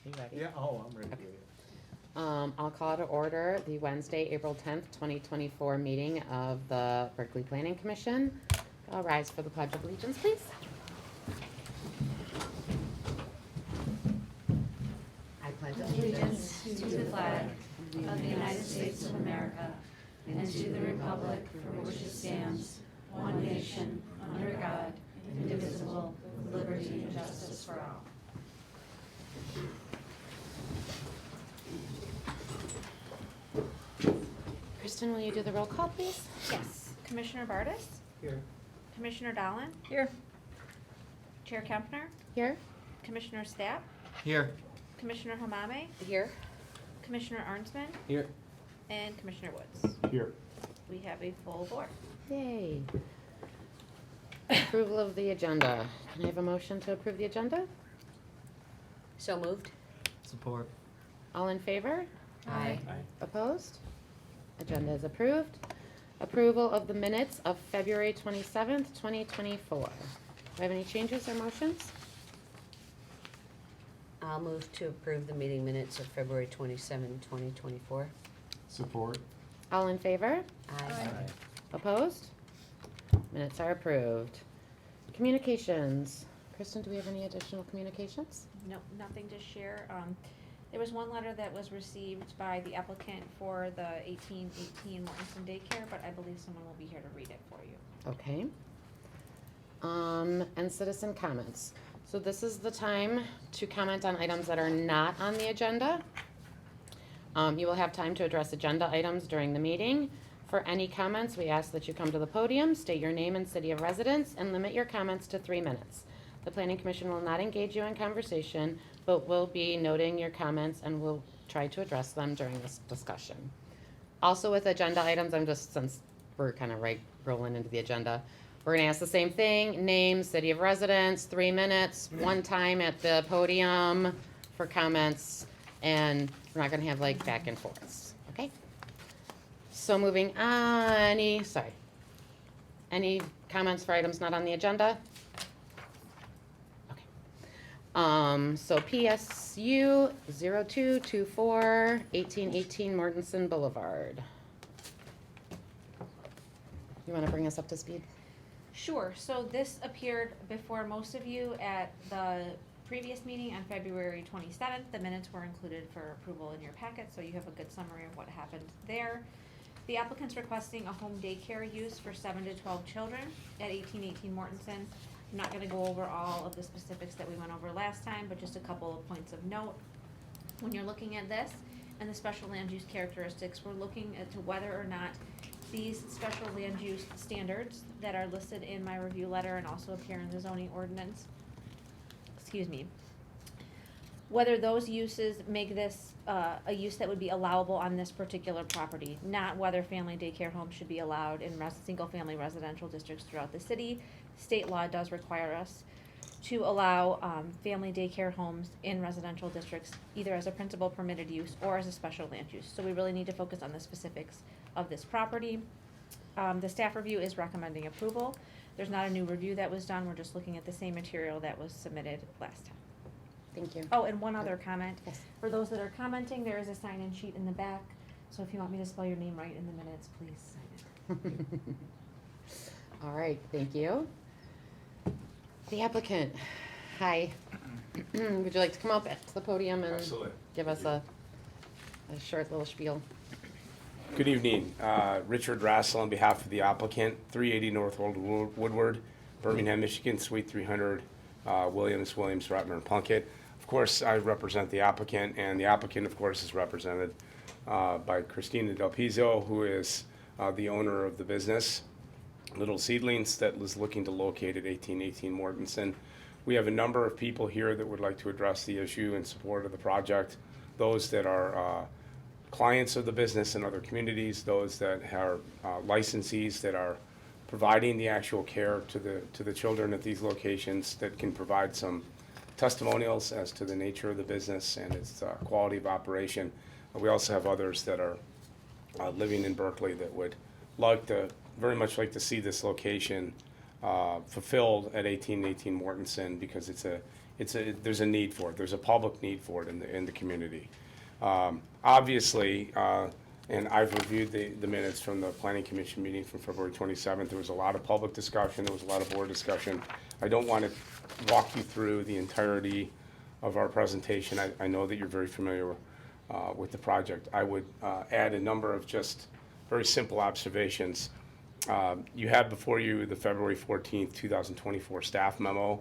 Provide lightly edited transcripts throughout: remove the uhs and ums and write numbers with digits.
You ready? Yeah, I'm ready. Okay. I'll call to order the Wednesday, April 10th, 2024 meeting of the Berkley Planning Commission. I'll rise for the Pledge of Allegiance, please. I pledge Allegiance to the flag of the United States of America and to the republic for which it stands, one nation, under God, indivisible, with liberty and justice for all. Kristen, will you do the roll call, please? Yes. Commissioner Bartis? Here. Commissioner Dolan? Here. Chair Kempner? Here. Commissioner Stapp? Here. Commissioner Hamame? Here. Commissioner Arnsman? Here. And Commissioner Woods. Here. We have a full board. Yay. Approval of the agenda. Can I have a motion to approve the agenda? So moved. Support. All in favor? Aye. Opposed? Agenda is approved. Approval of the minutes of February 27th, 2024. Do I have any changes or motions? I'll move to approve the meeting minutes of February 27, 2024. Support. All in favor? Aye. Opposed? Minutes are approved. Communications. Kristen, do we have any additional communications? Nope, nothing to share. There was one letter that was received by the applicant for the 1818 Mortensen daycare, but I believe someone will be here to read it for you. Okay. And citizen comments. So this is the time to comment on items that are not on the agenda. You will have time to address agenda items during the meeting. For any comments, we ask that you come to the podium, state your name and city of residence, and limit your comments to 3 minutes. The Planning Commission will not engage you in conversation, but will be noting your comments and will try to address them during this discussion. Also with agenda items, since we're kind of rolling into the agenda, we're gonna ask the same thing, name, city of residence, 3 minutes, one time at the podium for comments, and we're not gonna have like back and forths, okay? So moving on, any comments for items not on the agenda? So PSU 0224 1818 Mortensen Boulevard. You want to bring us up to speed? Sure. So this appeared before most of you at the previous meeting on February 27th. The minutes were included for approval in your packet, so you have a good summary of what happened there. The applicant's requesting a home daycare use for 7 to 12 children at 1818 Mortensen. I'm not going to go over all of the specifics that we went over last time, but just a couple of points of note. When you're looking at this and the special land use characteristics, we're looking at to whether or not these special land use standards that are listed in my review letter and also appear in the zoning ordinance, whether those uses make this a use that would be allowable on this particular property, not whether family daycare homes should be allowed in single-family residential districts throughout the city. State law does require us to allow family daycare homes in residential districts either as a principal permitted use or as a special land use. So we really need to focus on the specifics of this property. The staff review is recommending approval. There's not a new review that was done. We're just looking at the same material that was submitted last time. Thank you. Oh, and one other comment. Yes. For those that are commenting, there is a sign-in sheet in the back. So if you want me to spell your name right in the minutes, please sign it. All right, thank you. The applicant, hi. Would you like to come up to the podium and Absolutely. give us a short little spiel? Good evening. Richard Rassel on behalf of the applicant, 380 North Old Woodward, Birmingham, Michigan, Suite 300, Williams, Ratner, and Plunkett. Of course, I represent the applicant, and the applicant, of course, is represented by Christina Del Pizzo, who is the owner of the business, Little Seedlings, that was looking to locate at 1818 Mortensen. We have a number of people here that would like to address the issue in support of the project. Those that are clients of the business in other communities, those that are licensees that are providing the actual care to the children at these locations, that can provide some testimonials as to the nature of the business and its quality of operation. We also have others that are living in Berkley that would very much like to see this location fulfilled at 1818 Mortensen, because it's there's a need for it. There's a public need for it in the community. Obviously, and I've reviewed the minutes from the Planning Commission meeting from February 27th. There was a lot of public discussion. There was a lot of board discussion. I don't want to walk you through the entirety of our presentation. I know that you're very familiar with the project. I would add a number of just very simple observations. You have before you the February 14th, 2024 staff memo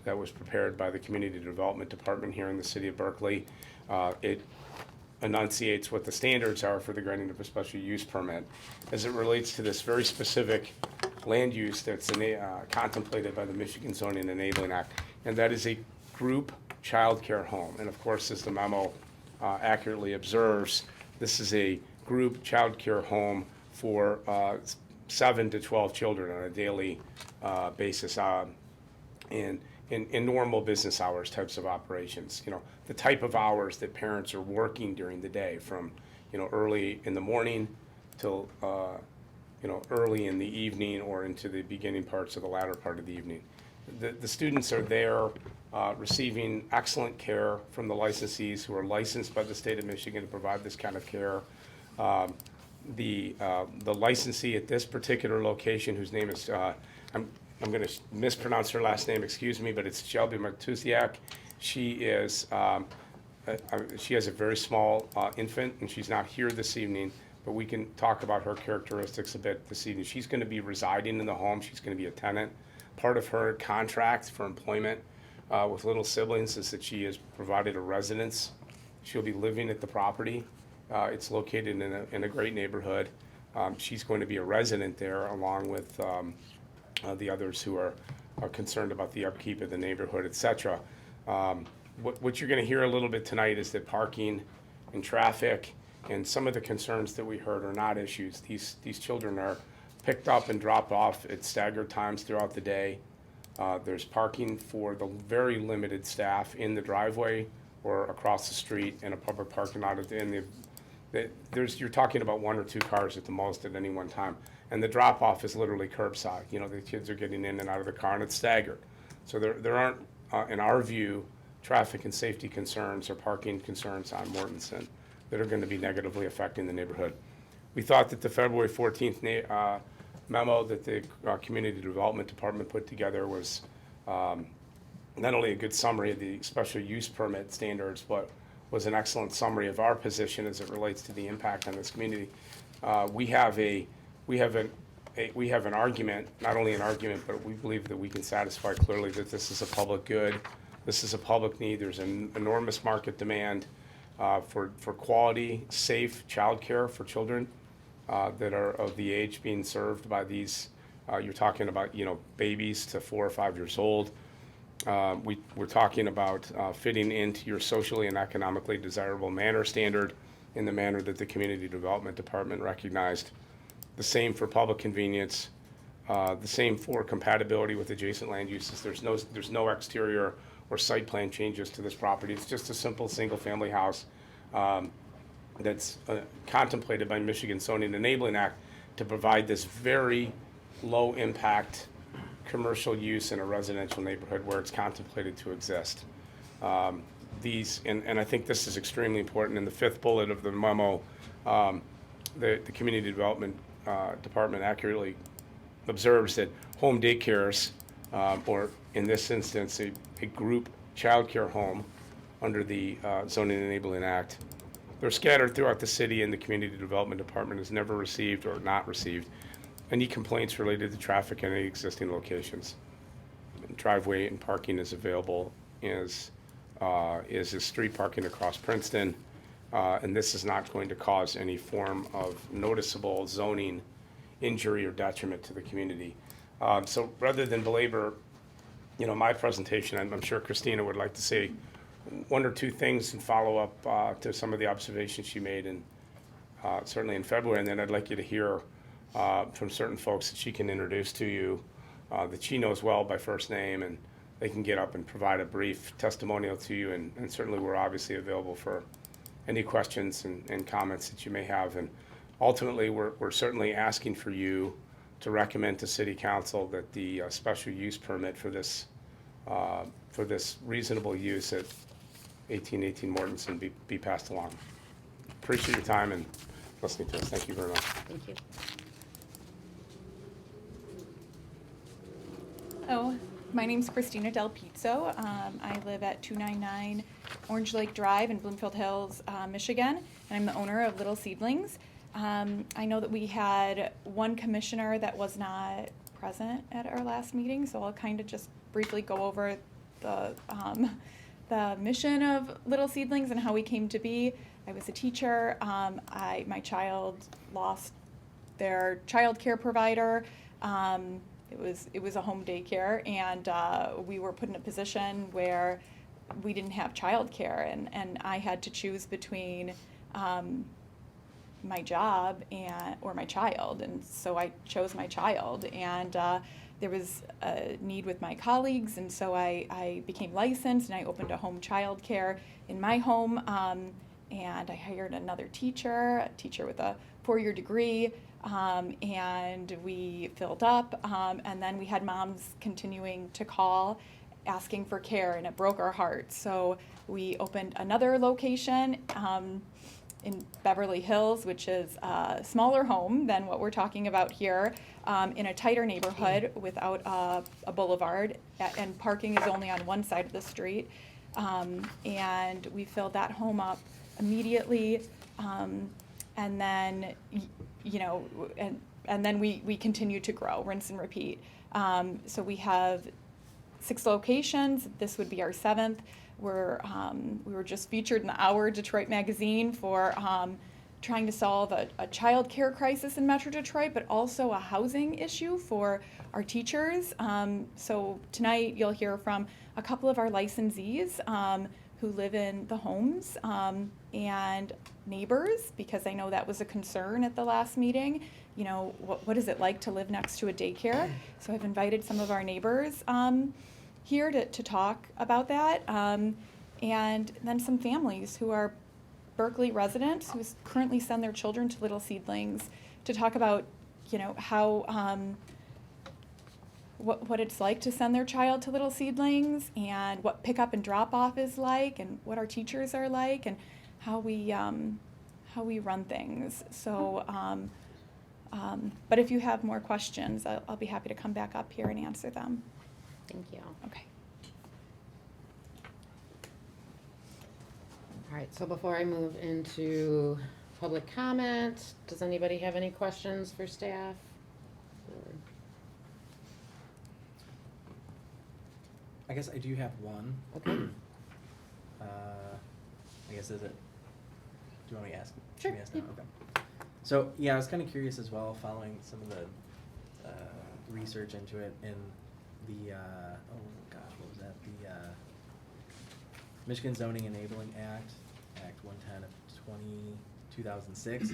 that was prepared by the Community Development Department here in the city of Berkeley. It enunciates what the standards are for the granting of a special use permit as it relates to this very specific land use that's contemplated by the Michigan Zoning Enabling Act, and that is a group child care home. And of course, as the memo accurately observes, this is a group child care home for 7 to 12 children on a daily basis, and in normal business hours types of operations. You know, the type of hours that parents are working during the day, from early in the morning till early in the evening or into the beginning parts of the latter part of the evening. The students are there receiving excellent care from the licensees who are licensed by the state of Michigan to provide this kind of care. The licensee at this particular location, whose name is, I'm going to mispronounce her last name, excuse me, but it's Shelby Matusiak. She has a very small infant, and she's not here this evening, but we can talk about her characteristics a bit this evening. She's going to be residing in the home. She's going to be a tenant. Part of her contract for employment with Little Siblings is that she is provided a residence. She'll be living at the property. It's located in a great neighborhood. She's going to be a resident there along with the others who are concerned about the upkeep of the neighborhood, et cetera. What you're going to hear a little bit tonight is that parking and traffic and some of the concerns that we heard are not issues. These children are picked up and dropped off at staggered times throughout the day. There's parking for the very limited staff in the driveway or across the street in a public parking lot. You're talking about 1 or 2 cars at the most at any one time. And the drop-off is literally curbside. The kids are getting in and out of the car, and it's staggered. So there aren't, in our view, traffic and safety concerns or parking concerns on Mortensen that are going to be negatively affecting the neighborhood. We thought that the February 14th memo that the Community Development Department put together was not only a good summary of the special use permit standards, but was an excellent summary of our position as it relates to the impact on this community. We have an argument, not only an argument, but we believe that we can satisfy clearly that this is a public good. This is a public need. There's an enormous market demand for quality, safe childcare for children that are of the age being served by these. You're talking about babies to 4 or 5 years old. We're talking about fitting into your socially and economically desirable manner standard in the manner that the Community Development Department recognized. The same for public convenience, the same for compatibility with adjacent land uses. There's no exterior or site plan changes to this property. It's just a simple single-family house that's contemplated by Michigan Zoning Enabling Act to provide this very low-impact commercial use in a residential neighborhood where it's contemplated to exist. And I think this is extremely important. In the 5th bullet of the memo, the Community Development Department accurately observes that home daycares, or in this instance, a group child care home under the Zoning Enabling Act, they're scattered throughout the city, and the Community Development Department has never received or not received any complaints related to traffic in any existing locations. Driveway and parking is available, is street parking across Princeton, and this is not going to cause any form of noticeable zoning injury or detriment to the community. So rather than belabor, my presentation, I'm sure Christina would like to say 1 or 2 things and follow up to some of the observations she made, and certainly in February, and then I'd like you to hear from certain folks that she can introduce to you that she knows well by first name, and they can get up and provide a brief testimonial to you, and certainly we're obviously available for any questions and comments that you may have. And ultimately, we're certainly asking for you to recommend to City Council that the special use permit for this for this reasonable use at 1818 Mortensen be passed along. Appreciate your time and listening to us. Thank you very much. Thank you. Hello, my name's Christina Del Pizzo. I live at 299 Orange Lake Drive in Bloomfield Hills, Michigan, and I'm the owner of Little Seedlings. I know that we had one commissioner that was not present at our last meeting, so I'll kind of just briefly go over the mission of Little Seedlings and how we came to be. I was a teacher. My child lost their child care provider. It was a home daycare, and we were put in a position where we didn't have child care, and I had to choose between my job or my child, and so I chose my child, and there was a need with my colleagues, and so I became licensed, and I opened a home child care in my home, and I hired another teacher, a teacher with a 4-year degree, and we filled up, and then we had moms continuing to call asking for care, and it broke our hearts. So we opened another location in Beverly Hills, which is a smaller home than what we're talking about here, in a tighter neighborhood without a boulevard, and parking is only on one side of the street. And we filled that home up immediately, and then and then we continue to grow, rinse and repeat. So we have 6 locations. This would be our 7th. We were just featured in the Hour Detroit magazine for trying to solve a child care crisis in Metro Detroit, but also a housing issue for our teachers. So tonight you'll hear from a couple of our licensees who live in the homes, and neighbors, because I know that was a concern at the last meeting. You know, what is it like to live next to a daycare? So I've invited some of our neighbors here to talk about that, and then some families who are Berkley residents who currently send their children to Little Seedlings to talk about, how what it's like to send their child to Little Seedlings, and what pickup and drop off is like, and what our teachers are like, and how we run things. So, but if you have more questions, I'll be happy to come back up here and answer them. Thank you. Okay. All right, so before I move into public comment, does anybody have any questions for staff? I guess I do have one. Okay. I guess is it? Do you want me to ask? Sure. Let me ask now? Okay. So yeah, I was kind of curious as well, following some of the research into it in the oh gosh, what was that? The Michigan Zoning Enabling Act, Act 110 of 2006.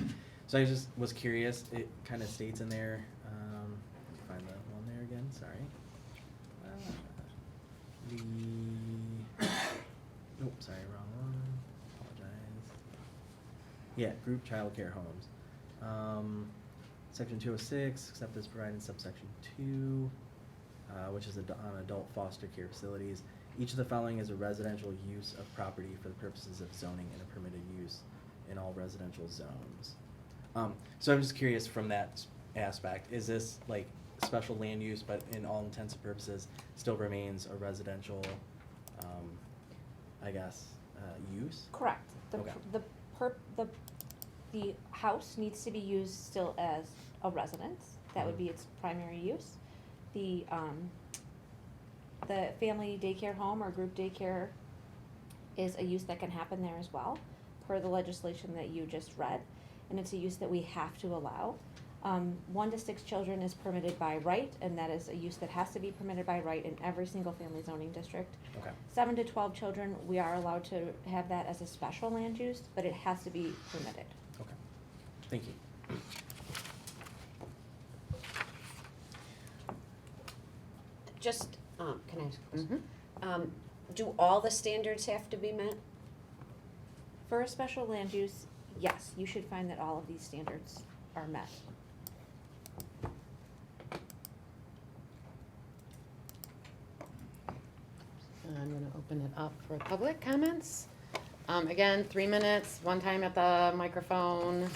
So I just was curious. It kind of states in there. Let me find the one there again. Sorry. Nope, sorry, wrong one. Apologize. Yeah, group childcare homes. Section 206, except as provided in subsection 2, which is on adult foster care facilities. Each of the following is a residential use of property for the purposes of zoning and a permitted use in all residential zones. So I'm just curious from that aspect, is this like special land use, but in all intents and purposes still remains a residential, I guess, use? Correct. Okay. The house needs to be used still as a residence. That would be its primary use. The family daycare home or group daycare is a use that can happen there as well, per the legislation that you just read, and it's a use that we have to allow. 1 to 6 children is permitted by right, and that is a use that has to be permitted by right in every single family zoning district. Okay. 7 to 12 children, we are allowed to have that as a special land use, but it has to be permitted. Okay. Thank you. Just, can I ask a question? Mhm. Do all the standards have to be met? For a special land use, yes, you should find that all of these standards are met. up for public comments. Again, 3 minutes, one time at the microphone.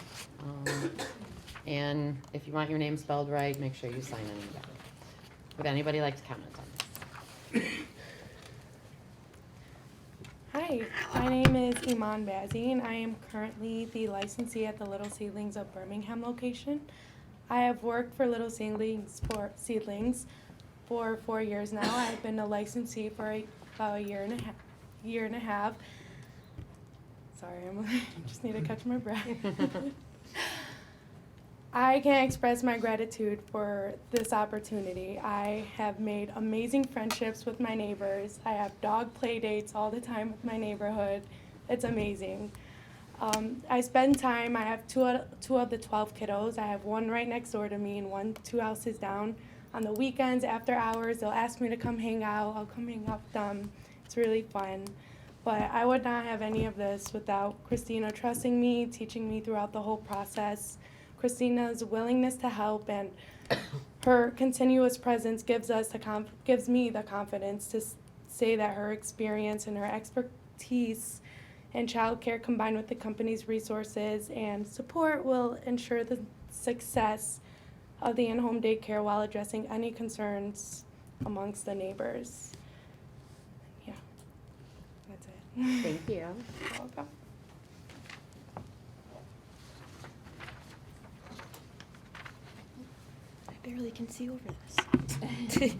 And if you want your name spelled right, make sure you sign in the back. Would anybody like to comment on this? Hi, my name is Iman Bazzi, and I am currently the licensee at the Little Seedlings of Birmingham location. I have worked for Little Seedlings for 4 years now. I've been a licensee for about a year and a half. Sorry, I just need to catch my breath. I can't express my gratitude for this opportunity. I have made amazing friendships with my neighbors. I have dog play dates all the time with my neighborhood. It's amazing. I spend time, I have two of the 12 kiddos. I have one right next door to me and one 2 houses down. On the weekends, after hours, they'll ask me to come hang out. I'll come hang out with them. It's really fun. But I would not have any of this without Christina trusting me, teaching me throughout the whole process. Christina's willingness to help and her continuous presence gives me the confidence to say that her experience and her expertise in childcare combined with the company's resources and support will ensure the success of the in-home daycare while addressing any concerns amongst the neighbors. Yeah, that's it. Thank you. You're welcome. I barely can see over this.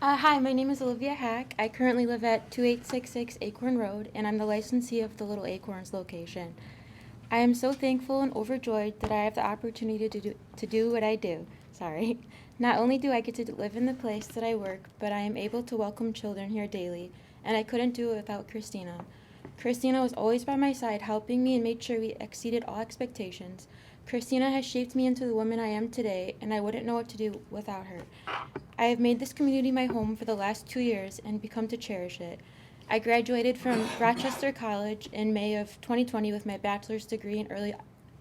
Hi, my name is Olivia Hack. I currently live at 2866 Acorn Road, and I'm the licensee of the Little Acorns location. I am so thankful and overjoyed that I have the opportunity to do what I do. Sorry. Not only do I get to live in the place that I work, but I am able to welcome children here daily, and I couldn't do it without Christina. Christina was always by my side, helping me and made sure we exceeded all expectations. Christina has shaped me into the woman I am today, and I wouldn't know what to do without her. I have made this community my home for the last 2 years and become to cherish it. I graduated from Rochester College in May of 2020 with my bachelor's degree in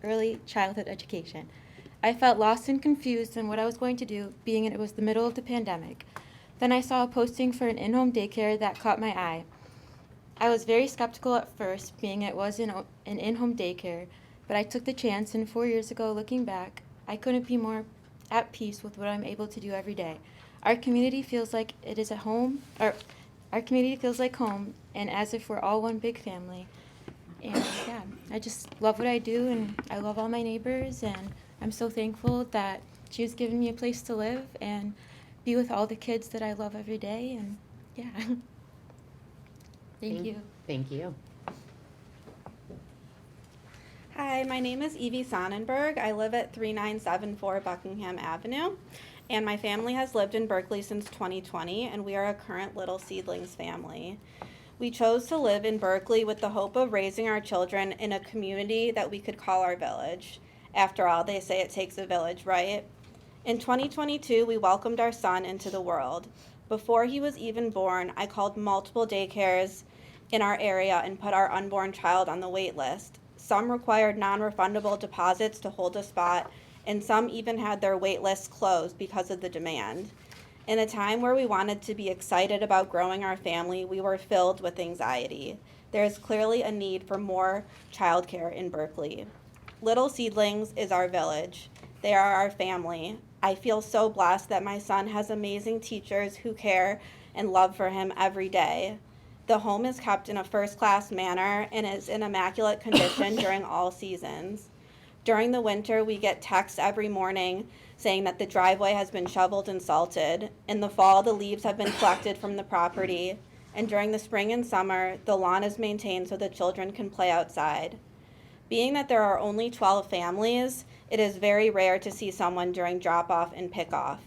early childhood education. I felt lost and confused on what I was going to do, being it was the middle of the pandemic. Then I saw a posting for an in-home daycare that caught my eye. I was very skeptical at first, being it was an in-home daycare, but I took the chance, and 4 years ago, looking back, I couldn't be more at peace with what I'm able to do every day. Our community feels like it is at home, or our community feels like home, and as if we're all one big family. And yeah, I just love what I do, and I love all my neighbors, and I'm so thankful that she has given me a place to live and be with all the kids that I love every day, and yeah. Thank you. Thank you. Hi, my name is Evie Sonnenberg. I live at 3974 Buckingham Avenue, and my family has lived in Berkley since 2020, and we are a current Little Seedlings family. We chose to live in Berkley with the hope of raising our children in a community that we could call our village. After all, they say it takes a village, right? In 2022, we welcomed our son into the world. Before he was even born, I called multiple daycares in our area and put our unborn child on the wait list. Some required non-refundable deposits to hold a spot, and some even had their wait lists closed because of the demand. In a time where we wanted to be excited about growing our family, we were filled with anxiety. There is clearly a need for more childcare in Berkley. Little Seedlings is our village. They are our family. I feel so blessed that my son has amazing teachers who care and love for him every day. The home is kept in a first-class manner and is in immaculate condition during all seasons. During the winter, we get texts every morning saying that the driveway has been shoveled and salted. In the fall, the leaves have been collected from the property. And during the spring and summer, the lawn is maintained so the children can play outside. Being that there are only 12 families, it is very rare to see someone during drop-off and pick-off.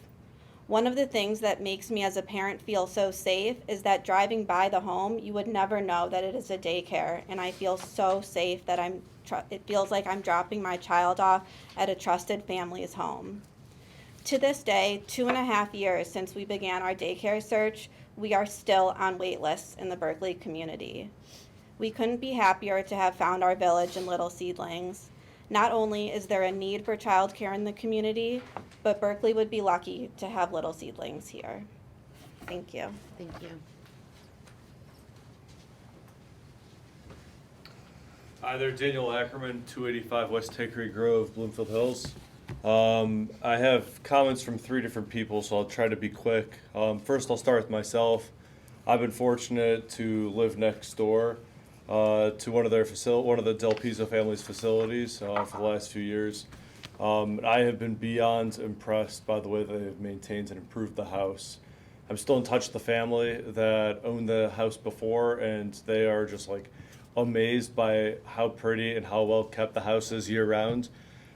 One of the things that makes me as a parent feel so safe is that driving by the home, you would never know that it is a daycare, and I feel so safe that it feels like I'm dropping my child off at a trusted family's home. To this day, 2.5 years since we began our daycare search, we are still on wait lists in the Berkley community. We couldn't be happier to have found our village in Little Seedlings. Not only is there a need for childcare in the community, but Berkley would be lucky to have Little Seedlings here. Thank you. Thank you. Hi there, Daniel Ackerman, 285 West Hickory Grove, Bloomfield Hills. I have comments from 3 different people, so I'll try to be quick. First, I'll start with myself. I've been fortunate to live next door to one of the Del Pizzo family's facilities for the last few years. I have been beyond impressed by the way they have maintained and improved the house. I'm still in touch with the family that owned the house before, and they are just like amazed by how pretty and how well kept the house is year round.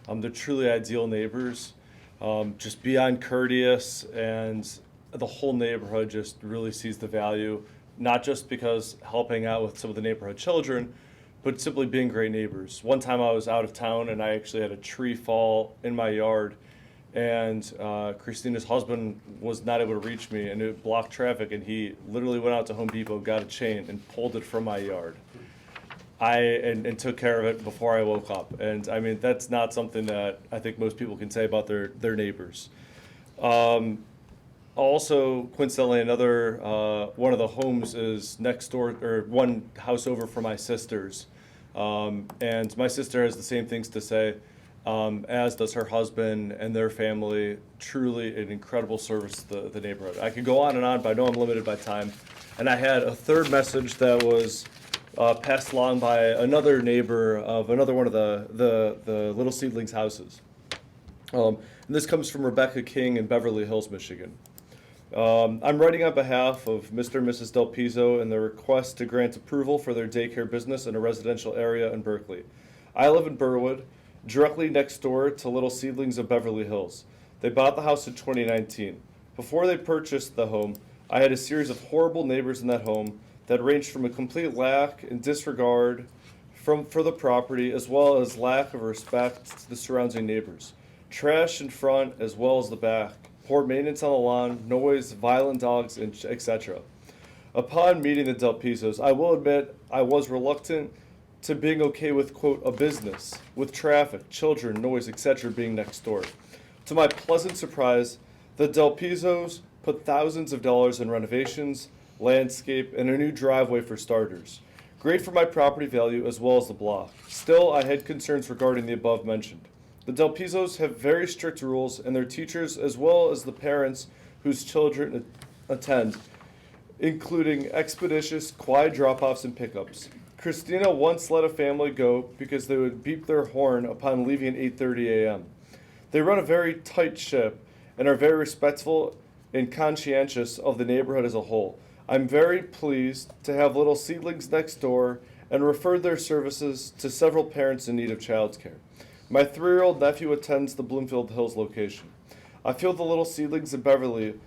They're truly ideal neighbors, just beyond courteous, and the whole neighborhood just really sees the value, not just because helping out with some of the neighborhood children, but simply being great neighbors. One time I was out of town and I actually had a tree fall in my yard, and Christina's husband was not able to reach me, and it blocked traffic, and he literally went out to Home Depot, got a chain, and pulled it from my yard. And took care of it before I woke up. And I mean, that's not something that I think most people can say about their neighbors. Also, coincidentally, another one of the homes is next door, or one house over from my sister's. And my sister has the same things to say, as does her husband and their family. Truly an incredible service to the neighborhood. I could go on, but I know I'm limited by time. And I had a third message that was passed along by another neighbor of another one of the Little Seedlings houses. And this comes from Rebecca King in Beverly Hills, Michigan. I'm writing on behalf of Mr. and Mrs. Del Pizzo in their request to grant approval for their daycare business in a residential area in Berkley. I live in Burwood, directly next door to Little Seedlings of Beverly Hills. They bought the house in 2019. Before they purchased the home, I had a series of horrible neighbors in that home that ranged from a complete lack and disregard for the property, as well as lack of respect to the surrounding neighbors. Trash in front as well as the back, poor maintenance on the lawn, noise, violent dogs, etc. Upon meeting the Del Pizzos, I will admit I was reluctant to being okay with, quote, a business, with traffic, children, noise, etc. being next door. To my pleasant surprise, the Del Pizzos put thousands of dollars in renovations, landscape, and a new driveway for starters. Great for my property value as well as the block. Still, I had concerns regarding the above mentioned. The Del Pizzos have very strict rules, and their teachers as well as the parents whose children attend, including expeditious, quiet drop-offs and pickups. Christina once let a family go because they would beep their horn upon leaving at 8:30 a.m. They run a very tight ship and are very respectful and conscientious of the neighborhood as a whole. I'm very pleased to have Little Seedlings next door and referred their services to several parents in need of childcare. My 3-year-old nephew attends the Bloomfield Hills location. I feel the Little Seedlings in Berkley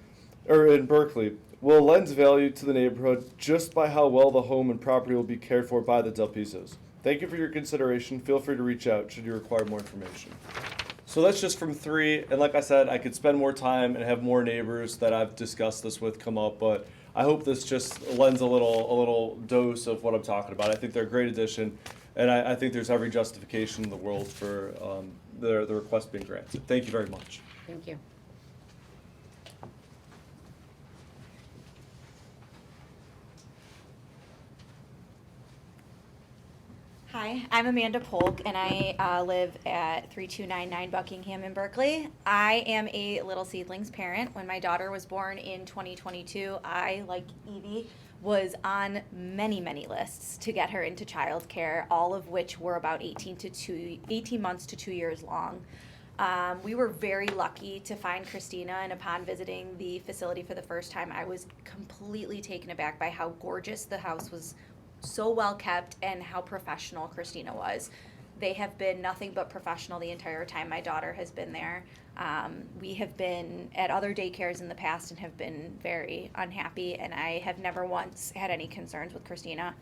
will lend value to the neighborhood just by how well the home and property will be cared for by the Del Pizzos. Thank you for your consideration. Feel free to reach out should you require more information. So that's just from 3, and like I said, I could spend more time and have more neighbors that I've discussed this with come up, but I hope this just lends a little dose of what I'm talking about. I think they're a great addition, and I think there's every justification in the world for the request being granted. Thank you very much. Thank you. Hi, I'm Amanda Polk, and I live at 3299 Buckingham in Berkeley. I am a Little Seedlings parent. When my daughter was born in 2022, I, like Evie, was on many, many lists to get her into childcare, all of which were about 18 months to 2 years long. We were very lucky to find Christina, and upon visiting the facility for the first time, I was completely taken aback by how gorgeous the house was, so well kept, and how professional Christina was. They have been nothing but professional the entire time my daughter has been there. We have been at other daycares in the past and have been very unhappy, and I have never once had any concerns with Christina.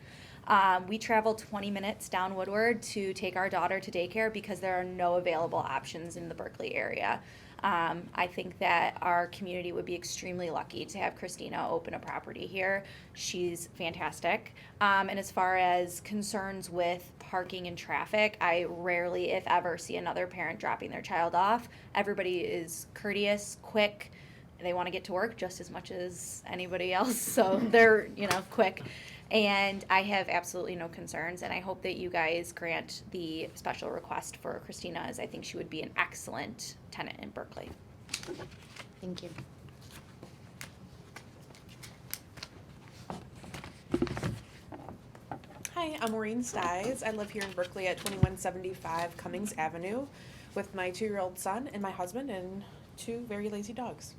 We travel 20 minutes down Woodward to take our daughter to daycare because there are no available options in the Berkeley area. I think that our community would be extremely lucky to have Christina open a property here. She's fantastic. And as far as concerns with parking and traffic, I rarely, if ever, see another parent dropping their child off. Everybody is courteous, quick, they want to get to work just as much as anybody else, so they're, quick. And I have absolutely no concerns, and I hope that you guys grant the special request for Christina, as I think she would be an excellent tenant in Berkley. Thank you. Hi, I'm Maureen Sties. I live here in Berkeley at 2175 Cummings Avenue with my 2-year-old son and my husband and 2 very lazy dogs.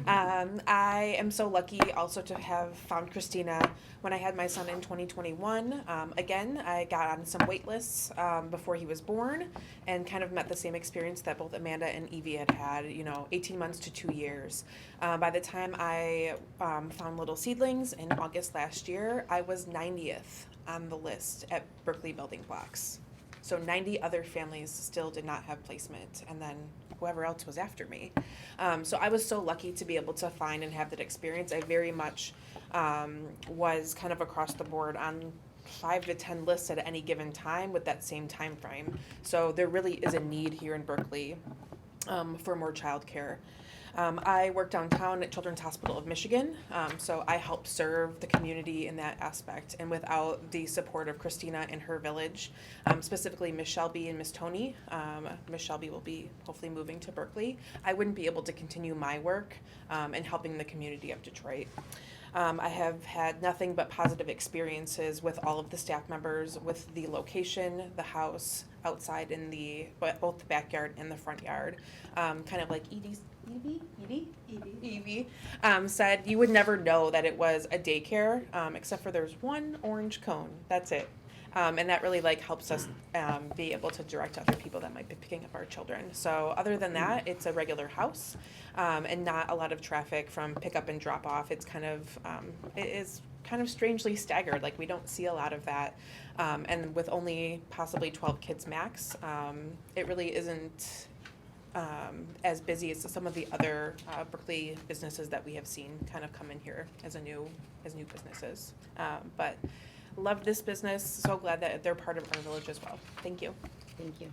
I am so lucky also to have found Christina when I had my son in 2021. Again, I got on some wait lists before he was born and kind of met the same experience that both Amanda and Evie had, 18 months to 2 years. By the time I found Little Seedlings in August last year, I was 90th on the list at Berkeley Building Blocks. So 90 other families still did not have placement, and then whoever else was after me. So I was so lucky to be able to find and have that experience. I very much was kind of across the board on 5 to 10 lists at any given time with that same time frame. So there really is a need here in Berkeley for more childcare. I work downtown at Children's Hospital of Michigan, so I help serve the community in that aspect. And without the support of Christina and her village, specifically Miss Shelby and Miss Tony, Miss Shelby will be hopefully moving to Berkeley, I wouldn't be able to continue my work and helping the community of Detroit. I have had nothing but positive experiences with all of the staff members, with the location, the house, outside in both the backyard and the front yard. Kind of like Evie said, you would never know that it was a daycare, except for there's one orange cone. That's it. And that really helps us be able to direct other people that might be picking up our children. So other than that, it's a regular house and not a lot of traffic from pickup and drop off. It's it is kind of strangely staggered. We don't see a lot of that. And with only possibly 12 kids max, it really isn't as busy as some of the other Berkeley businesses that we have seen kind of come in here as new businesses. But love this business. So glad that they're part of our village as well. Thank you. Thank you.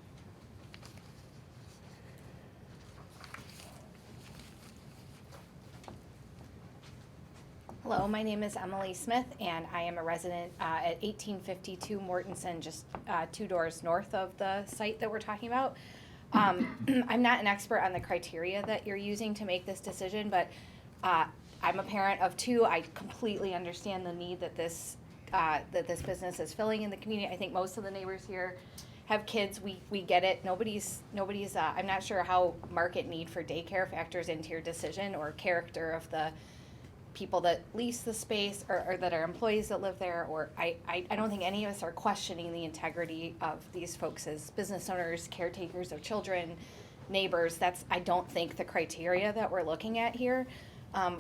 Hello, my name is Emily Smith, and I am a resident at 1852 Mortensen, just 2 doors north of the site that we're talking about. I'm not an expert on the criteria that you're using to make this decision, but I'm a parent of 2. I completely understand the need that this business is filling in the community. I think most of the neighbors here have kids. We get it. Nobody's. I'm not sure how market need for daycare factors into your decision, or character of the people that lease the space, or that are employees that live there. Or I don't think any of us are questioning the integrity of these folks as business owners, caretakers of children, neighbors. I don't think the criteria that we're looking at here.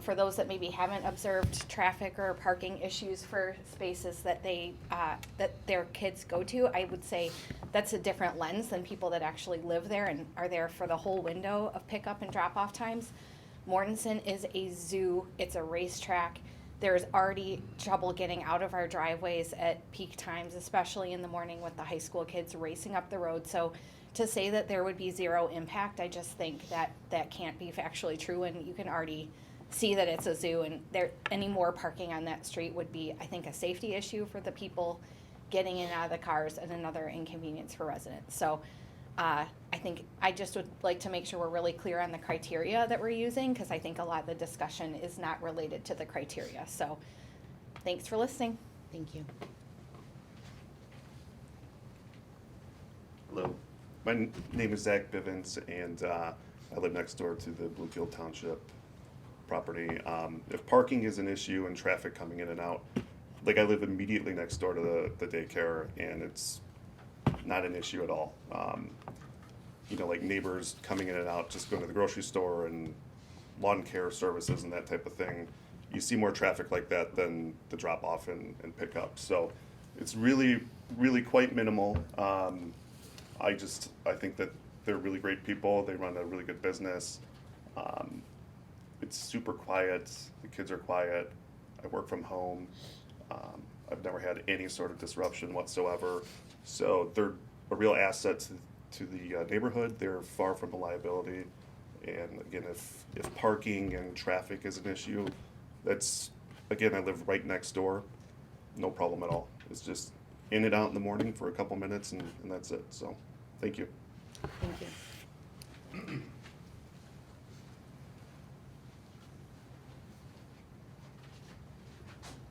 For those that maybe haven't observed traffic or parking issues for spaces that that their kids go to, I would say that's a different lens than people that actually live there and are there for the whole window of pickup and drop-off times. Mortensen is a zoo. It's a racetrack. There's already trouble getting out of our driveways at peak times, especially in the morning with the high school kids racing up the road. So to say that there would be zero impact, I just think that can't be factually true, and you can already see that it's a zoo, and any more parking on that street would be, I think, a safety issue for the people getting in and out of the cars, and another inconvenience for residents. So I think I just would like to make sure we're really clear on the criteria that we're using, because I think a lot of the discussion is not related to the criteria. So thanks for listening. Thank you. Hello, my name is Zach Bivens, and I live next door to the Bluefield Township property. If parking is an issue and traffic coming in and out, I live immediately next door to the daycare, and it's not an issue at all. Neighbors coming in and out, just going to the grocery store and lawn care services and that type of thing. You see more traffic like that than the drop off and pick up. So it's really, really quite minimal. I think that they're really great people. They run a really good business. It's super quiet. The kids are quiet. I work from home. I've never had any sort of disruption whatsoever. So they're a real asset to the neighborhood. They're far from a liability. And again, if parking and traffic is an issue, that's, again, I live right next door, no problem at all. It's just in and out in the morning for a couple minutes and that's it. So, thank you. Thank you.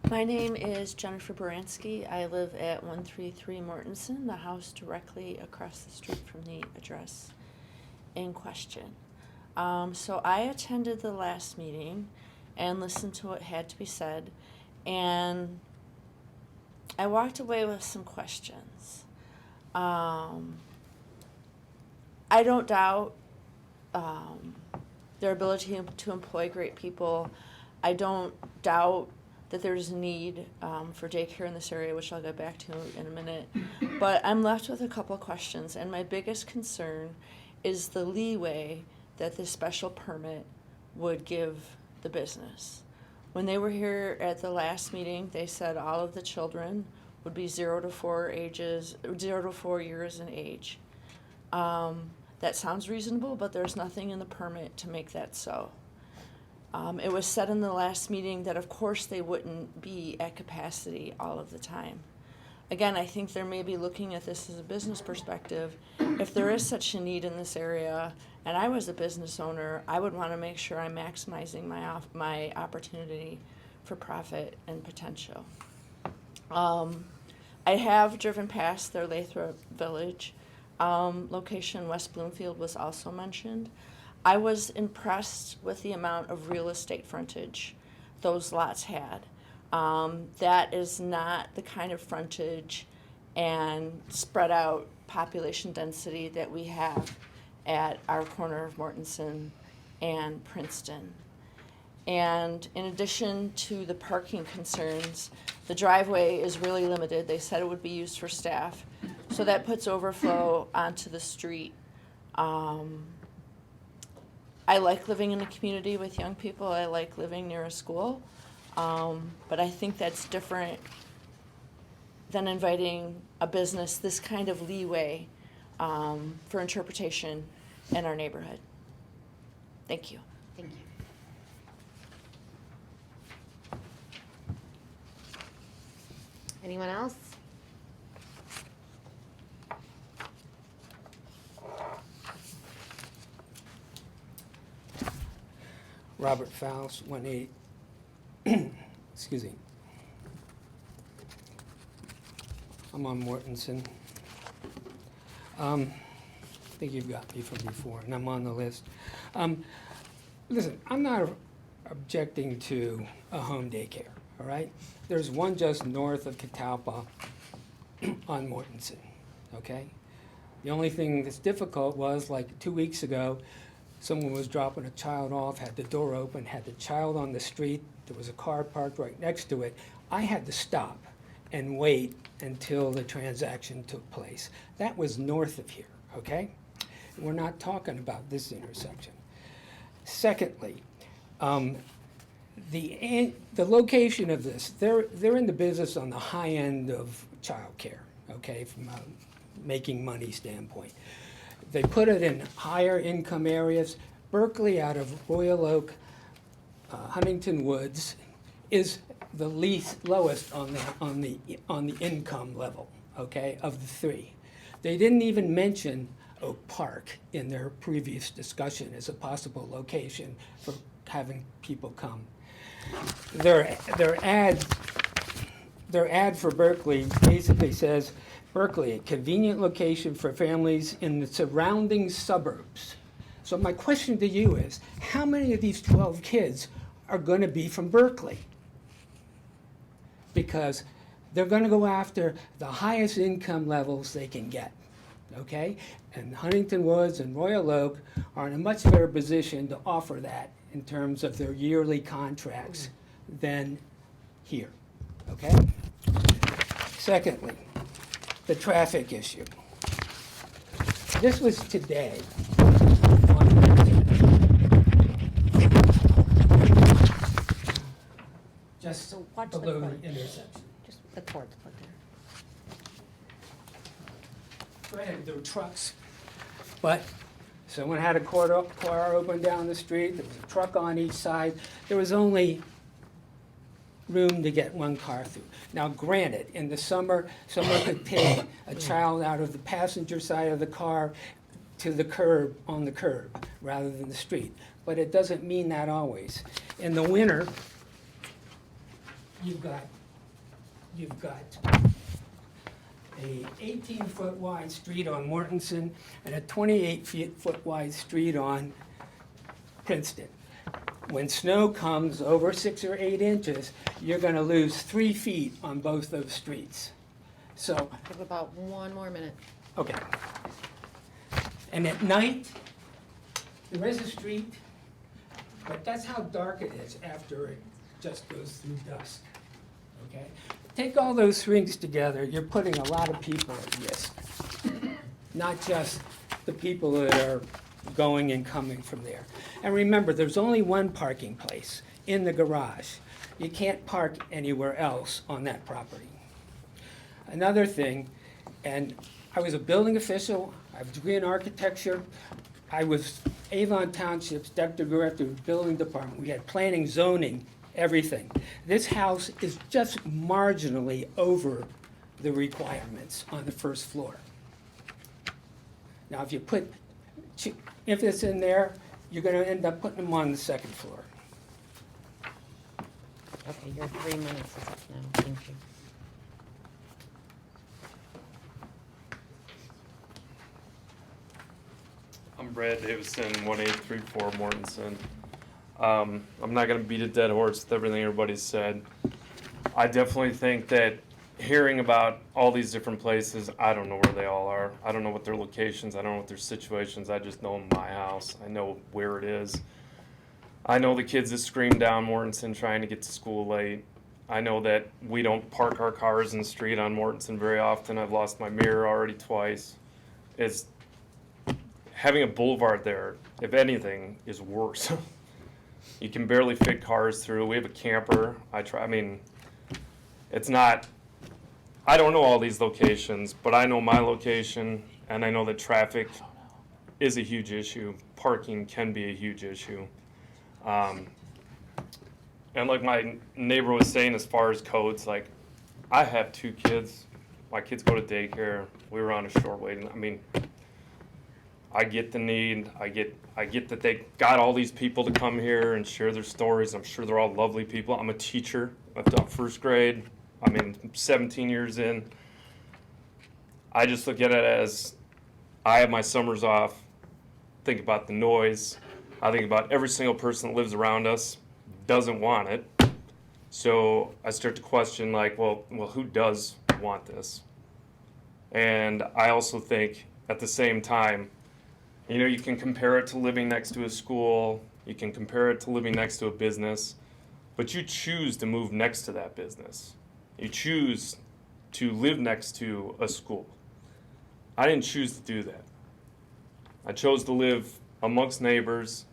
My name is Jennifer Baranski. I live at 133 Mortensen, the house directly across the street from the address in question. So I attended the last meeting and listened to what had to be said, and I walked away with some questions. I don't doubt their ability to employ great people. I don't doubt that there's a need for daycare in this area, which I'll get back to in a minute. But I'm left with a couple of questions, and my biggest concern is the leeway that this special permit would give the business. When they were here at the last meeting, they said all of the children would be 0 to 4 years in age. That sounds reasonable, but there's nothing in the permit to make that so. It was said in the last meeting that of course they wouldn't be at capacity all of the time. Again, I think they're maybe looking at this as a business perspective. If there is such a need in this area, and I was a business owner, I would want to make sure I'm maximizing my opportunity for profit and potential. I have driven past their Lathrop Village location. West Bloomfield was also mentioned. I was impressed with the amount of real estate frontage those lots had. That is not the kind of frontage and spread out population density that we have at our corner of Mortensen and Princeton. And in addition to the parking concerns, the driveway is really limited. They said it would be used for staff. So that puts overflow onto the street. I like living in a community with young people. I like living near a school. But I think that's different than inviting a business this kind of leeway for interpretation in our neighborhood. Thank you. Thank you. Anyone else? Robert Faust, 1-8, excuse me. I'm on Mortensen. I think you've got me from before, and I'm on the list. Listen, I'm not objecting to a home daycare, all right? There's one just north of Catalpa on Mortensen, okay? The only thing that's difficult was, like 2 weeks ago, someone was dropping a child off, had the door open, had the child on the street. There was a car parked right next to it. I had to stop and wait until the transaction took place. That was north of here, okay? We're not talking about this intersection. Secondly, the location of this, they're in the business on the high end of childcare, okay, from a making money standpoint. They put it in higher income areas. Berkley out of Royal Oak, Huntington Woods is the lowest on the income level, okay, of the three. They didn't even mention Oak Park in their previous discussion as a possible location for having people come. Their ad for Berkley basically says, Berkley, a convenient location for families in the surrounding suburbs. So my question to you is, how many of these 12 kids are going to be from Berkley? Because they're going to go after the highest income levels they can get, okay? And Huntington Woods and Royal Oak are in a much better position to offer that in terms of their yearly contracts than here, okay? Secondly, the traffic issue. This was today. Just So watch the below cord. the intersection. Just the cord's put there. Go ahead, there were trucks, but Someone had a car open down the street, there was a truck on each side. There was only room to get one car through. Now granted, in the summer, someone could take a child out of the passenger side of the car to the curb, on the curb, rather than the street. But it doesn't mean that always. In the winter, you've got a 18-foot wide street on Mortensen and a 28-foot wide street on Princeton. When snow comes over 6 or 8 inches, you're going to lose 3 feet on both those streets. So, I have about 1 more minute. okay. And at night, there is a street, but that's how dark it is after it just goes through dusk. Okay? Take all those things together, you're putting a lot of people at risk. Not just the people that are going and coming from there. And remember, there's only one parking place, in the garage. You can't park anywhere else on that property. Another thing, and I was a building official, I have a degree in architecture, I was Avon Township's deputy director of the building department. We had planning, zoning, everything. This house is just marginally over the requirements on the first floor. Now, if it's in there, you're going to end up putting them on the second floor. Okay, your 3 minutes is up now. Thank you. I'm Brad Davison, 1834 Mortensen. I'm not going to beat a dead horse with everything everybody's said. I definitely think that hearing about all these different places, I don't know where they all are. I don't know what their locations, I don't know what their situations. I just know my house. I know where it is. I know the kids that scream down Mortensen trying to get to school late. I know that we don't park our cars in the street on Mortensen very often. I've lost my mirror already twice. It's having a boulevard there, if anything, is worse. You can barely fit cars through. We have a camper. It's not, I don't know all these locations, but I know my location, and I know that traffic is a huge issue. Parking can be a huge issue. And like my neighbor was saying, as far as codes, like, I have 2 kids. My kids go to daycare. We were on a short waiting. I get the need. I get that they got all these people to come here and share their stories. I'm sure they're all lovely people. I'm a teacher. I've taught 1st grade. 17 years in. I just look at it as I have my summers off. Think about the noise. I think about every single person that lives around us doesn't want it. So I start to question, like, well, who does want this? And I also think at the same time, you can compare it to living next to a school, you can compare it to living next to a business, but you choose to move next to that business. You choose to live next to a school. I didn't choose to do that. I chose to live amongst neighbors,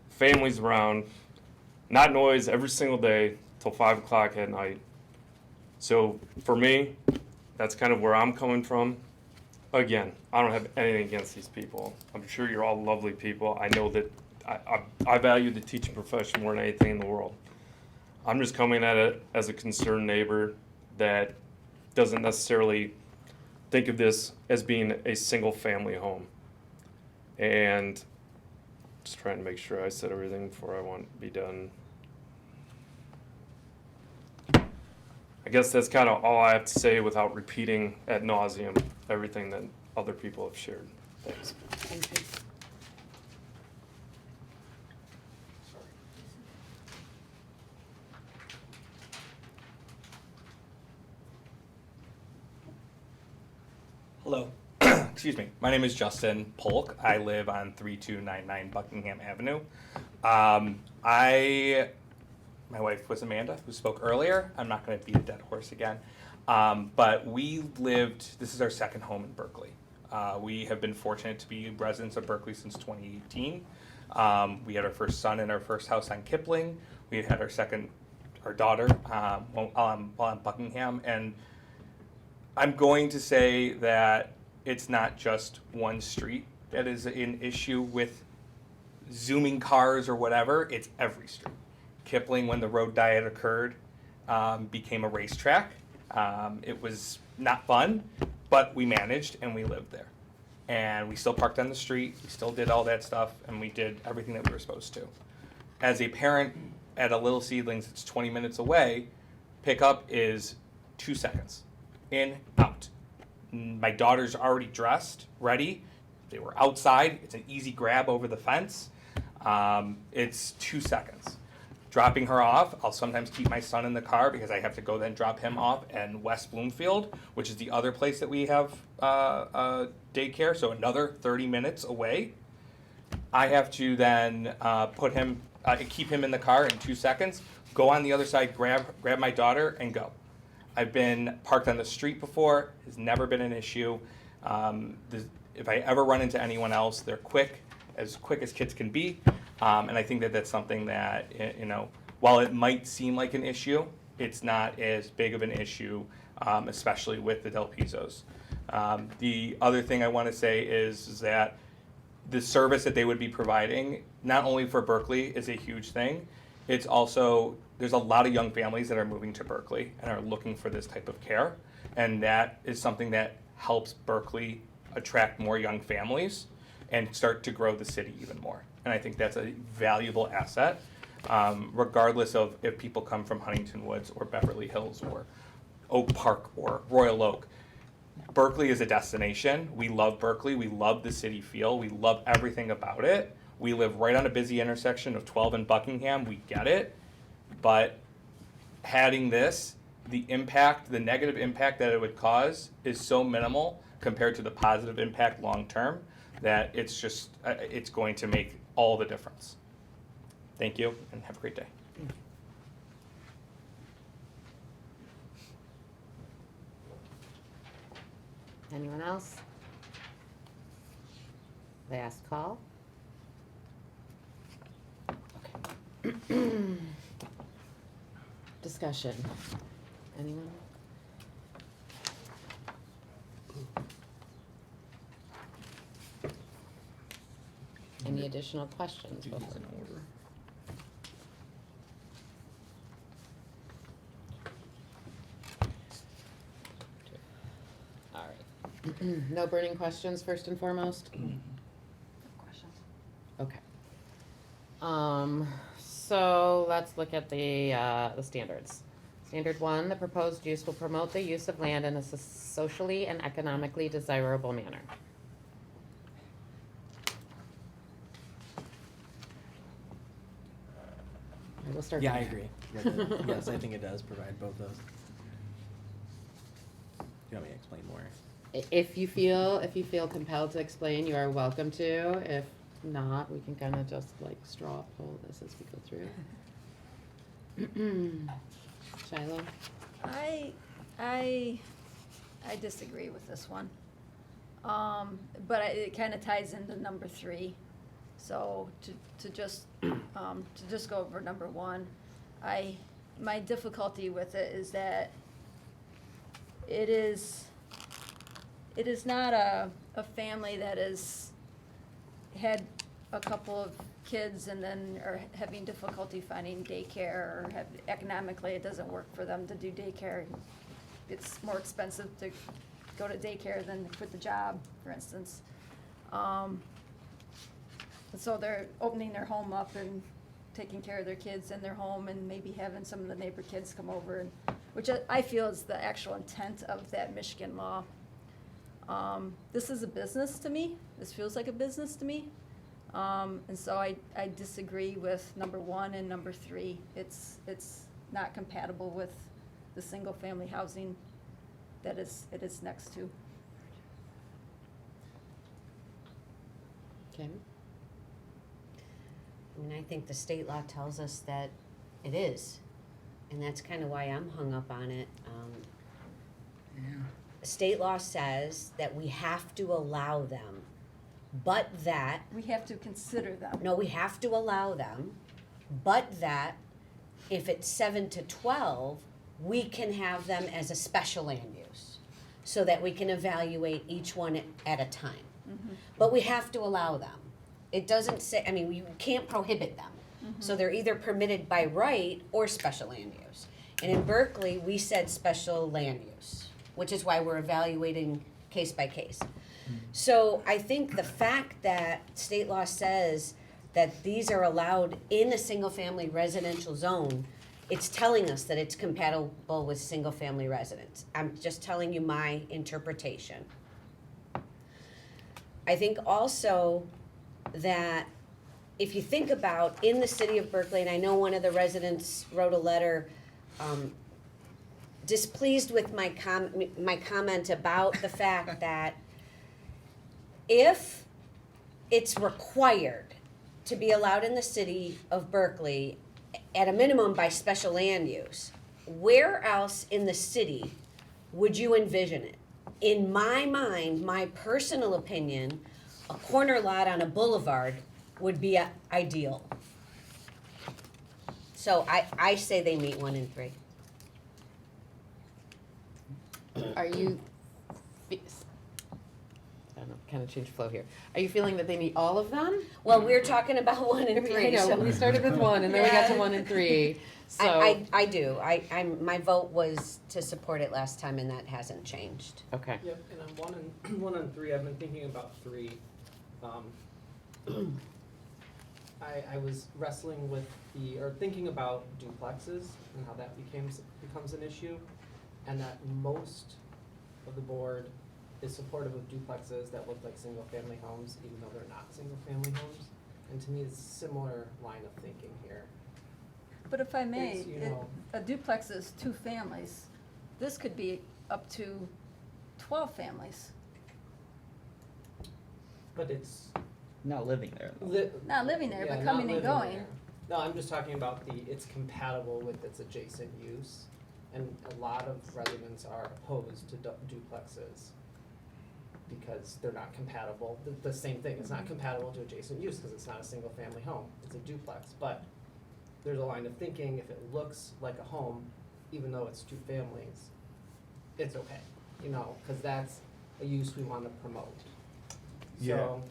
families around, not noise every single day till 5 o'clock at night. So for me, that's kind of where I'm coming from. Again, I don't have anything against these people. I'm sure you're all lovely people. I know that I value the teaching profession more than anything in the world. I'm just coming at it as a concerned neighbor that doesn't necessarily think of this as being a single family home. And just trying to make sure I said everything before I want to be done. I guess that's kind of all I have to say without repeating ad nauseum everything that other people have shared. Thanks. Thank you. Hello. Excuse me. My name is Justin Polk. I live on 3299 Buckingham Avenue. My wife was Amanda, who spoke earlier. I'm not going to beat a dead horse again. But this is our second home in Berkley. We have been fortunate to be residents of Berkley since 2018. We had our first son in our first house on Kipling. We had our daughter on Buckingham. And I'm going to say that it's not just one street that is an issue with zooming cars or whatever, it's every street. Kipling, when the road diet occurred, became a racetrack. It was not fun, but we managed and we lived there. And we still parked on the street, we still did all that stuff, and we did everything that we were supposed to. As a parent at a Little Seedlings that's 20 minutes away, pickup is 2 seconds. In, out. My daughter's already dressed, ready. They were outside. It's an easy grab over the fence. It's 2 seconds. Dropping her off, I'll sometimes keep my son in the car because I have to go then drop him off in West Bloomfield, which is the other place that we have daycare, so another 30 minutes away. I have to then put him, keep him in the car in 2 seconds, go on the other side, grab my daughter, and go. I've been parked on the street before, has never been an issue. If I ever run into anyone else, they're quick as kids can be. And I think that that's something that, you know, while it might seem like an issue, it's not as big of an issue, especially with the Del Pisos. The other thing I want to say is that the service that they would be providing, not only for Berkley, is a huge thing. It's also, there's a lot of young families that are moving to Berkley and are looking for this type of care. And that is something that helps Berkley attract more young families and start to grow the city even more. And I think that's a valuable asset, regardless of if people come from Huntington Woods or Beverly Hills or Oak Park or Royal Oak. Berkley is a destination. We love Berkley. We love the city feel. We love everything about it. We live right on a busy intersection of 12 and Buckingham. We get it. But having this, the impact, the negative impact that it would cause is so minimal compared to the positive impact long term that it's just, it's going to make all the difference. Thank you and have a great day. Anyone else? Last call. Okay. Discussion. Anyone? Any additional questions before? All right. No burning questions first and foremost? Questions? Okay. So let's look at the standards. Standard 1, the proposed use will promote the use of land in a socially and economically desirable manner. We'll start. Yeah, I there. agree. Yes, I think it does provide both those. Do you want me to explain more? If you feel compelled to explain, you are welcome to. If not, we can kind of just like straw poll this as we go through. Shiloh? I disagree with this one. But it kind of ties into number 3. So to just go over number 1, my difficulty with it is that it is not a family that has had a couple of kids and then are having difficulty finding daycare or economically it doesn't work for them to do daycare. It's more expensive to go to daycare than to quit the job, for instance. So they're opening their home up and taking care of their kids in their home and maybe having some of the neighbor kids come over, which I feel is the actual intent of that Michigan law. This is a business to me. This feels like a business to me. And so I disagree with number 1 and number 3. It's not compatible with the single family housing that it is next to. Kim? I mean, I think the state law tells us that it is, and that's kind of why I'm hung up on it. State law says that we have to allow them, but that... We have to consider them. No, we have to allow them, but that if it's 7 to 12, we can have them as a special land use, so that we can evaluate each one at a time. But we have to allow them. It doesn't say, I mean, you can't prohibit them. So they're either permitted by right or special land use. And in Berkeley, we said special land use, which is why we're evaluating case by case. So I think the fact that state law says that these are allowed in a single-family residential zone, it's telling us that it's compatible with single-family residents. I'm just telling you my interpretation. I think also that if you think about in the city of Berkeley, and I know one of the residents wrote a letter displeased with my comment about the fact that if it's required to be allowed in the city of Berkeley at a minimum by special land use, where else in the city would you envision it? In my mind, my personal opinion, a corner lot on a boulevard would be ideal. So I say they meet 1 and 3. Are you, I don't know, kind of change flow here. Are you feeling that they meet all of them? Well, we're talking about 1 and 3. I know, so- we started with 1 and then we got to 1 and 3. So I do. My vote was to support it last time, and that hasn't changed. Okay. Yep, and on 1 and 3, I've been thinking about 3. I was wrestling with thinking about duplexes and how that becomes an issue, and that most of the board is supportive of duplexes that look like single-family homes, even though they're not single-family homes. And to me, it's a similar line of thinking here. But if I may, It's, you know- a duplex is 2 families. This could be up to 12 families. But it's Not living there, though. Not living there, yeah, but not coming and living going. there. No, I'm just talking about it's compatible with its adjacent use. And a lot of residents are opposed to duplexes because they're not compatible. The same thing, it's not compatible to adjacent use because it's not a single family home, it's a duplex. But there's a line of thinking, if it looks like a home, even though it's 2 families, it's okay, you know, because that's a use we want to promote. Yeah. So,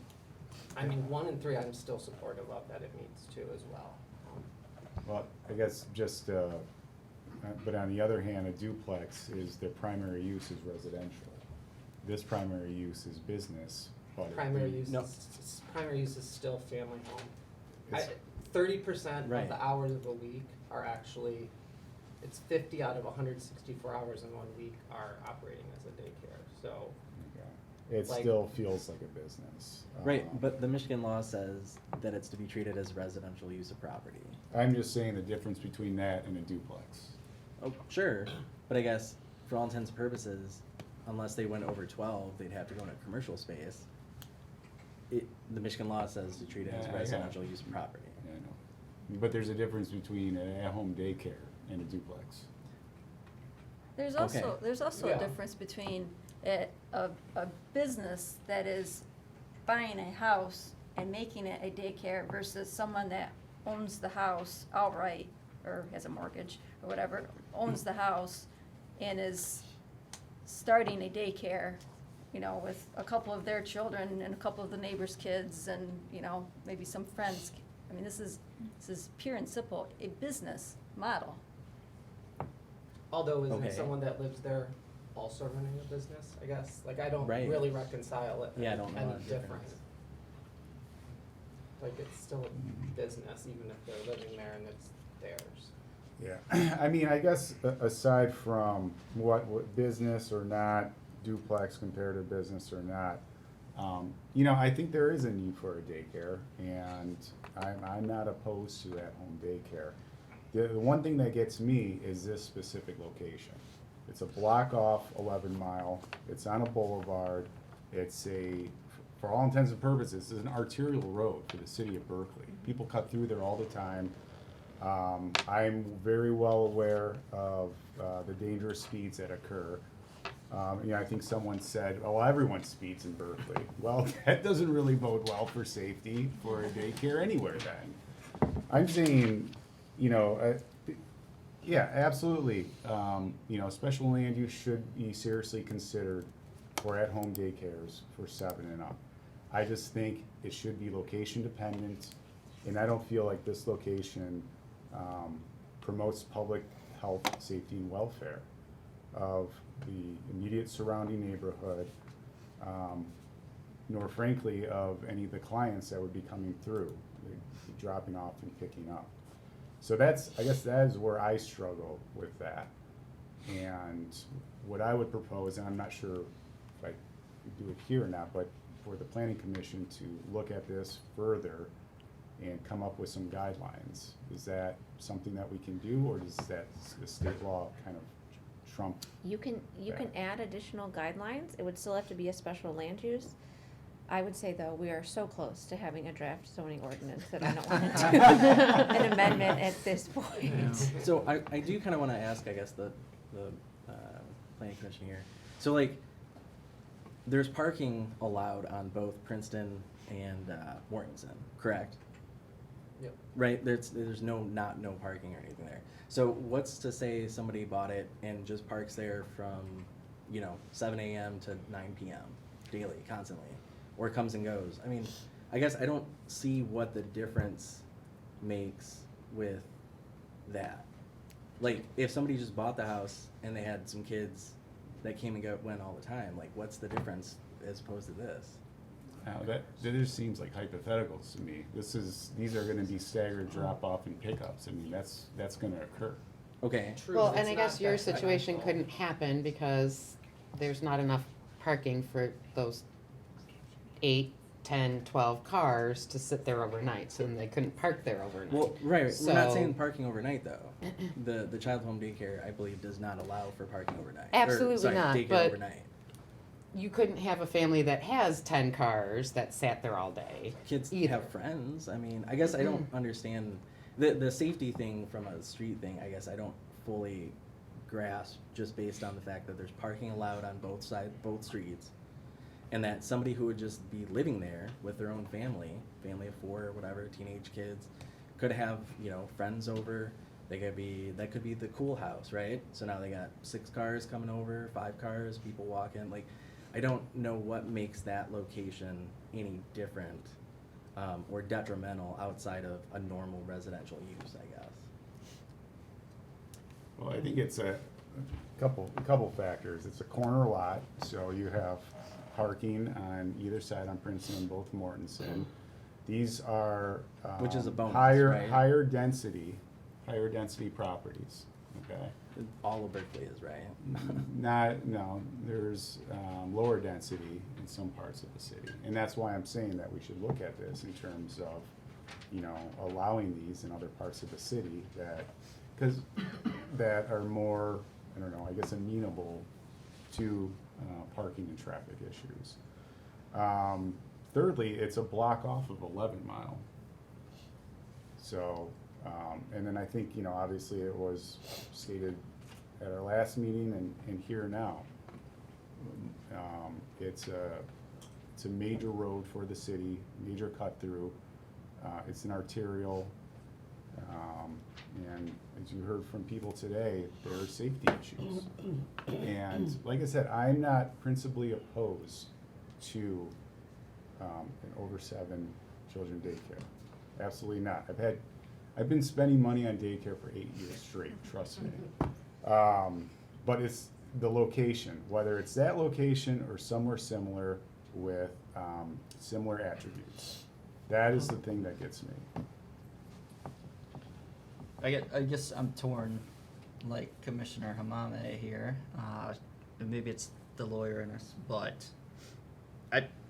I mean, 1 and 3, I'm still supportive of that it meets 2 as well. Well, I guess just, but on the other hand, a duplex is, their primary use is residential. This primary use is business, but. Primary use No. primary use is still family home. It's- 30% of Right. the hours of a week are actually, it's 50 out of 164 hours in 1 week are operating as a daycare, so. It like- still feels like a business. Right, but the Michigan law says that it's to be treated as residential use of property. I'm just saying the difference between that and a duplex. Oh, sure, but I guess for all intents and purposes, unless they went over 12, they'd have to go in a commercial space. The Michigan law says to treat it as Yeah, yeah. residential use of property. Yeah, I know. But there's a difference between an at-home daycare and a duplex. There's Okay. also Yeah. a difference between a business that is buying a house and making it a daycare versus someone that owns the house outright or has a mortgage or whatever, owns the house and is starting a daycare, you know, with a couple of their children and a couple of the neighbors' kids and, you know, maybe some friends. I mean, this is pure and simple, a business model. Although isn't Okay. someone that lives there also running a business, I guess? Like, I don't Right. really reconcile it Yeah, I don't know any that different. difference. Like, it's still a business, even if they're living there and it's theirs. Yeah, I mean, I guess aside from what business or not, duplex compared to business or not, you know, I think there is a need for a daycare, and I'm not opposed to at-home daycare. The one thing that gets me is this specific location. It's a block off 11 Mile, it's on a boulevard, it's for all intents and purposes, it's an arterial road for the city of Berkeley. People cut through there all the time. I'm very well aware of the dangerous speeds that occur. You know, I think someone said, "Oh, everyone speeds in Berkeley." Well, that doesn't really bode well for safety for a daycare anywhere. Then, I'm saying, you know, yeah, absolutely. You know, special land use should be seriously considered for at-home daycares for 7 and up. I just think it should be location dependent, and I don't feel like this location promotes public health, safety, and welfare of the immediate surrounding neighborhood, nor frankly of any of the clients that would be coming through, they'd be dropping off and picking up. So I guess that is where I struggle with that. And what I would propose, and I'm not sure if I could do it here or not, but for the planning commission to look at this further and come up with some guidelines. Is that something that we can do, or does that the state law kind of trump? You can add additional guidelines. It would still have to be a special land use. I would say, though, we are so close to having a draft zoning ordinance that I don't want to do an amendment at this point. So I do kind of want to ask, I guess, the planning commission here. So like, there's parking allowed on both Princeton and Mortensen, correct? Yep. Right, there's no parking or anything there. So what's to say somebody bought it and just parks there from, 7 a.m. to 9 p.m. daily, constantly, or comes and goes? I mean, I guess I don't see what the difference makes with that. Like, if somebody just bought the house and they had some kids that came and went all the time, like, what's the difference as opposed to this? That just seems like hypotheticals to me. These are gonna be staggered drop-off and pickups. I mean, that's gonna occur. Okay. Well, and I guess your situation couldn't happen because there's not enough parking for those 8, 10, 12 cars to sit there overnight, so they couldn't park there overnight. Well, right, So, we're not saying parking overnight, though. The child home daycare, I believe, does not allow for parking overnight. Absolutely not, Daycare but overnight. you couldn't have a family that has 10 cars that sat there all day. Kids either. have friends. I mean, I guess I don't understand the safety thing from a street thing. I guess I don't fully grasp, just based on the fact that there's parking allowed on both streets, and that somebody who would just be living there with their own family of 4 or whatever, teenage kids, could have friends over. That could be the cool house, right? So now they got 6 cars coming over, 5 cars, people walking. Like, I don't know what makes that location any different or detrimental outside of a normal residential use, I guess. Well, I think it's a couple factors. It's a corner lot, so you have parking on either side on Princeton and both Mortensen. These are Which is a bonus, right? higher density properties. Okay. All of Berkley is, right? No, there's lower density in some parts of the city. And that's why I'm saying that we should look at this in terms of, allowing these in other parts of the city that are more, I don't know, I guess amenable to parking and traffic issues. Thirdly, it's a block off of 11 Mile. So, and then I think, obviously it was stated at our last meeting and here now. It's a major road for the city, major cut through. It's an arterial, and as you heard from people today, there are safety issues. And like I said, I'm not principally opposed to an over 7 children daycare. Absolutely not. I've been spending money on daycare for 8 years straight, trust me. But it's the location, whether it's that location or somewhere similar with similar attributes. That is the thing that gets me. I guess I'm torn, like Commissioner Hamame here. Maybe it's the lawyer in us, but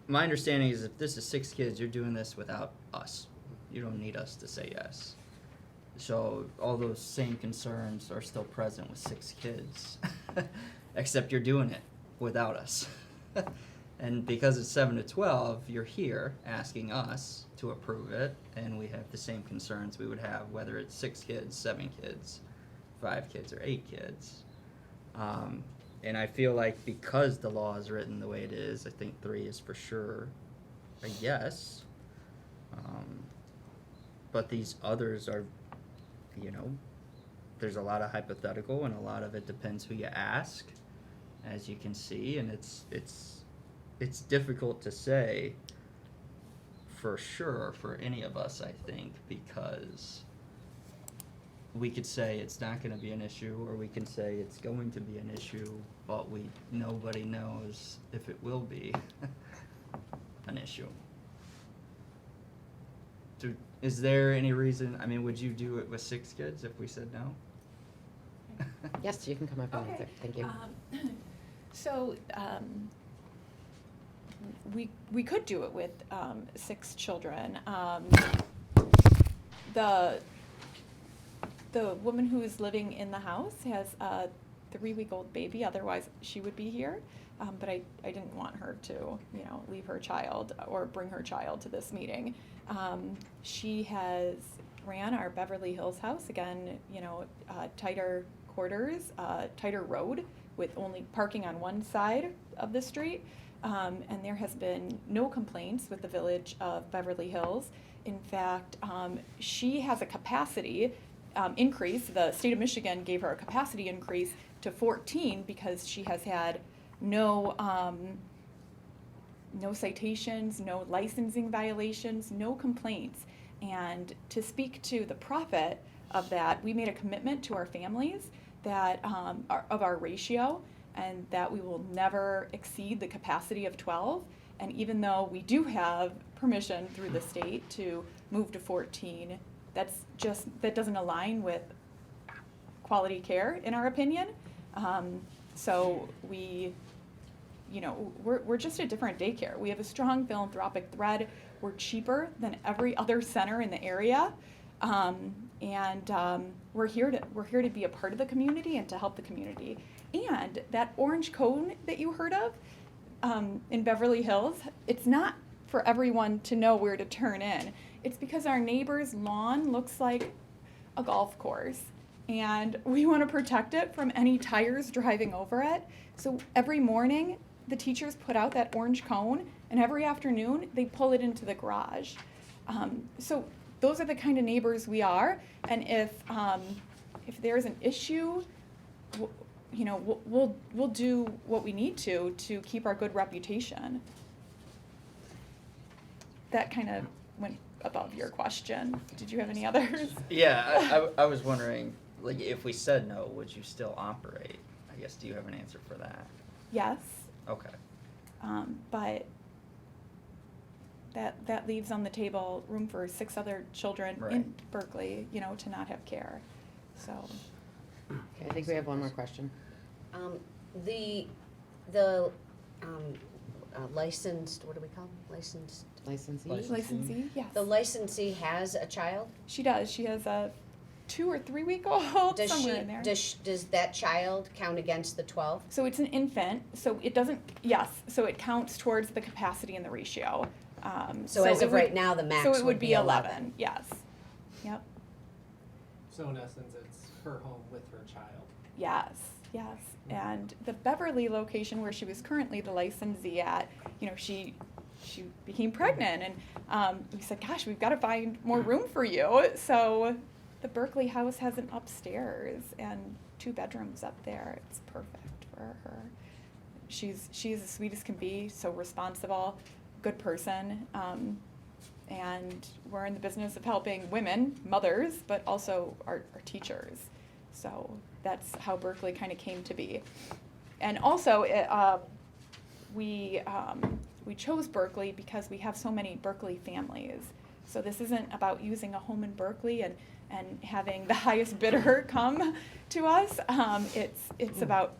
my understanding is if this is 6 kids, you're doing this without us. You don't need us to say yes. So all those same concerns are still present with 6 kids, except you're doing it without us. And because it's 7 to 12, you're here asking us to approve it, and we have the same concerns we would have whether it's 6 kids, 7 kids, 5 kids, or 8 kids. And I feel like because the law is written the way it is, I think 3 is for sure a yes. But these others are, there's a lot of hypothetical, and a lot of it depends who you ask, as you can see, and it's difficult to say for sure for any of us, I think, because we could say it's not going to be an issue, or we can say it's going to be an issue, but nobody knows if it will be an issue. Is there any reason, I mean, would you do it with 6 kids if we said no? Yes, you can come up and answer. Thank you. So, we could do it with 6 children. The woman who is living in the house has a 3-week-old baby, otherwise she would be here. But I didn't want her to, leave her child or bring her child to this meeting. She has ran our Beverly Hills house, again, tighter quarters, tighter road with only parking on one side of the street. And there has been no complaints with the village of Beverly Hills. In fact, she has a capacity increase. The state of Michigan gave her a capacity increase to 14 because she has had no citations, no licensing violations, no complaints. And to speak to the profit of that, we made a commitment to our families that of our ratio, and that we will never exceed the capacity of 12. And even though we do have permission through the state to move to 14, that doesn't align with quality care, in our opinion. So we're just a different daycare. We have a strong philanthropic thread. We're cheaper than every other center in the area. We're here to be a part of the community and to help the community. And that orange cone that you heard of in Beverly Hills, it's not for everyone to know where to turn in. It's because our neighbor's lawn looks like a golf course, and we want to protect it from any tires driving over it. So every morning, the teachers put out that orange cone, and every afternoon, they pull it into the garage. So those are the kind of neighbors we are, and if there's an issue, we'll do what we need to keep our good reputation. That kind of went above your question. Did you have any others? Yeah, I was wondering, like, if we said no, would you still operate? I guess, do you have an answer for that? Yes. Okay. But that leaves on the table room for 6 other children in Berkley, to not have care. So. Okay, I think we have one more question. The licensed, what do we call them? Licensee, yes. The licensee has a child? She does. She has a 2 or 3 week old, somewhere in there. Does that child count against the 12? So it's an infant, so it doesn't, yes, so it counts towards the capacity and the ratio. So as of right now, the max so it would be 11. Yes. Yep. So in essence, it's her home with her child. Yes. And the Beverly location where she was currently the licensee at, she became pregnant, and we said, gosh, we've got to find more room for you. So the Berkley house has an upstairs and 2 bedrooms up there. It's perfect for her. She's as sweet as can be, so responsible, good person, and we're in the business of helping women, mothers, but also our teachers. So that's how Berkley kind of came to be. And also, we chose Berkley because we have so many Berkley families. So this isn't about using a home in Berkley and having the highest bidder come to us. It's about,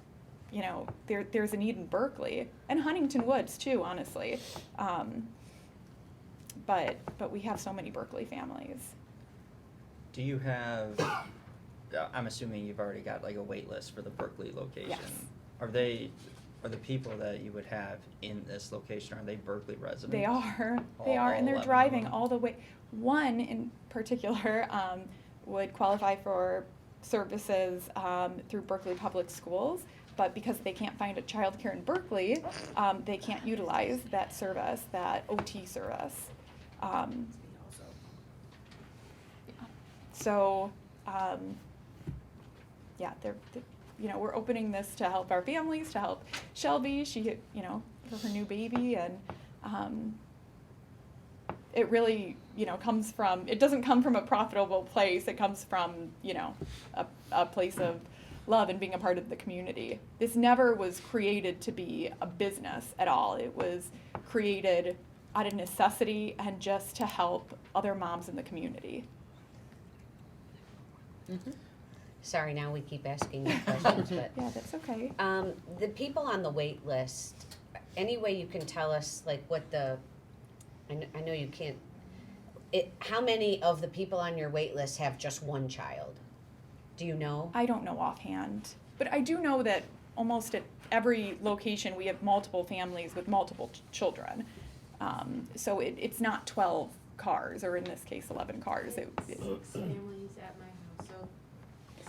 there's a need in Berkley and Huntington Woods too, honestly. But we have so many Berkley families. Do you have, I'm assuming you've already got like a wait list for the Berkley location. Yes. Are the people that you would have in this location, are they Berkley residents? They are, All and they're 11 driving of them? all the way. One in particular would qualify for services through Berkeley Public Schools, but because they can't find a childcare in Berkeley, they can't utilize that service, that OT service. We're opening this to help our families, to help Shelby, for her new baby, and it really, comes from, it doesn't come from a profitable place. It comes from, a place of love and being a part of the community. This never was created to be a business at all. It was created out of necessity and just to help other moms in the community. Sorry, now we keep asking you questions, but. Yeah, that's okay. The people on the wait list, any way you can tell us, like, what I know you can't, how many of the people on your wait list have just one child? Do you know? I don't know offhand, but I do know that almost at every location we have multiple families with multiple children. So it's not 12 cars, or in this case 11 cars. 6 families at my house, so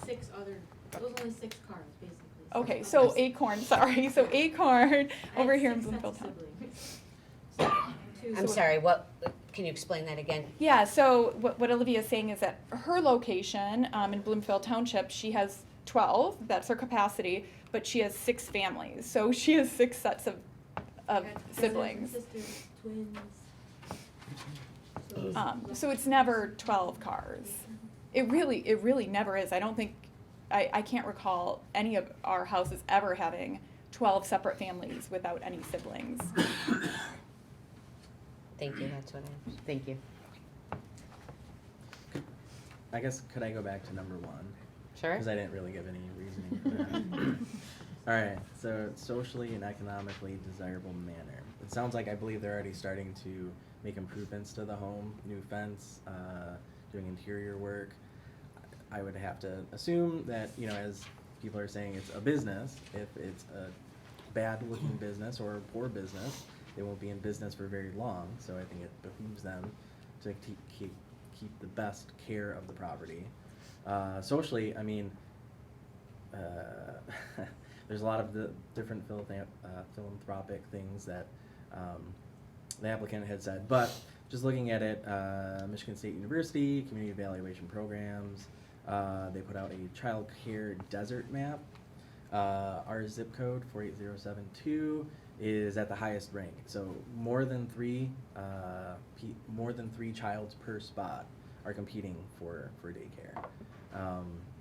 6 other, it was only 6 cars, basically. Okay, so Acorn, sorry. So Acorn over here in Bloomfield Town. I'm sorry, can you explain that again? Yeah, so what Olivia is saying is that her location in Bloomfield Township, she has 12, that's her capacity, but she has 6 families. So she has 6 sets of siblings. Sisters, twins. So it's never 12 cars. It really never is. I don't think, I can't recall any of our houses ever having 12 separate families without any siblings. Thank you, that's what I. Thank you. I guess, could I go back to number 1? Sure. Because I didn't really give any reasoning for that. All right, so socially and economically desirable manner. It sounds like, I believe they're already starting to make improvements to the home, new fence, doing interior work. I would have to assume that, as people are saying, it's a business. If it's a bad-looking business or a poor business, they won't be in business for very long. So I think it behooves them to keep the best care of the property. Socially, I mean, there's a lot of the different philanthropic things that the applicant had said, but just looking at it, Michigan State University, community evaluation programs, they put out a child care desert map. Our zip code, 48072, is at the highest rank. So more than three childs per spot are competing for daycare.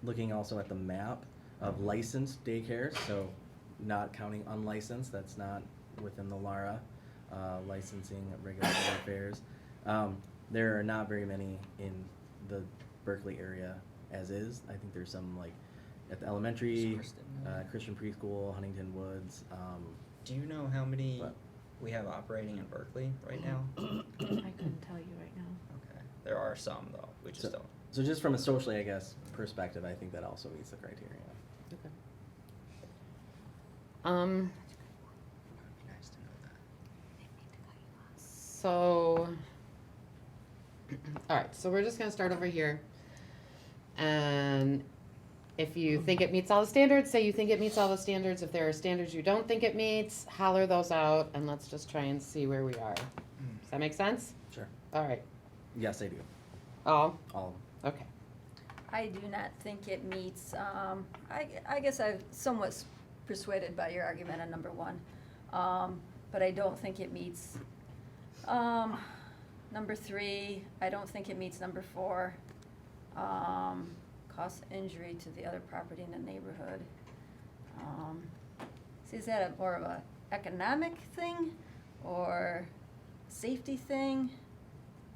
Looking also at the map of licensed daycares, so not counting unlicensed, that's not within the LARA licensing regulatory affairs. There are not very many in the Berkley area as is. I think there's some like at the elementary, Christian preschool, Huntington Woods. Do you know how many we have operating in Berkley right now? I couldn't tell you right now. Okay. There are some though. We just don't. So just from a socially, I guess, perspective, I think that also meets the criteria. Okay. Nice to know that. So, all right, so we're just gonna start over here. And if you think it meets all the standards, say you think it meets all the standards. If there are standards you don't think it meets, holler those out, and let's just try and see where we are. Does that make sense? Sure. All right. Yes, I do. All? All. Okay. I do not think it meets, I guess I'm somewhat persuaded by your argument on number 1. But I don't think it meets, number 3, I don't think it meets number 4. Cause injury to the other property in the neighborhood. Is that more of a economic thing or safety thing?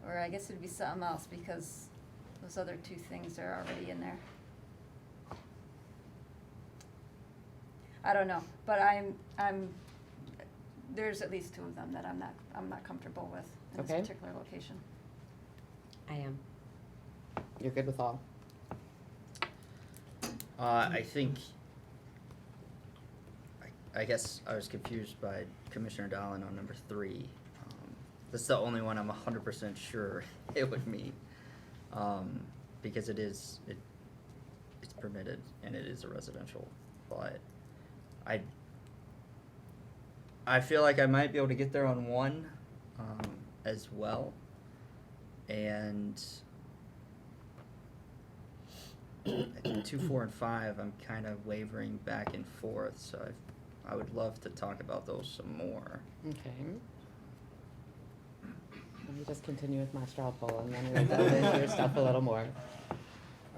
Or I guess it'd be something else because those other 2 things are already in there. I don't know, but there's at least 2 of them that I'm not comfortable with in Okay. this particular location. I am. You're good with all? I think, I guess I was confused by Commissioner Dolan on number 3. That's the only one I'm 100% sure it would meet, because it's permitted and it is a residential, but I feel like I might be able to get there on 1 as well, and I think 2, 4, and 5, I'm kind of wavering back and forth, so I would love to talk about those some more. Okay. Let me just continue with my straw poll, and then we'll delve into your stuff a little more.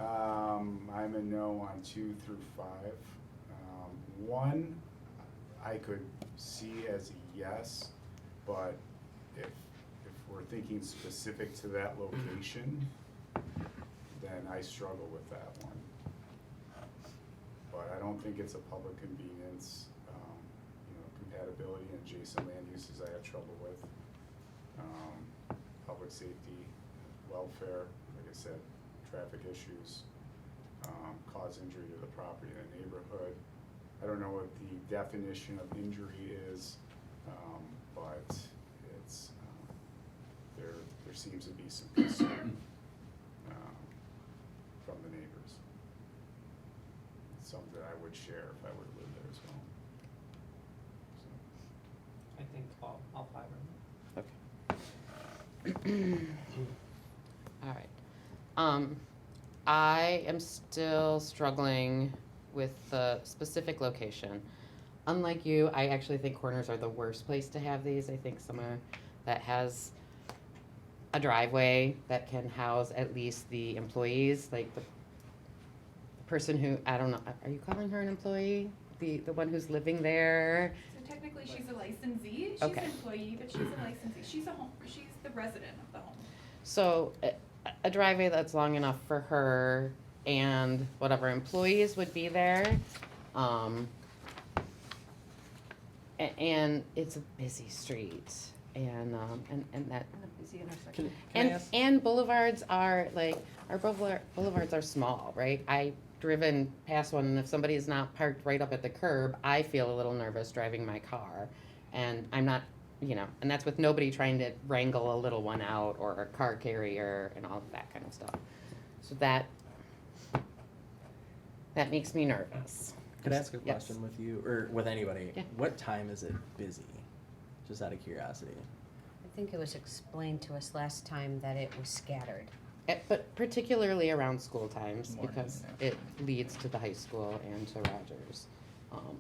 I'm a no on 2 through 5. 1, I could see as a yes, but if we're thinking specific to that location, then I struggle with that one. But I don't think it's a public convenience. Compatibility and adjacent land uses I have trouble with. Public safety, welfare, like I said, traffic issues, cause injury to the property in the neighborhood. I don't know what the definition of injury is, but it's, there seems to be some concern from the neighbors. It's something that I would share if I were to live there as well. I think all 5 are. All right. I am still struggling with the specific location. Unlike you, I actually think corners are the worst place to have these. I think somewhere that has a driveway that can house at least the employees, like the person who, I don't know, are you calling her an employee? The one who's living there? So technically, she's a licensee. She's Okay. an employee, but she's a licensee. She's the resident of the home. So a driveway that's long enough for her and whatever employees would be there. And it's a busy street, and that. And a busy intersection. Can I ask? And boulevards are like, our boulevards are small, right? I've driven past one, and if somebody's not parked right up at the curb, I feel a little nervous driving my car. And I'm not, and that's with nobody trying to wrangle a little one out or a car carrier and all of that kind of stuff. So that makes me nervous. Could I ask a Yes. question with you, or with anybody? Yeah. What time is it busy? Just out of curiosity. I think it was explained to us last time that it was scattered. But particularly around school times, Morning, because it leads to the high school and to Rogers.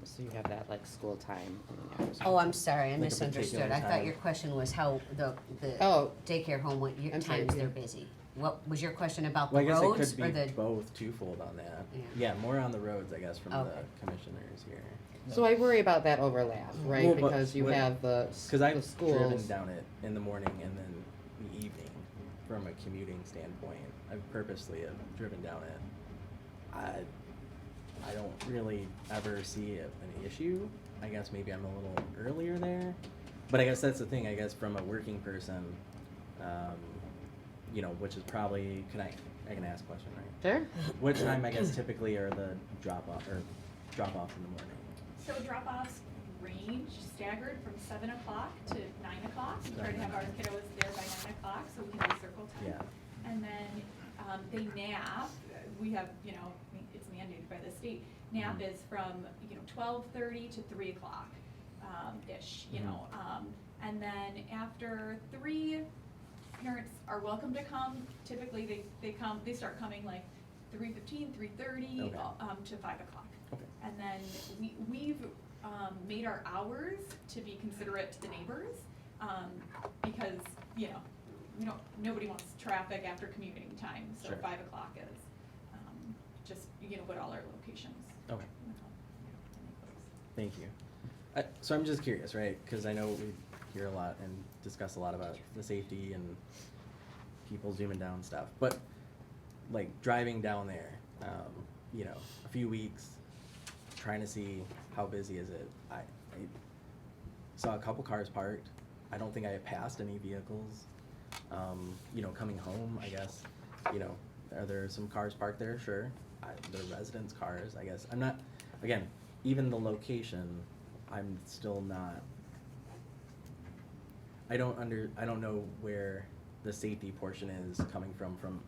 So you have that like school time and then after school. Oh, I'm sorry, I Like a misunderstood. particular I thought time. your question was how the Oh. daycare home, what I'm sorry, times they're yeah. busy. What was your question about Well, the I guess roads it or could the? be both twofold on that. Yeah. Yeah, more on the roads, I guess, from Okay. the commissioners here. So I worry about that overlap, right? Well, but Because you what- have the Because I've schools. driven down it in the morning and then the evening from a commuting standpoint. I've purposely have driven down it. I don't really ever see an issue. I guess maybe I'm a little earlier there. But I guess that's the thing, I guess, from a working person, which is probably, I can ask a question, right? Sure. What time, I guess, typically are the drop-offs in the morning? So drop-offs range staggered from 7 o'clock to 9 o'clock. We try to have our kiddos there by 9 o'clock so we can do circle time. Yeah. And then they nap. We have, it's mandated by the state. Nap is from 12:30 to 3 o'clock ish. And then after 3, parents are welcome to come. Typically, they start coming like 3:15, 3:30 Okay. to 5 o'clock. Okay. And then we've made our hours to be considerate to the neighbors, because, nobody wants traffic after commuting time, so Sure. 5 o'clock is, just, what all our locations. Okay. Thank you. So I'm just curious, right? Because I know we hear a lot and discuss a lot about the safety and people zooming down stuff. But like driving down there, a few weeks, trying to see how busy is it. I saw a couple cars parked. I don't think I passed any vehicles. Coming home, I guess, are there some cars parked there? Sure. They're residents' cars, I guess. I'm not, again, even the location, I'm still not, I don't know where the safety portion is coming from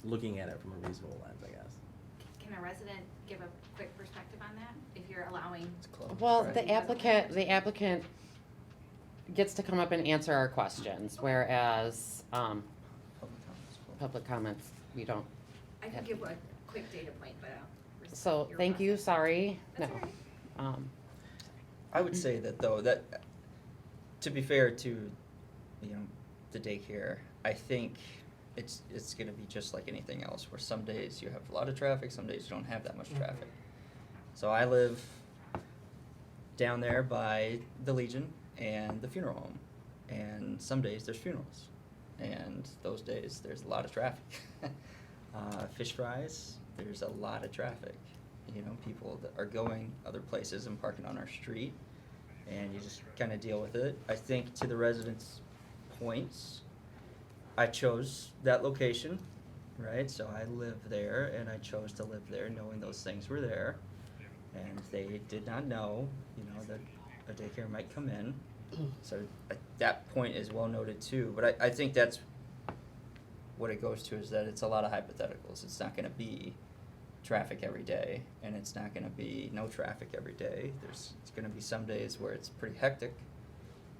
looking at it from a reasonable lens, I guess. Can a resident give a quick perspective on that, if you're allowing? Well, the applicant gets to come up and answer our questions, whereas, public comments, we don't. I can give a quick data point, but So, thank you, sorry. That's No. all right. I would say that though, that to be fair to the daycare, I think it's gonna be just like anything else, where some days you have a lot of traffic, some days you don't have that much traffic. So I live down there by the Legion and the funeral home, and some days there's funerals, and those days there's a lot of traffic. Fish fries, there's a lot of traffic. People that are going other places and parking on our street, and you just kind of deal with it. I think to the residents' points, I chose that location, right? So I live there, and I chose to live there knowing those things were there. And they did not know, that a daycare might come in. So that point is well noted too. But I think that's what it goes to, is that it's a lot of hypotheticals. It's not gonna be traffic every day, and it's not gonna be no traffic every day. It's gonna be some days where it's pretty hectic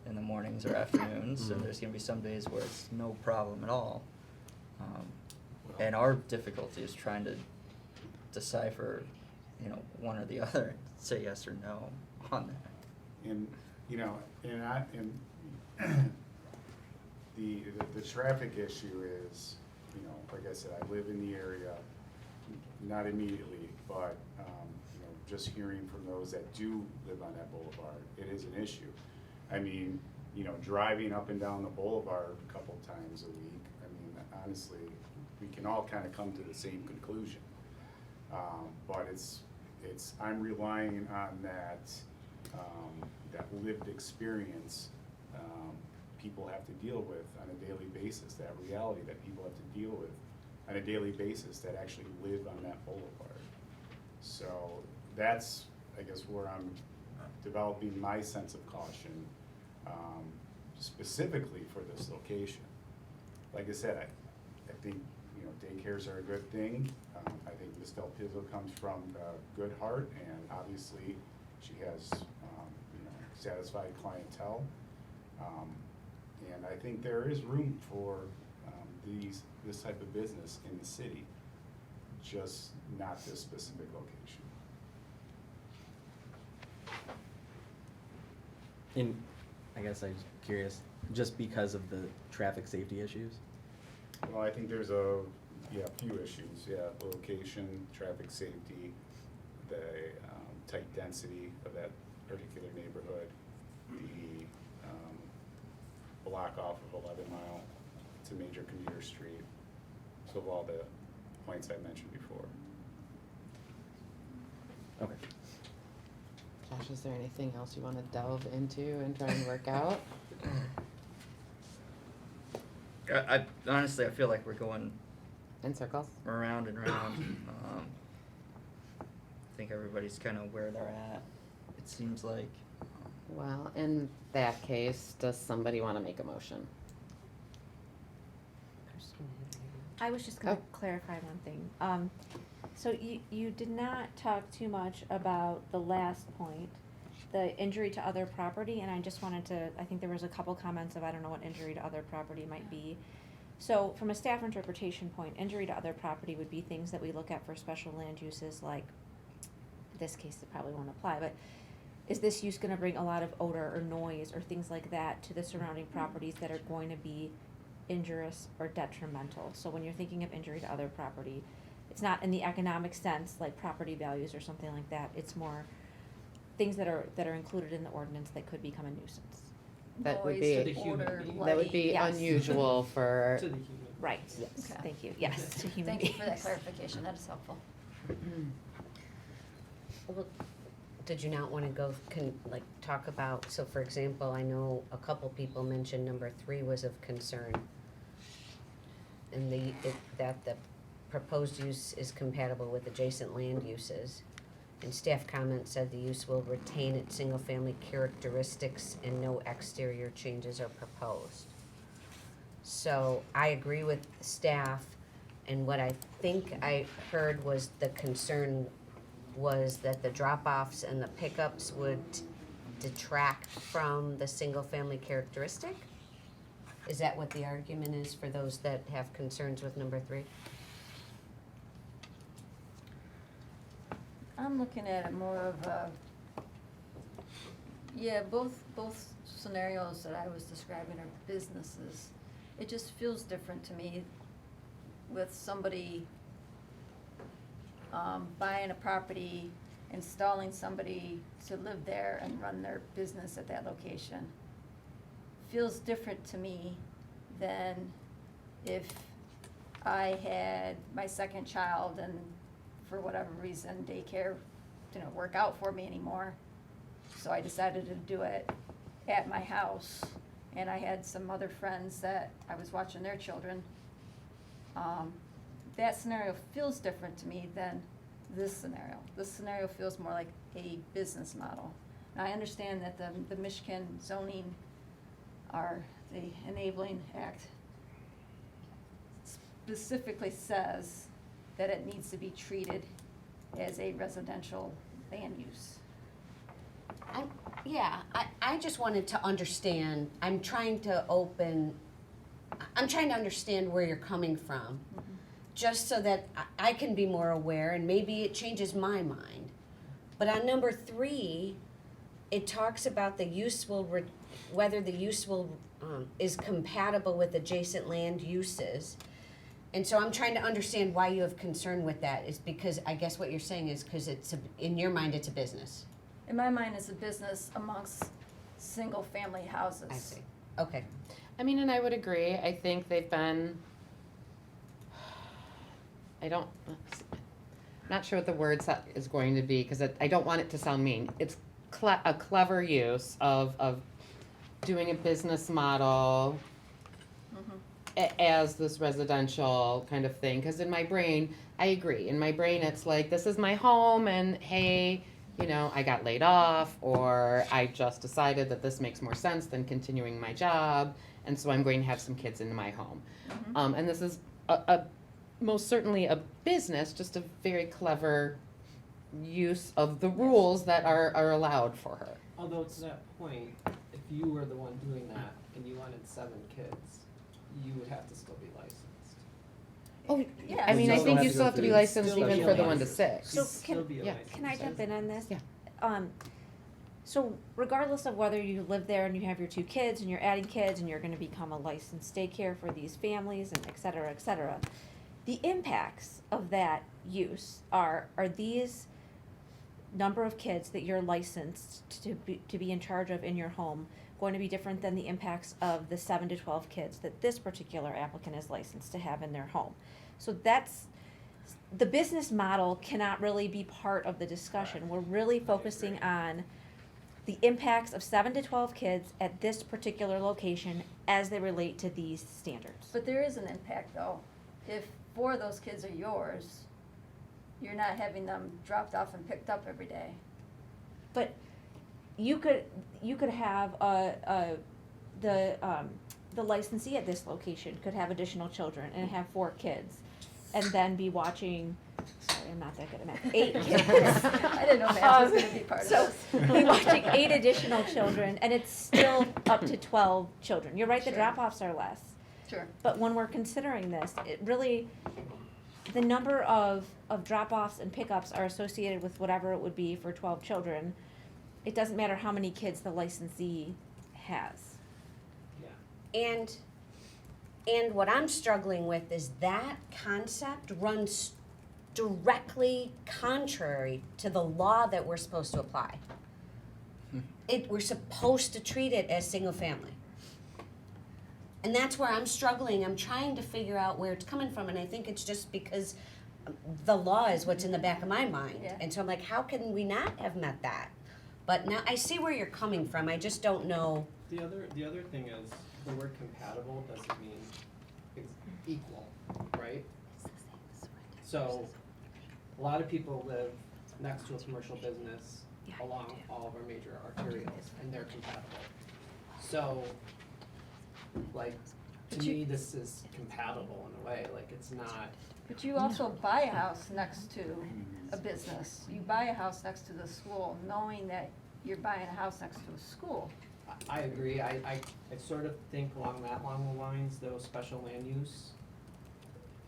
in the mornings or afternoons, and there's gonna be some days where it's no problem at all. And our difficulty is trying to decipher, one or the other, say yes or no on that. And, the traffic issue is, like I said, I live in the area, not immediately, but, just hearing from those that do live on that boulevard, it is an issue. I mean, driving up and down the boulevard a couple times a week, honestly, we can all kind of come to the same conclusion. But I'm relying on that lived experience people have to deal with on a daily basis, that reality that people have to deal with on a daily basis that actually live on that boulevard. So that's, I guess, where I'm developing my sense of caution, specifically for this location. Like I said, I think, daycares are a good thing. I think Ms. Del Pizzo comes from a good heart, and obviously she has, satisfied clientele. And I think there is room for this type of business in the city, just not this specific location. And I guess I'm curious, just because of the traffic safety issues? Well, I think there's a few issues, location, traffic safety, the tight density of that particular neighborhood, the block off of 11 Mile to major commuter street, so all the points I mentioned before. Okay. Josh, is there anything else you want to delve into and try and work out? I honestly, I feel like we're going in circles, around and around. I think everybody's kind of where they're at. It seems like. Well, in that case, does somebody want to make a motion? I was just gonna clarify one thing. So you did not talk too much about the last point, the injury to other property, and I just wanted to, I think there was a couple comments of, I don't know what injury to other property might be. So from a staff interpretation point, injury to other property would be things that we look at for special land uses, like, in this case, it probably won't apply, but is this use gonna bring a lot of odor or noise or things like that to the surrounding properties that are going to be injurious or detrimental? So when you're thinking of injury to other property, it's not in the economic sense, like property values or something like that. It's more things that are included in the ordinance that could become a nuisance. That would Noise be to the human being. that would be Yes. unusual for. To the human. Right. Yes. Okay. Thank you. Yes, to human Thank you for that beings. clarification, that is helpful. Well, did you not want to go, talk about, so for example, I know a couple people mentioned number 3 was of concern. And that the proposed use is compatible with adjacent land uses. And staff comment said the use will retain its single-family characteristics and no exterior changes are proposed. So I agree with staff, and what I think I heard was the concern was that the drop-offs and the pickups would detract from the single-family characteristic? Is that what the argument is for those that have concerns with number 3? I'm looking at it more of a, both scenarios that I was describing are businesses. It just feels different to me with somebody buying a property, installing somebody to live there and run their business at that location. Feels different to me than if I had my second child and for whatever reason daycare didn't work out for me anymore. So I decided to do it at my house, and I had some other friends that I was watching their children. That scenario feels different to me than this scenario. This scenario feels more like a business model. Now, I understand that the Michigan zoning, or the Enabling Act, specifically says that it needs to be treated as a residential land use. I just wanted to understand, I'm trying to understand where you're coming from, just so that I can be more aware, and maybe it changes my mind. But on number 3, it talks about the use whether the use is compatible with adjacent land uses. And so I'm trying to understand why you have concern with that, is because I guess what you're saying is because in your mind it's a business. In my mind, it's a business amongst single-family houses. I see. Okay. I mean, and I would agree. I think they've been, not sure what the word is going to be, because I don't want it to sound mean. It's a clever use of doing a business model as this residential kind of thing. Because in my brain, I agree. In my brain, it's like, this is my home, and hey, you know, I got laid off, or I just decided that this makes more sense than continuing my job, and so I'm going to have some kids in my home. And this is most certainly a business, just a very clever use of the rules that are allowed for her. Although to that point, if you were the one doing that and you wanted 7 kids, you would have to still be licensed. Oh, Yeah. I mean, I think you still have to be licensed Still even be for the licensed. 1 to 6. So Still be a yeah. licensed Can I jump in on this? Yeah. So regardless of whether you live there and you have your 2 kids and you're adding kids and you're gonna become a licensed daycare for these families and et cetera, the impacts of that use are these number of kids that you're licensed to be in charge of in your home going to be different than the impacts of the 7 to 12 kids that this particular applicant is licensed to have in their home? So that's, the business model cannot really be part of the discussion. We're really focusing on the impacts of 7 to 12 kids at this particular location as they relate to these standards. But there is an impact, though. If 4 of those kids are yours, you're not having them dropped off and picked up every day. But you could have the licensee at this location could have additional children and have 4 kids, and then be watching. Sorry, I'm not that good at math. 8 kids. I didn't know math was going to be part of So this. be watching 8 additional children, and it's still up to 12 children. You're right, the Sure. drop-offs are less. Sure. But when we're considering this, it really, the number of drop-offs and pickups are associated with whatever it would be for 12 children. It doesn't matter how many kids the licensee has. Yeah. And what I'm struggling with is that concept runs directly contrary to the law that we're supposed to apply. We're supposed to treat it as single family. And that's where I'm struggling. I'm trying to figure out where it's coming from, and I think it's just because the law is what's in the back of my mind. Yeah. And so I'm like, how can we not have met that? But now I see where you're coming from. I just don't know. The other thing is, the word compatible doesn't mean it's equal, right? So, a lot of people live next to a commercial business along all of our major arterials, and they're compatible. So, like, to me, this is compatible in a way, like, it's not. But you also buy a house next to a business. You buy a house next to the school, knowing that you're buying a house next to a school. I agree. I sort of think along the lines, though, special land use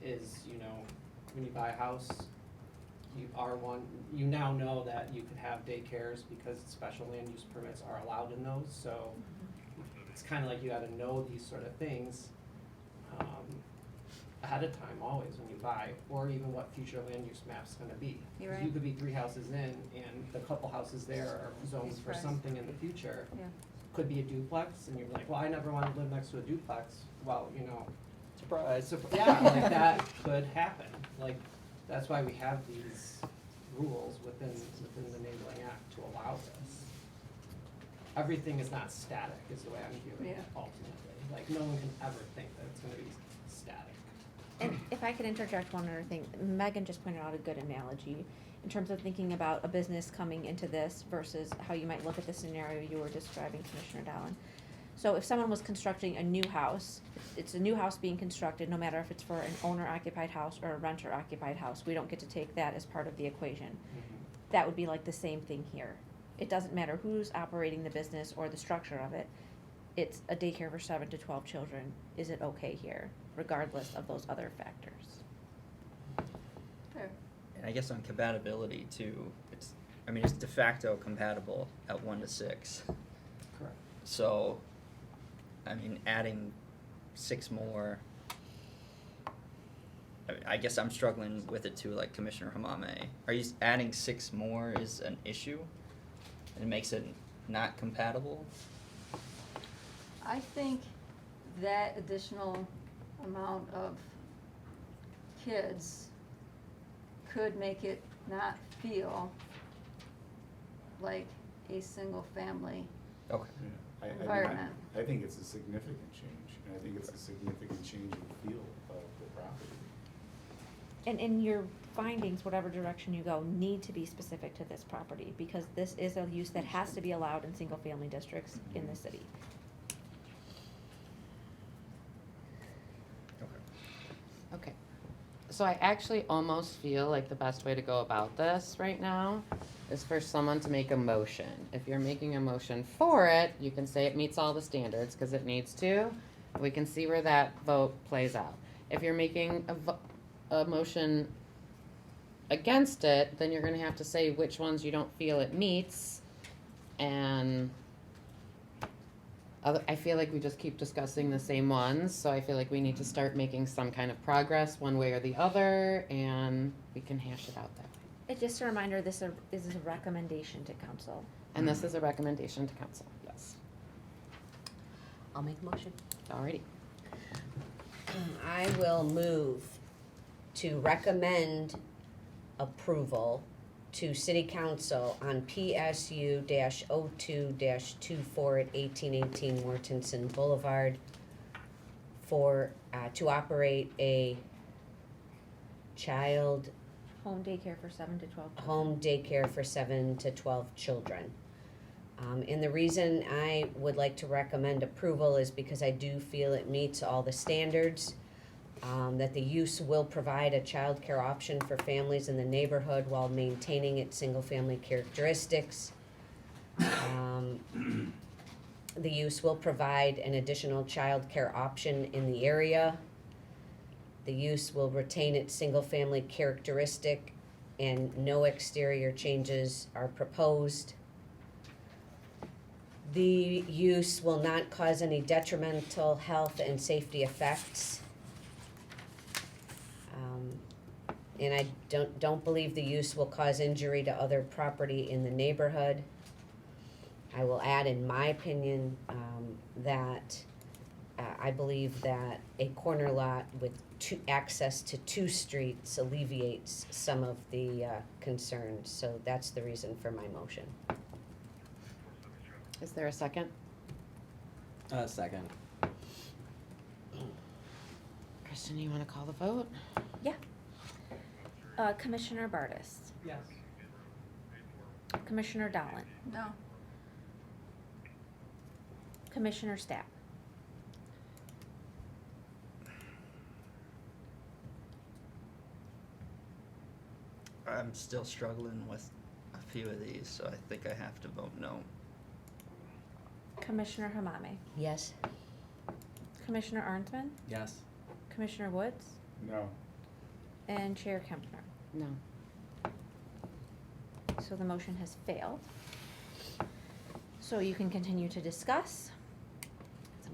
is, you know, when you buy a house, you now know that you could have daycares because special land use permits are allowed in those, so it's kind of like you gotta know these sort of things ahead of time always when you buy, or even what future land use map's gonna be. You're 'Cause right. You could be 3 houses in, and the couple houses there are zoned for Express. something in the future. Yeah. Could be a duplex, and you're like, well, I never wanted to live next to a duplex. Well, you know, Surprise. yeah, like that could happen. Like, that's why we have these rules within the Enabling Act to allow this. Everything is not static, is the way I'm viewing it ultimately. Like, no one can ever think that it's gonna be static. And if I could interject one other thing, Megan just pointed out a good analogy in terms of thinking about a business coming into this versus how you might look at the scenario you were describing, Commissioner Dallin. So if someone was constructing a new house, it's a new house being constructed, no matter if it's for an owner-occupied house or a renter-occupied house, we don't get to take that as part of the equation. That would be like the same thing here. It doesn't matter who's operating the business or the structure of it. It's a daycare for 7 to 12 children. Is it okay here, regardless of those other factors? Fair. And I guess on compatibility too, it's de facto compatible at 1 to 6. Correct. So, adding 6 more, I guess I'm struggling with it too, like Commissioner Hamame. Are you adding 6 more is an issue? And it makes it not compatible? I think that additional amount of kids could make it not feel like a single family Okay. environment. I think it's a significant change, and I think it's a significant change in the feel of the property. And in your findings, whatever direction you go, need to be specific to this property, because this is a use that has to be allowed in single-family districts in the city. Okay, so I actually almost feel like the best way to go about this right now is for someone to make a motion. If you're making a motion for it, you can say it meets all the standards, because it needs to. We can see where that vote plays out. If you're making a motion against it, then you're gonna have to say which ones you don't feel it meets, and I feel like we just keep discussing the same ones, so I feel like we need to start making some kind of progress one way or the other, and we can hash it out that way. It's just a reminder, this is a recommendation to council. And this is a recommendation to council, yes. I'll make a motion. Alrighty. I will move to recommend approval to City Council on PSU-02-24 at 1818 Mortensen Boulevard for, to operate a child Home daycare for 7 to 12 children. home daycare for 7 to 12 children. And the reason I would like to recommend approval is because I do feel it meets all the standards, that the use will provide a child care option for families in the neighborhood while maintaining its single-family characteristics. The use will provide an additional child care option in the area. The use will retain its single-family characteristic and no exterior changes are proposed. The use will not cause any detrimental health and safety effects. And I don't believe the use will cause injury to other property in the neighborhood. I will add, in my opinion, that I believe that a corner lot with access to 2 streets alleviates some of the concerns. So that's the reason for my motion. Is there a second? Second. Kristen, you wanna call the vote? Yeah. Commissioner Bartis. Yes. Commissioner Dolan. No. Commissioner Stapp. I'm still struggling with a few of these, so I think I have to vote no. Commissioner Hamame. Yes. Commissioner Arnsman. Yes. Commissioner Woods. No. And Chair Kempner. No. So the motion has failed. So you can continue to discuss.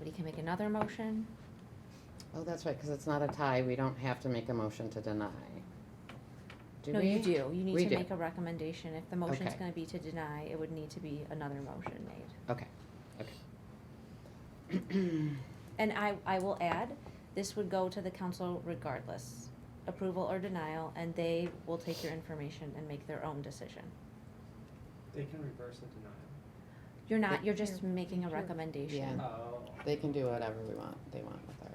somebody can make another motion. Oh, that's right, because it's not a tie, we don't have to make a motion to deny. Do No, we? you do. You need We to do. make a recommendation. If the motion's Okay. gonna be to deny, it would need to be another motion made. Okay, okay. And I will add, this would go to the council regardless, approval or denial, and they will take your information and make their own decision. They can reverse a denial. You're not, you're just making a recommendation. Yeah. Oh. They can do whatever they want with our.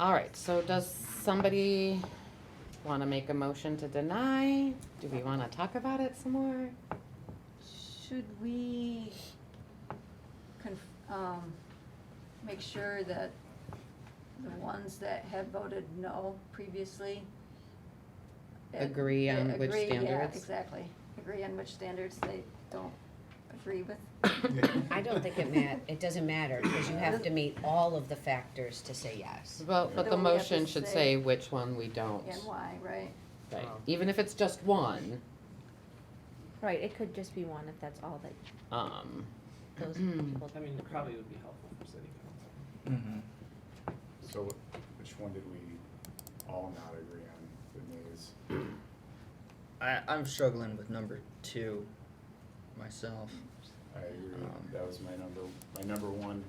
All right, so does somebody wanna make a motion to deny? Do we wanna talk about it some more? Should we make sure that the ones that have voted no previously Agree on which agree, yeah, standards? exactly. Agree on which standards they don't agree with. I don't think it doesn't matter, because you have to meet all of the factors to say yes. Well, but the Then we have to motion should say which one we don't. And why, right? Right, even if it's just one, Right, it could just be one if that's all that those people. I mean, it probably would be helpful for city council. Mm-hmm. So which one did we all not agree on, the nays? I'm struggling with number 2 myself. I agree, that was my number one.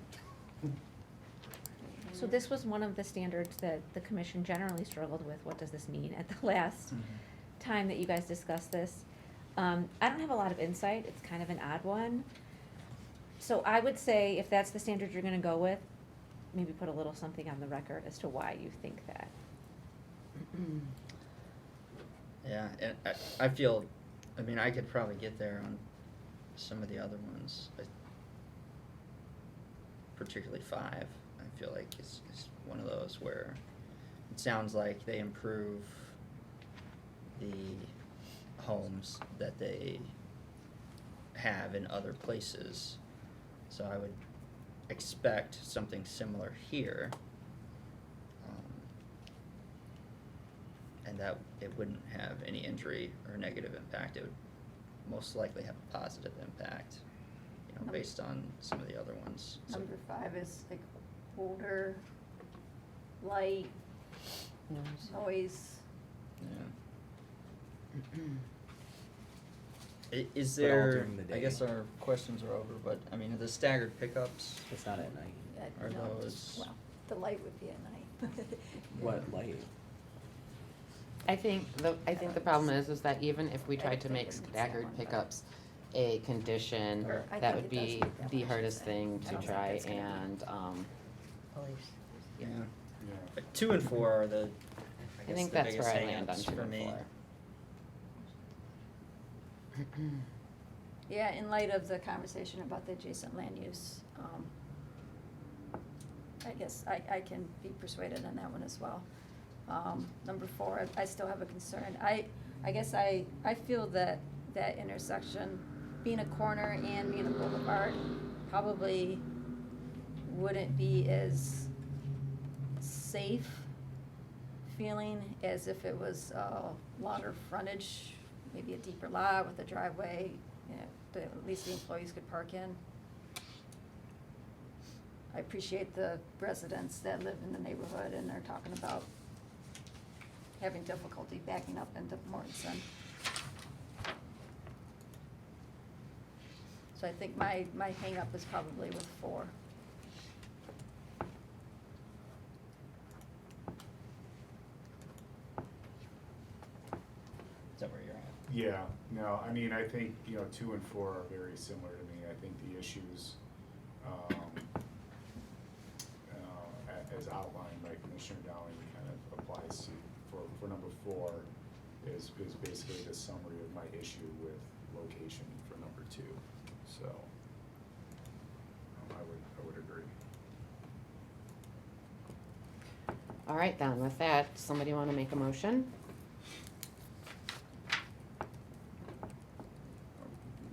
So this was one of the standards that the commission generally struggled with. What does this mean at the last time that you guys discussed this? I don't have a lot of insight. It's kind of an odd one. So I would say if that's the standard you're gonna go with, maybe put a little something on the record as to why you think that. Yeah, and I feel, I mean, I could probably get there on some of the other ones, particularly 5. I feel like it's one of those where it sounds like they improve the homes that they have in other places. So I would expect something similar here. And that it wouldn't have any injury or negative impact. It would most likely have a positive impact, you know, based on some of the other ones. So- Number 5 is like odor, light, noise. Yeah. Is But all there, during the I day. guess our questions are over, but I mean, the staggered pickups, It's not at night. are No, those, well, the light would be at night. What light? I think the problem is that even if we tried to make staggered pickups a condition, Or I that think would it does be make that the much hardest sense. thing I to don't think try that's gonna be- and, yeah. But 2 and 4 are the, I I guess, think the that's biggest where I land on hangups 2 for and me. 4. Yeah, in light of the conversation about the adjacent land use, I guess I can be persuaded on that one as well. Number 4, I still have a concern. I guess I feel that that intersection, being a corner and being a boulevard, probably wouldn't be as safe feeling as if it was longer frontage, maybe a deeper lot with a driveway, you know, that at least the employees could park in. I appreciate the residents that live in the neighborhood and they're talking about having difficulty backing up into Mortensen. So I think my hang-up is probably with 4. Is that where you're at? Yeah, no, I mean, I think, 2 and 4 are very similar to me. I think the issues, as outlined by Commissioner Dowling, kind of applies to, for number 4, is basically the summary of my issue with location for number 2. So, I would agree. All right, then, with that, somebody wanna make a motion?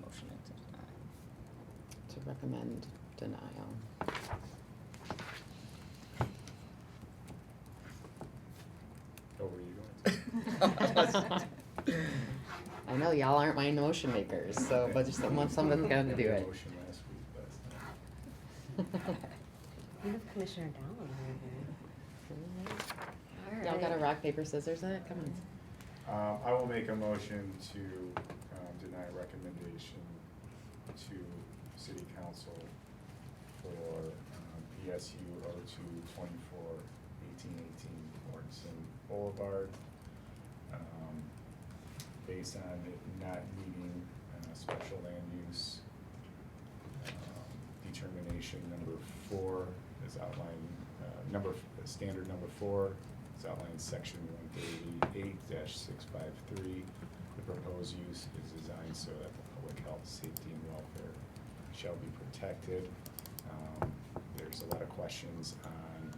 Motion to deny. To recommend denial. Oh, were you going to? I know y'all aren't my motion makers, so, but just someone's gotta do it. Motion last Commissioner Dowling over here. Y'all got a rock, paper, scissors in it? Come on. I will make a motion to deny recommendation to City Council for PSU 02-24-1818 Mortensen Boulevard, based on it not meeting special land use determination number 4 is outlined, standard number 4 is outlined in section 138-653. The proposed use is designed so that the public health, safety, and welfare shall be protected. There's a lot of questions on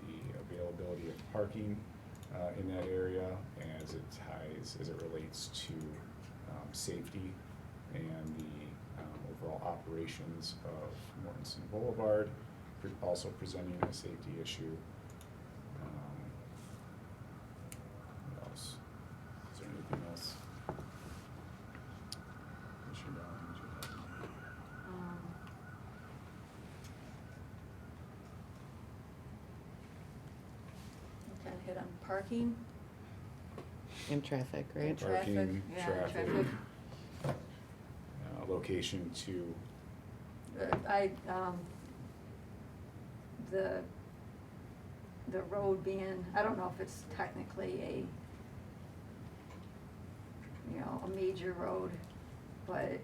the availability of parking in that area as it relates to safety and the overall operations of Mortensen Boulevard, also presenting a safety issue. What else? Is there anything else? Commissioner Dowling, would you have? Kind of hit on parking. And traffic, right? Parking, Yeah, traffic. Location to, the road being, I don't know if it's technically a major road, but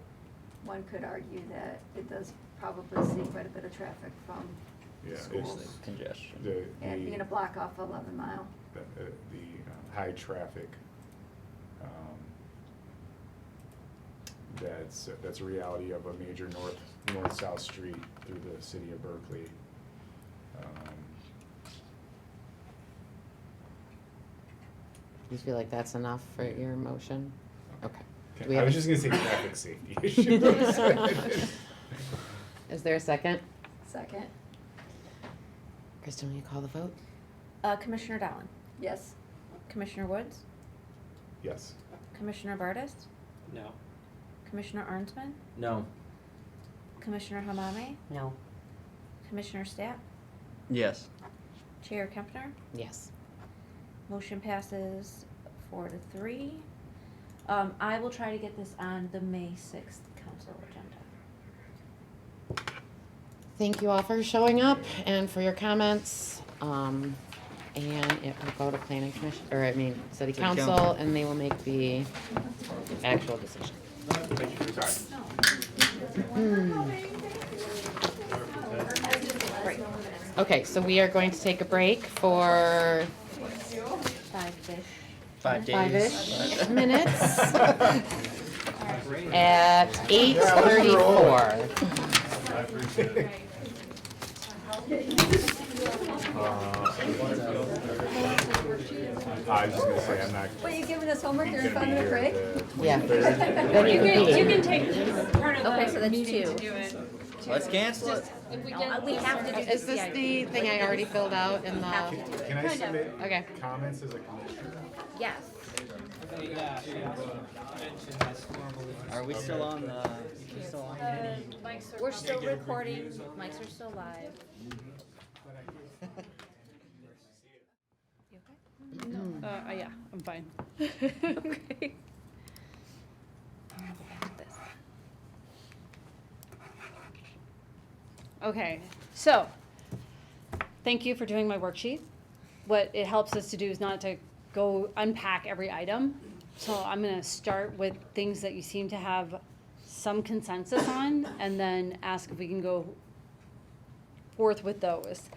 one could argue that it does probably see quite a bit of traffic from schools. It's congestion. And being a block off 11 Mile. the high traffic, that's a reality of a major north-south street through the city of Berkeley. You feel like that's enough for your motion? Okay. Do we I have was just gonna say traffic safety issue. Is there a second? Second. Kristen, will you call the vote? Commissioner Dowling? Yes. Commissioner Woods? Yes. Commissioner Bartis? No. Commissioner Arnsman? No. Commissioner Hamame? No. Commissioner Stapp? Yes. Chair Kempner? Yes. Motion passes 4-3. I will try to get this on the May 6th council agenda. Thank you all for showing up and for your comments. And it will go to planning commission, city council, and they will make the actual decision. Okay, so we are going to take a break for 5-ish minutes at 8:34. I was just gonna say, I'm not. What, you giving us homework during 5 minute break? Yeah. You can take part of Okay, the so that's meeting two. to do it. Let's cancel it. We We have to do Is this the thing I already filled out in the? Can I submit Okay. comments as a commissioner? Yes. Are we still on the? We're still recording, mics are still live. Yeah, I'm fine. Okay. Okay, so, thank you for doing my worksheet. What it helps us to do is not to go unpack every item. So I'm gonna start with things that you seem to have some consensus on, and then ask if we can go forth with those.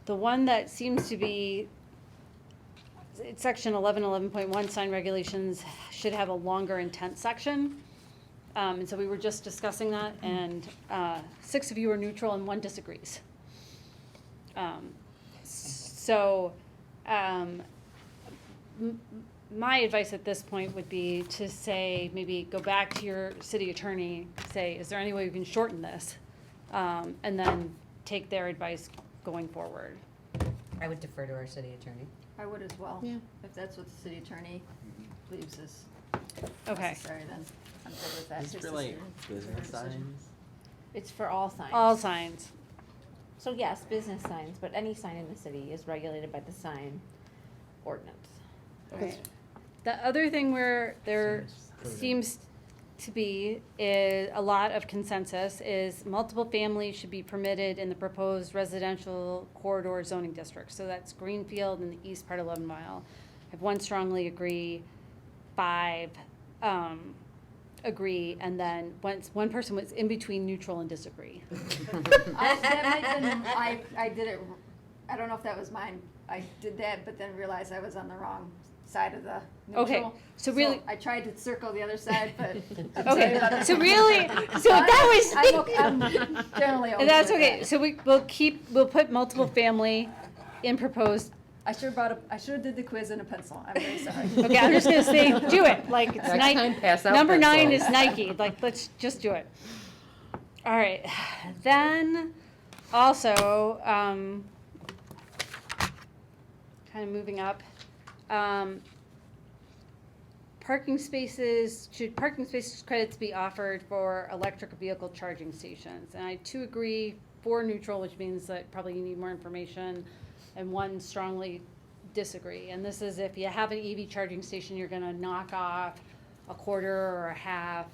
The one that seems to be, it's section 11.1 sign regulations should have a longer intent section. And so we were just discussing that, and 6 of you are neutral and 1 disagrees. My advice at this point would be to say, maybe go back to your city attorney, say, is there any way we can shorten this? And then take their advice going forward. I would defer to our city attorney. I would as well. Yeah. If that's what the city attorney believes is Okay. necessary, then I'm good with that. Is it for like business signs? It's for all signs. All signs. So yes, business signs, but any sign in the city is regulated by the sign ordinance. Right. The other thing where there seems to be is a lot of consensus is multiple families should be permitted in the proposed residential corridor zoning district. So that's Greenfield and the east part of 11 Mile. I have one strongly agree, 5 agree, and then one person was in between neutral and disagree. That might have been, I did it, I don't know if that was mine. I did that, but then realized I was on the wrong side of the neutral. Okay, so really- I tried to circle the other side, but. Okay, so really, so that was. I'm generally okay. And that's with okay, that. so we'll put multiple family in proposed. I should have did the quiz in a pencil. I'm very sorry. Okay, I'm just gonna say, do it, like, it's Next Nike. time, pass out Number 9 pencils. is Nike, like, let's just do it. All right, then, also, kind of moving up, should parking spaces credits be offered for electric vehicle charging stations? And I 2 agree, 4 neutral, which means that probably you need more information, and 1 strongly disagree. And this is if you have an EV charging station, you're gonna knock off a quarter or a half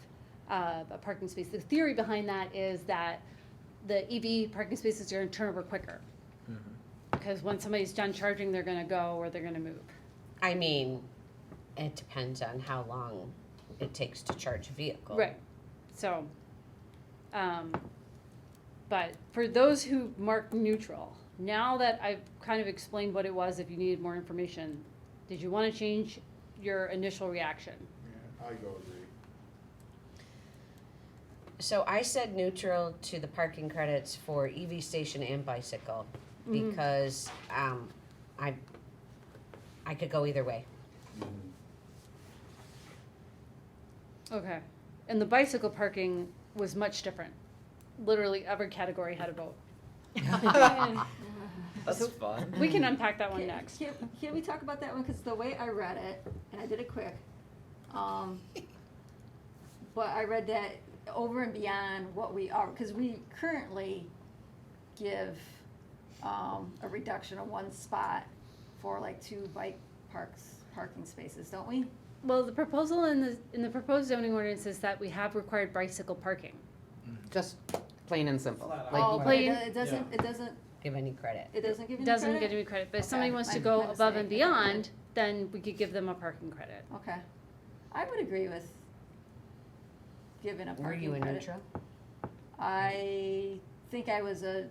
a parking space. The theory behind that is that the EV parking spaces are gonna turn over quicker. Because when somebody's done charging, they're gonna go or they're gonna move. I mean, it depends on how long it takes to charge a vehicle. Right, so, but for those who mark neutral, now that I've kind of explained what it was, if you needed more information, did you want to change your initial reaction? Yeah, I go agree. So I said neutral to the parking credits for EV station and bicycle because I could go either way. Okay, and the bicycle parking was much different. Literally every category had a vote. That's So fun. We can unpack that one next. Can we talk about that one? Because the way I read it, and I did it quick, but I read that over and beyond what we are, because we currently give a reduction of 1 spot for like 2 bike parking spaces, don't we? Well, the proposal in the proposed zoning ordinance is that we have required bicycle parking. Just plain and simple. Oh, Like, but it doesn't Give any credit. give any credit? Doesn't give any credit, but if somebody Okay, wants to my go above and mistake. beyond, then we could give them a parking credit. Okay. I would agree with giving a Were parking you a credit. neutral? I think I was a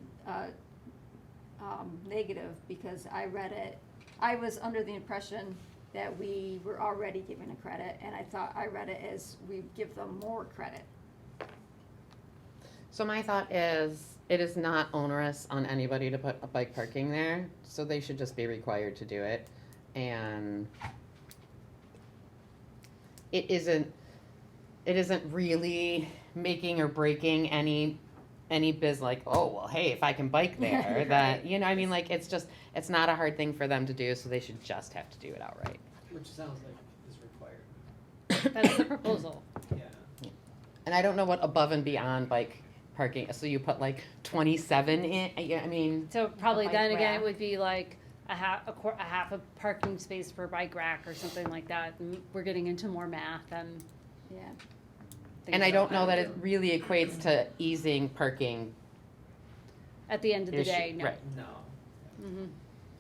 negative because I read it. I was under the impression that we were already giving a credit, and I read it as we give them more credit. so my thought is, it is not onerous on anybody to put a bike parking there, so they should just be required to do it. And it isn't really making or breaking any like, oh, well, hey, if I can bike there, that, you know, I mean, like, it's not a hard thing for them to do, so they should just have to do it outright. Which sounds like is required. That's the proposal. Yeah. And I don't know what above and beyond bike parking, so you put like 27 in, yeah, I mean, So probably bike then again, rack. it would be like a half a parking space per bike rack or something like that. And we're getting into more math and Yeah. and I don't know that it really equates to easing parking. at the end of the issue. day, no. Right. No. Mhm.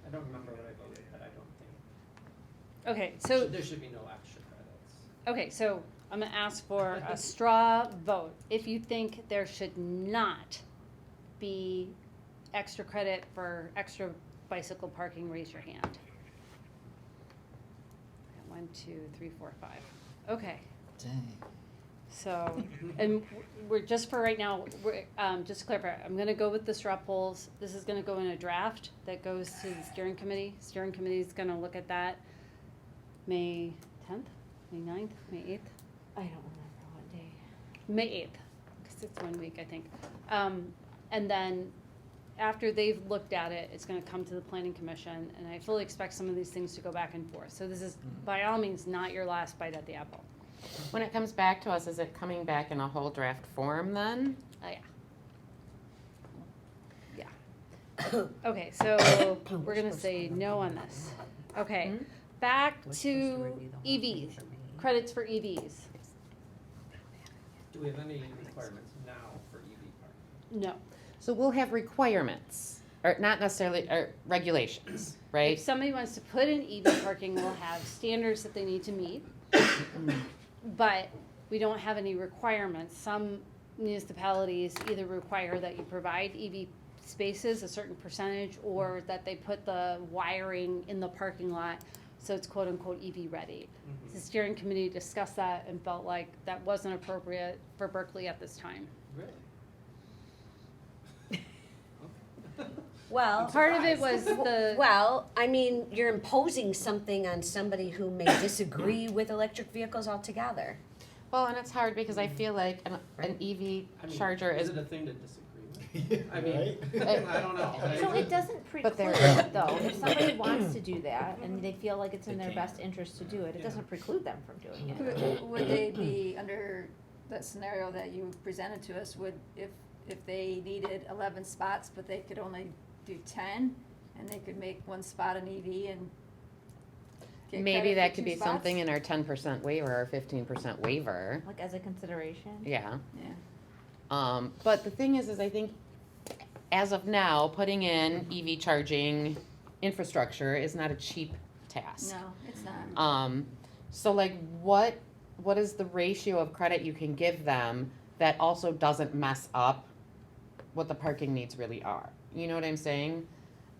I don't remember what I voted, but I don't think. Okay, so There should be no extra credits. okay, so I'm gonna ask for a straw vote. If you think there should not be extra credit for extra bicycle parking, raise your hand. 1, 2, 3, 4, 5. Okay. Dang. So, and we're just for right now, we're, just to clarify, I'm gonna go with the straw polls. This is gonna go in a draft that goes to the steering committee. Steering committee is gonna look at that May 10th, May 9th, May 8th? I don't remember what day. May 8th, because it's 1 week, I think. And then after they've looked at it, it's gonna come to the planning commission, and I fully expect some of these things to go back and forth. So this is, by all means, not your last bite at the apple. When it comes back to us, is it coming back in a whole draft form then? Oh, yeah. Yeah. Okay, so we're gonna say no on this. Okay, back to EVs, credits for EVs. Do we have any requirements now for EV parking? No. So we'll have requirements, or not necessarily, or regulations, right? If somebody wants to put in EV parking, we'll have standards that they need to meet. But we don't have any requirements. Some municipalities either require that you provide EV spaces, a certain percentage, or that they put the wiring in the parking lot, so it's quote unquote EV ready. The steering committee discussed that and felt like that wasn't appropriate for Berkeley at this time. Really? Well, Part of it was the. well, I mean, you're imposing something on somebody who may disagree with electric vehicles altogether. Well, and it's hard because I feel like an EV I mean, charger is is. it a thing to disagree with? I mean, Right? I don't know. So it doesn't But preclude they're- it though, if somebody wants to do that and they feel like it's in their best interest to do it, it doesn't preclude them from doing it. Would they be under the scenario that you presented to us, if they needed 11 spots, but they could only do 10, and they could make one spot an EV and get Maybe credit that for could 2 be spots? something in our 10% waiver or 15% waiver. Like as a consideration? Yeah. Yeah. But the thing is I think as of now, putting in EV charging infrastructure is not a cheap task. No, it's not. So like what is the ratio of credit you can give them that also doesn't mess up what the parking needs really are? You know what I'm saying?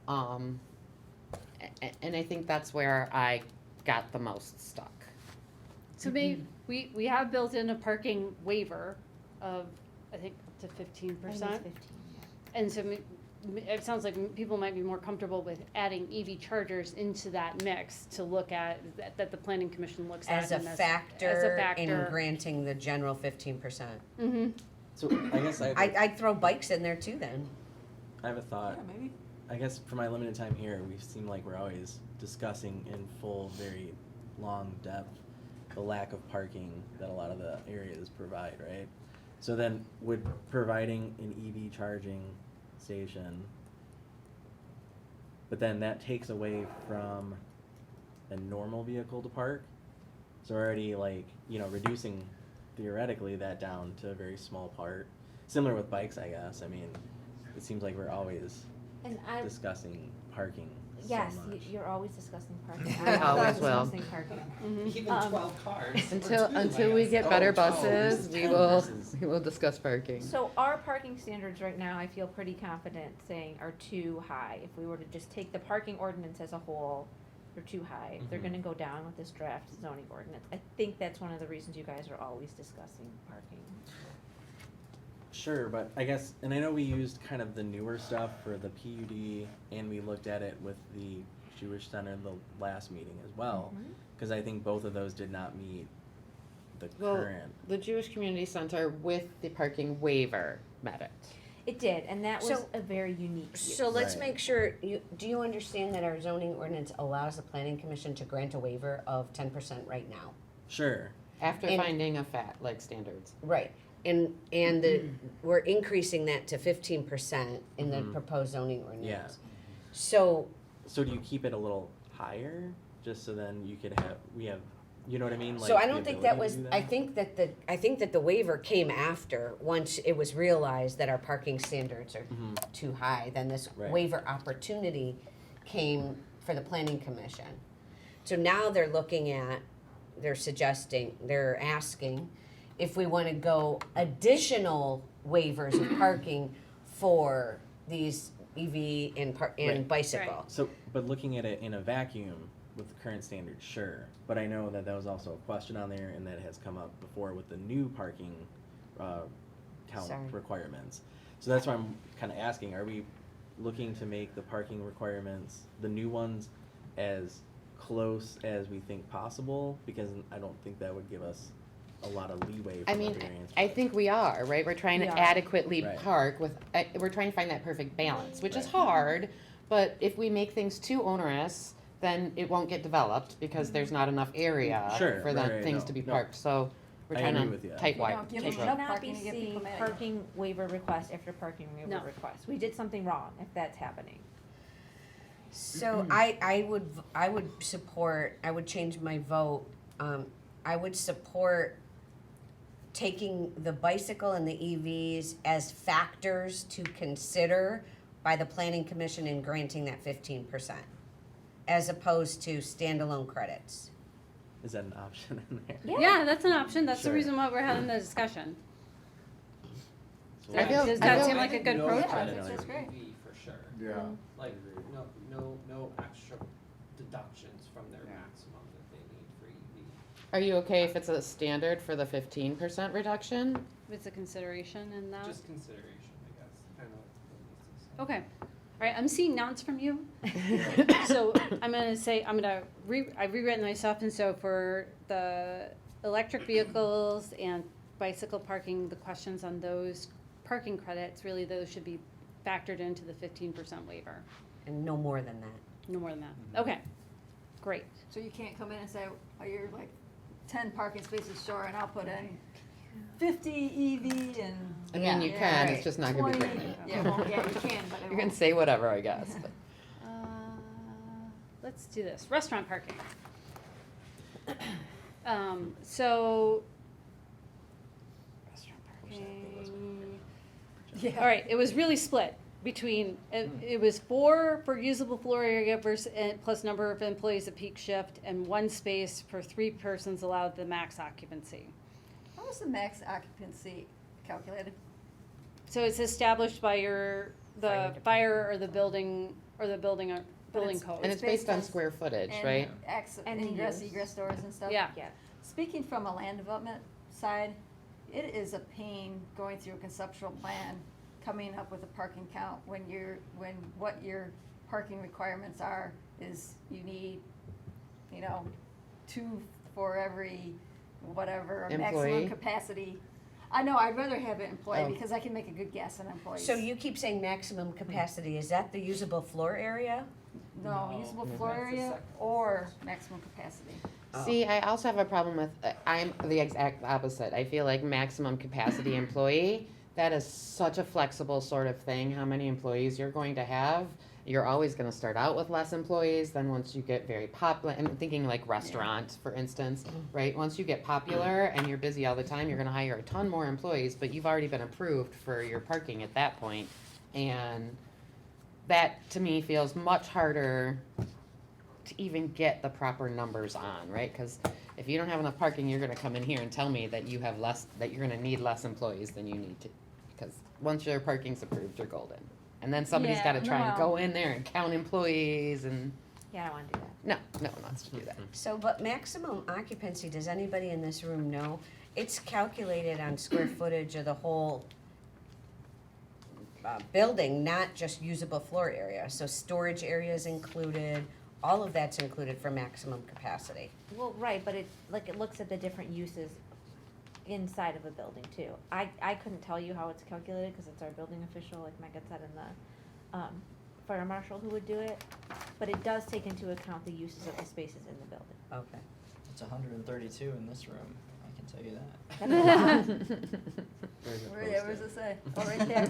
And I think that's where I got the most stuck. So maybe, we have built in a parking waiver of, I think, up to 15%. And so it sounds like people might be more comfortable with adding EV chargers into that mix to look at, that the planning commission looks at. As a and factor in granting the general 15%. Mm-hmm. So I guess I'd throw bikes in there too then. I have a thought. Yeah, maybe. I guess for my limited time here, we seem like we're always discussing in full, very long depth, the lack of parking that a lot of the areas provide, right? So then, would providing an EV charging station, but then that takes away from a normal vehicle to park? So already reducing theoretically that down to a very small part. Similar with bikes, I guess. I mean, it seems like we're always And discussing parking yes, so much. you're always discussing parking. I always will. Discussing parking. Even 12 cars. Until we get better buses, we will discuss parking. So our parking standards right now, I feel pretty confident saying are too high. If we were to just take the parking ordinance as a whole, they're too high. They're gonna go down with this draft zoning ordinance. I think that's one of the reasons you guys are always discussing parking. Sure, but I guess, and I know we used kind of the newer stuff for the PUD, and we looked at it with the Jewish Center the last meeting as well, because I think both of those did not meet the current. The Jewish Community Center with the parking waiver met it. It did, and that was So- a very unique use. So let's Right. make sure, do you understand that our zoning ordinance allows the planning commission to grant a waiver of 10% right now? Sure. After And- finding a standards. Right, and we're increasing that to 15% in the proposed zoning ordinance. Yeah. So, So do you keep it a little higher, just so then you could have, you know what I mean? so Like I the don't think that ability was, to do I think that the waiver came after, once it was realized that our parking standards are too high, then this Right. waiver opportunity came for the planning commission. So now they're looking at, they're asking if we wanna go additional waivers of parking for these EV and Right. bicycle. So, but looking at it in a vacuum with the current standards, sure. But I know that was also a question on there, and that has come up before with the new parking count Sorry. requirements. So that's why I'm kind of asking: are we looking to make the parking requirements, the new ones, as close as we think possible? Because I don't think that would give us a lot of leeway from I mean, a variance. I think we are, right? We're trying We to are. adequately Right. park we're trying to find that perfect balance, which is Right. hard, but if we make things too onerous, then it won't get developed because there's not enough area Sure, for the right, things no, to be no. parked. So We're I trying agree to with you. tight You wire. don't give tight them wire. enough Not parking be to get seeing people mad at you. parking waiver request after parking waiver No. request. We did something wrong if that's happening. So I would support, I would change my vote. I would support taking the bicycle and the EVs as factors to consider by the planning commission in granting that 15%, as opposed to standalone credits. Is that an option in there? Yeah, that's an option. That's Sure. the reason why we're having the discussion. So I feel- Does I that feel- seem like a good No approach? credit That's for great. EV for sure. Yeah. Like, no extra deductions from their maximum that they need for EV. Are you okay if it's a standard for the 15% reduction? It's a consideration in that. Just consideration, I guess, kind of what Lisa said. Okay. All right, I'm seeing nods from you. So I'm gonna say, I've rewritten myself, and so for the electric vehicles and bicycle parking, the questions on those parking credits, really those should be factored into the 15% waiver. And no more than that. No more than that. Okay, great. So you can't come in and say, oh, you're like 10 parking spaces short and I'll put in 50 EV and. I mean, you can, it's just not gonna be 20. great. Yeah, well, yeah, you can, but it You can won't. say whatever, I guess. but- Let's do this, restaurant parking. So. Restaurant parking. Yeah. All right, it was really split between, it was 4 for usable floor area versus, plus number of employees at peak shift, and 1 space per 3 persons allowed the max occupancy. How is the max occupancy calculated? So it's established by the fire or the building it's- code. And it's based on square footage, And right? And ingress, use. egress doors and stuff? Yeah. Speaking from a land development side, it is a pain going through a conceptual plan, coming up with a parking count when what your parking requirements are is you need, 2 for every whatever, Employee? maximum capacity. I know, I'd rather have an employee Oh. because I can make a good guess on employees. So you keep saying maximum capacity, is that the usable floor area? No, No, usable that's floor the area second. or maximum capacity. See, I also have a problem with, I'm the exact opposite. I feel like maximum capacity employee, that is such a flexible sort of thing, how many employees you're going to have. You're always gonna start out with less employees, then once you get very popular, I'm thinking like restaurant, for instance, right? Once you get popular and you're busy all the time, you're gonna hire a ton more employees, but you've already been approved for your parking at that point. And that, to me, feels much harder to even get the proper numbers on, right? Because if you don't have enough parking, you're gonna come in here and tell me that you have less, that you're gonna need less employees than you need to. Because once your parking's approved, you're golden. And then somebody's Yeah, gotta try and no. go in there and count employees and, Yeah, I don't wanna do that. no one wants to do that. So, but maximum occupancy, does anybody in this room know? It's calculated on square footage of the whole building, not just usable floor area. So storage area is included, all of that's included for maximum capacity. Well, right, but it looks at the different uses inside of a building too. I couldn't tell you how it's calculated, cause it's our building official, like Megan said, and the, fire marshal who would do it. But it does take into account the uses of the spaces in the building. Okay. It's 132 in this room, I can tell you that. Where's it say? Oh, right there.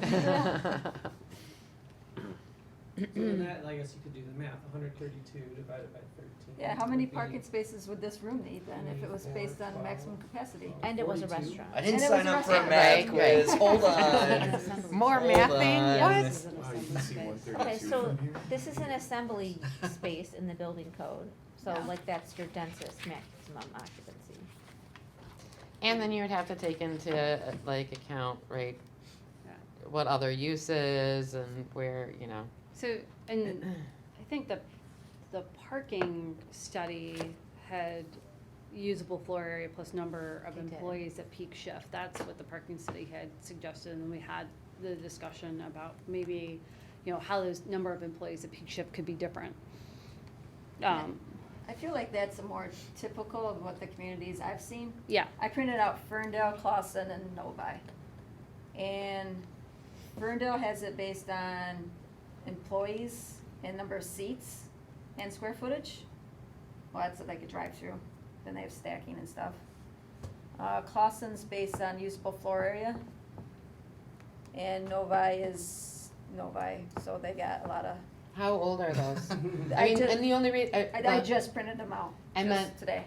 So in that, I guess you could do the math, 132 divided by 13. Yeah, how many would be- parking spaces would this room need then if it was based on maximum capacity? And it was a 42. restaurant. I didn't And it sign was a up for a restaurant. math Right, quiz, hold on. More Hold mathing, on. what? Oh, you can see 132 Okay, so from here? this is an assembly space in the building code, so Yeah. like that's your densest maximum occupancy. And then you would have to take into like account, right, what other uses and where, So, and I think the parking study had usable floor area plus number of They did. employees at peak shift. That's what the parking study had suggested, and we had the discussion about maybe, how those number of employees at peak shift could be different. I feel like that's a more typical of what the communities I've seen. Yeah. I printed out Ferndale, Clawson, and Novi. And Ferndale has it based on employees and number of seats and square footage. Well, that's like a drive-through. Then they have stacking and stuff. Clausen's based on usable floor area. And Novi is Novi, so they got a lot of. How old are those? I mean, just- and the only reason, I just printed them out. I just meant today.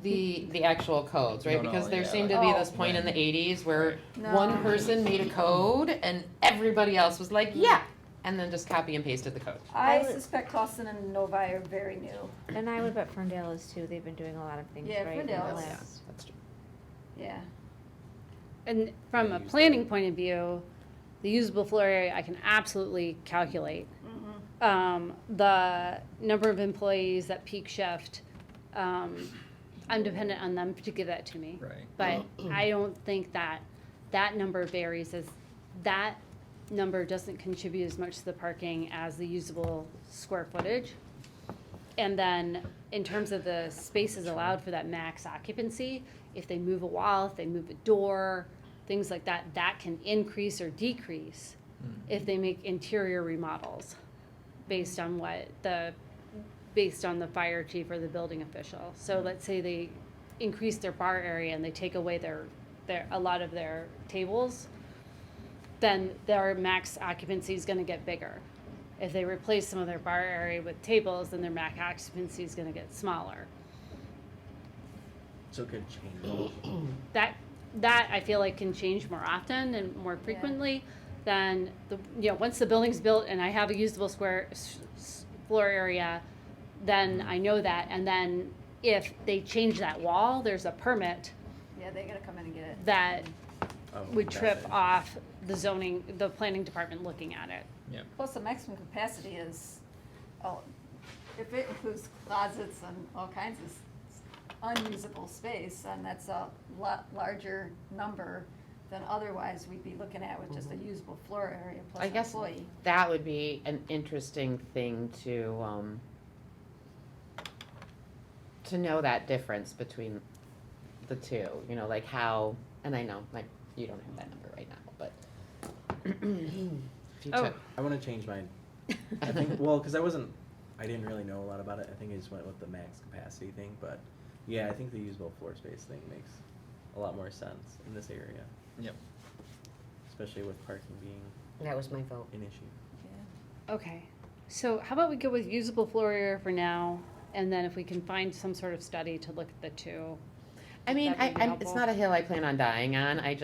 the actual codes, right? No, Because there yeah, seemed to like- be this point in the 80s where No. one person made a code and everybody else was like, yeah, and then just copy and pasted the code. I suspect Clausen and Novi are very new. And I would bet Ferndale is too. They've been doing a lot of things Yeah, right in the Ferndale is- last. That's true. Yeah. And from a planning point of view, the usable floor area I can absolutely calculate. The number of employees at peak shift, I'm dependent on them to give that to me. Right. But I don't think that number varies, as that number doesn't contribute as much to the parking as the usable square footage. And then in terms of the spaces allowed for that max occupancy, if they move a wall, if they move a door, things like that, that can increase or decrease if they make interior remodels based on based on the fire chief or the building official. So let's say they increase their bar area and they take away a lot of their tables, then their max occupancy is gonna get bigger. If they replace some of their bar area with tables, then their max occupancy is gonna get smaller. So it could change. That I feel like can change more often and more frequently than once the building's built and I have a usable floor area, then I know that. And then if they change that wall, there's a permit Yeah, they gotta come in and get it. that would gotcha. trip off the planning department looking at it. Yep. Plus, the maximum capacity is, if it includes closets and all kinds of unusable space, and that's a lot larger number than otherwise we'd be looking at with just a usable floor area plus I an guess employee. that would be an interesting thing to know that difference between the two, like how, and I know, like, you don't have that number right now, but if you took, I want to change mine. I think, because I didn't really know a lot about it. I think I just went with the max capacity thing, but yeah, I think the usable floor space thing makes a lot more sense in this area. Yep. Especially with parking being That was my vote. an issue. Okay, so how about we go with usable floor area for now, and then if we can find some sort of study to look at the two. I mean, That would be it's helpful. not a hill I plan on dying on. I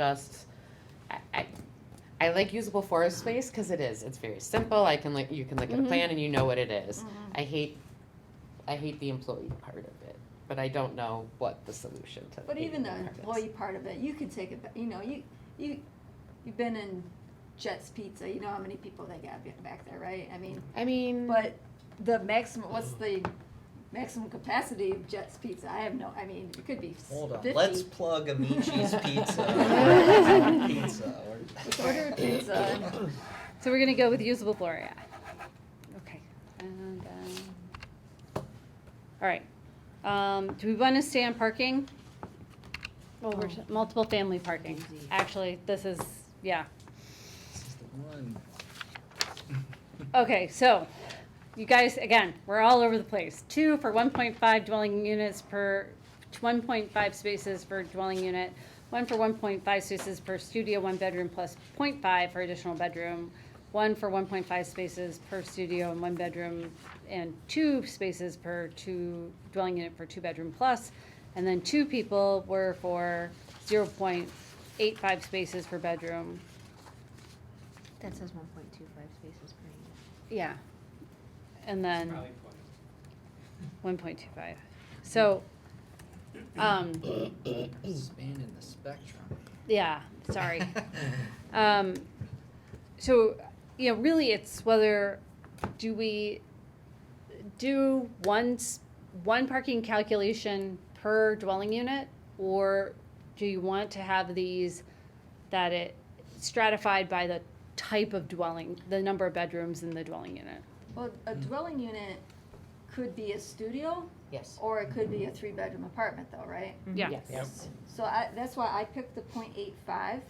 like usable forest space because it's very simple. You can look at a plan and you know what it is. I hate the employee part of it, but I don't know what the solution to. But even the part is. employee part of it, you could take it, you've been in Jet's Pizza, you know how many people they got back there, right? I mean. But the maximum, what's the maximum capacity of Jet's Pizza? It could be 50. Hold on. Let's plug Amici's Pizza. Pizza. Let's order a pizza. So we're gonna go with usable floor area. Okay, and all right. Do we want to stay on parking? Well, we're multiple family parking. Actually, this is This is the one. okay. So, you guys, again, we're all over the place. 2 for 1.5 dwelling units per 1.5 spaces per dwelling unit. 1 for 1.5 spaces per studio, 1 bedroom plus 0.5 for additional bedroom. 1 for 1.5 spaces per studio and 1 bedroom, and 2 spaces per 2 dwelling unit for 2 bedroom plus. And then 2 people were for 0.85 spaces per bedroom. That says 1.25 spaces per unit. Yeah. And then 1.25. So, Spanning the spectrum. yeah, sorry. So, really it's whether do we do one parking calculation per dwelling unit, or do you want to have these that it stratified by the type of dwelling, the number of bedrooms in the dwelling unit? Well, a dwelling unit could be a studio. Yes. Or it could be a 3-bedroom apartment though, right? Yeah. Yes. So that's why I picked the 0.85.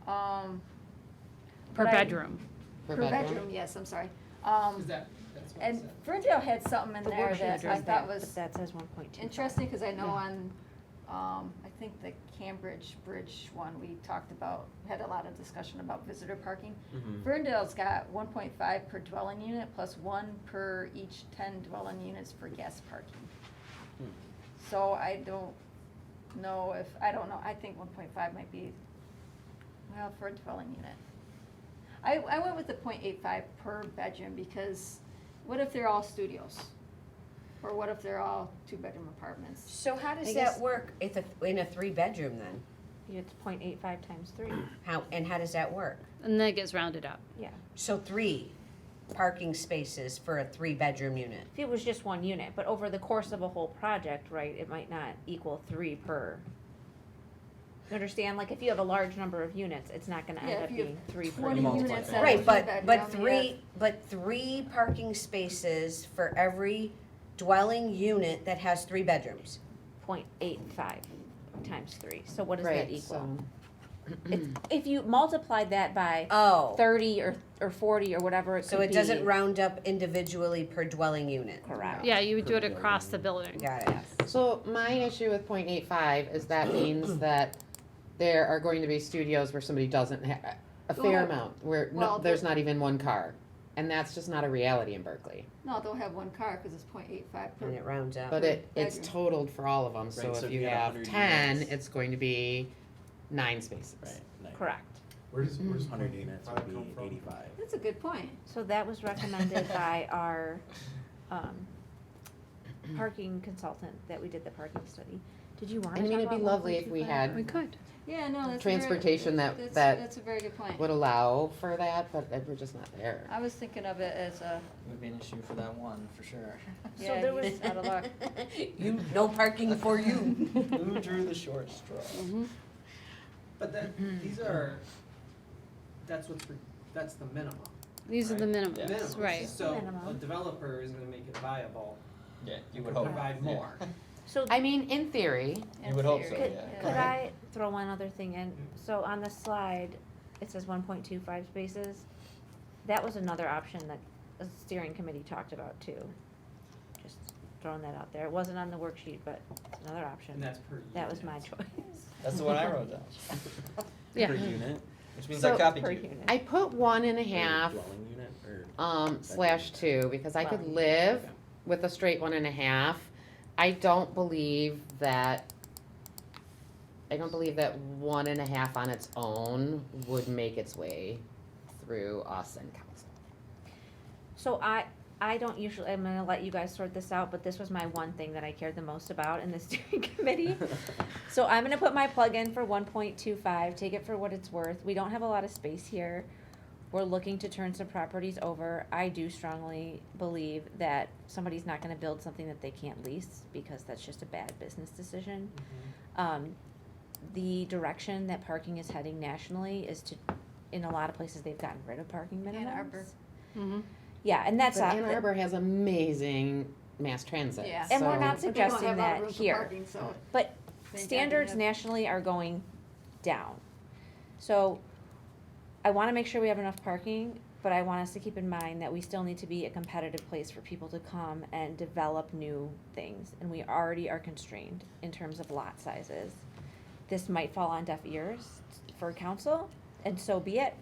Per but I- bedroom. Per Per bedroom. bedroom, yes, I'm sorry. That's what And it Ferndale had something in The there worksheet that I addressed thought that, was That says 1.25. interesting, because I know on I think the Cambridge Bridge one we talked about, had a lot of discussion about visitor parking. Mhm. Ferndale's got 1.5 per dwelling unit plus 1 per each 10 dwelling units for guest parking. So I don't know, I think 1.5 might be, well, for a dwelling unit. I went with the 0.85 per bedroom because what if they're all studios? Or what if they're all 2-bedroom apartments? So how does I that guess- work in a 3-bedroom then? It's 0.85 times 3. How does that work? And then it gets rounded up. Yeah. So 3 parking spaces for a 3-bedroom unit. If it was just one unit, but over the course of a whole project, right, it might not equal 3 per. You understand? Like if you have a large number of units, it's not gonna Yeah, end if up you being have 3 per 20 unit. units at a Right, but 3-bedroom, but 3 parking spaces for every dwelling unit that has 3 bedrooms. 0.85 times 3. So what does Right, that equal? so- It's, if you multiplied that by Oh. 30 or 40 or whatever it could be. So it doesn't round up individually per dwelling unit. Correct. Yeah, you would do it across the building. Got it. So my issue with 0.85 is that means that there are going to be studios where somebody doesn't have, a fair Well, amount, where well, there's not even one car. And that's just not a reality in Berkeley. No, they'll have 1 car because it's 0.85 per. And it rounds up. But it's bedroom. totaled for all of them, so Right, so if if you you got have 100 10, units. it's going to be 9 spaces. Right. Nice. Correct. Where's 100 units would be 85. That's a good point. So that was recommended by our parking consultant that we did the parking study. Did you want to I talk mean, about it'd be lovely if 1.25? we had We could. Yeah, no, that's transportation that's a very good point. would allow for that, but we're just not there. I was thinking of it as a, Would be an issue for that one, for sure. So yeah, there was he's out of luck. No parking for you. Who drew the short straw? But these are, that's the minimum. These are the right? minimums, Minimum. right. So a Minimum. developer is gonna make it viable, Yeah, you to would hope. provide more. So I mean, in theory, You would hope so, could, yeah. could I throw one other thing in? So on the slide, it says 1.25 spaces. That was another option that the steering committee talked about too. Just throwing that out there. It wasn't on the worksheet, but it's another option. And that's per unit. That was my choice. That's the one I wrote down. Yeah. Per unit? Which means So- I copied Per you. unit. I put 1.5 Dwelling unit or? /2 because I could Wow. live with a straight 1.5. I don't believe that 1.5 on its own would make its way through us and council. So I don't usually, I'm gonna let you guys sort this out, but this was my one thing that I cared the most about in the steering committee. So I'm gonna put my plug in for 1.25, take it for what it's worth. We don't have a lot of space here. We're looking to turn some properties over. I do strongly believe that somebody's not gonna build something that they can't lease, because that's just a bad business decision. The direction that parking is heading nationally is to, in a lot of places, they've gotten rid of parking minimums. Ann Arbor. Mm-hmm. Yeah, and that's But not. Ann Arbor has amazing mass transit. Yeah. And we're so- not But they don't suggesting have a lot of that room for here. parking, so But Thank God standards they have- nationally are going down. So I wanna make sure we have enough parking, but I want us to keep in mind that we still need to be a competitive place for people to come and develop new things. And we already are constrained in terms of lot sizes. This might fall on deaf ears for council, and so be it.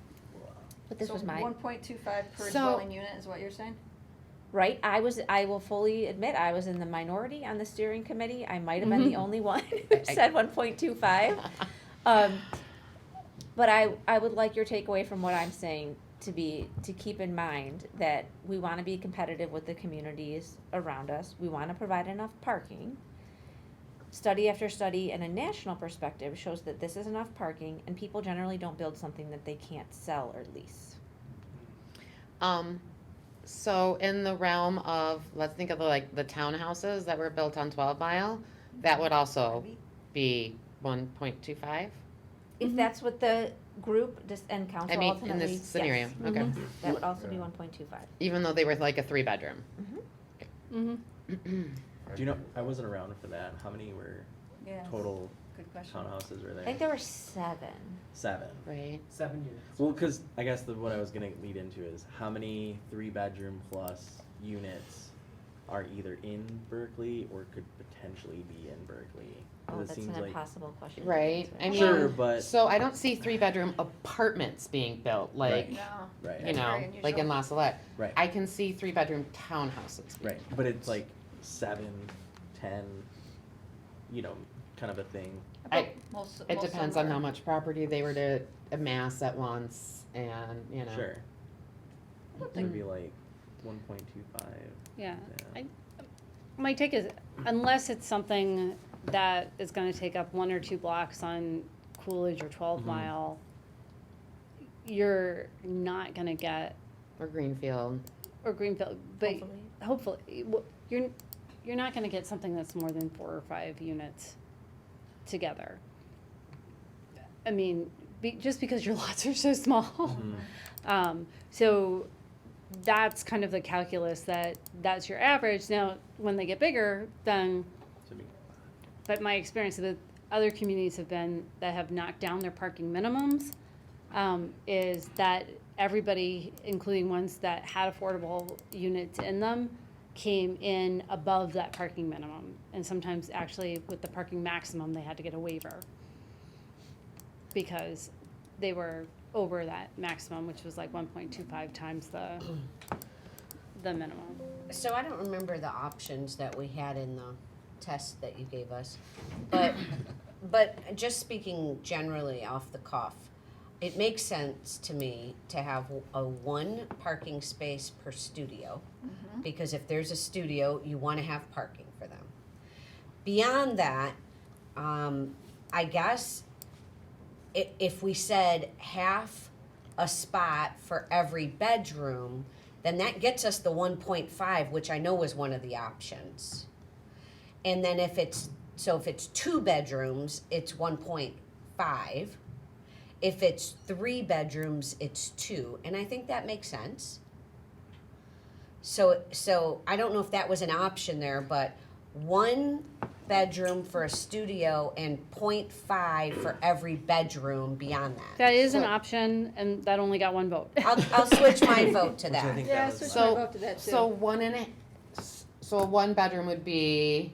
But this so was my, 1.25 per So- dwelling unit is what you're saying? right, I will fully admit, I was in the minority on the steering committee. I might have been the only one who said 1.25. But I would like your takeaway from what I'm saying to be, to keep in mind that we wanna be competitive with the communities around us. We wanna provide enough parking. Study after study and a national perspective shows that this is enough parking, and people generally don't build something that they can't sell or lease. So in the realm of, let's think of the townhouses that were built on 12 Mile, that would also be 1.25? If that's what the group and council I mean, ultimately, in this yes. scenario, okay. Mhm. That would also be 1.25. Even though they were like a 3-bedroom. Mm-hmm. Do you know, I wasn't around for that. How many were Yes. total Good question. townhouses were there? I think there were 7. 7. Right. 7 units. Well, because I guess what I was gonna lead into is how many 3-bedroom plus units are either in Berkeley or could potentially be in Berkeley. Oh, 'Cause it that's seems an like- impossible question. to Right, answer. I mean, Sure, but- so I don't see 3-bedroom apartments being built, like, Right. you know, like in La Salette. Right. I can see 3-bedroom townhouses. being Right, but it's like 7, 10, you know, kind of a thing. It depends on how much property they were to amass at once, and, you know. Sure. Maybe like 1.25. Yeah, my take is, unless it's something that is gonna take up 1 or 2 blocks on Coolidge or 12 Mile, you're not gonna get. Or Greenfield. Or Greenfield, but hopefully, you're not gonna get something that's more than 4 or 5 units together. I mean, just because your lots are so small. So that's kind of the calculus that's your average. Now, when they get bigger, then, but my experience with other communities that have knocked down their parking minimums, is that everybody, including ones that had affordable units in them, came in above that parking minimum. And sometimes actually with the parking maximum, they had to get a waiver because they were over that maximum, which was like 1.25 times the minimum. So I don't remember the options that we had in the test that you gave us, but just speaking generally off the cuff, it makes sense to me to have a 1 parking space per studio, because if there's a studio, you want to have parking for them. Beyond that, I guess if we said half a spot for every bedroom, then that gets us the 1.5, which I know was one of the options. And then if it's 2 bedrooms, it's 1.5. If it's 3 bedrooms, it's 2. And I think that makes sense. So I don't know if that was an option there, but 1 bedroom for a studio and 0.5 for every bedroom beyond that. That is an option, and that only got 1 vote. I'll switch my vote to that. Yeah, switch my vote to that too. So a 1 bedroom would be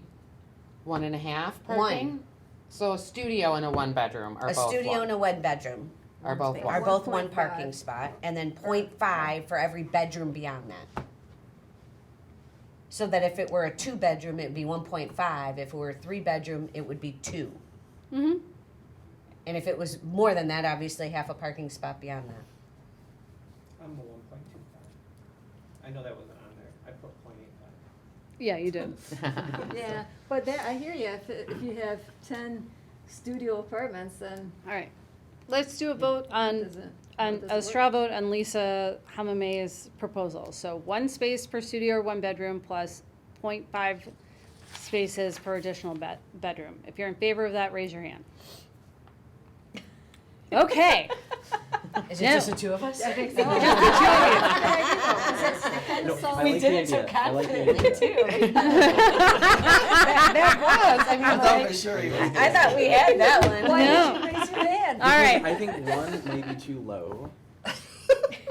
1.5 parking? 1. So a studio and a 1 bedroom are A both studio one. and a 1 bedroom Are both are one. both 1 1.5. parking spot, and then 0.5 for every bedroom beyond that. So that if it were a 2 bedroom, it'd be 1.5. If it were a 3 bedroom, it would be 2. Mm-hmm. And if it was more than that, obviously half a parking spot beyond that. I'm a 1.25. I know that wasn't on there. I put 0.85. Yeah, you did. Yeah, but that, I hear you, if you have 10 studio apartments, then. All right, let's do a vote on a straw vote on Lisa Hamame's proposal. So 1 space per studio or 1 bedroom plus 0.5 spaces per additional bedroom. If you're in favor of that, raise your hand. Okay. Is it No. just the 2 of us? I think so. Just the 2 of you. We did it so confidently too. That was, I mean, I thought for sure you was I thought we had that one. Why No. did you raise your hand? All right. I think 1 may be too low.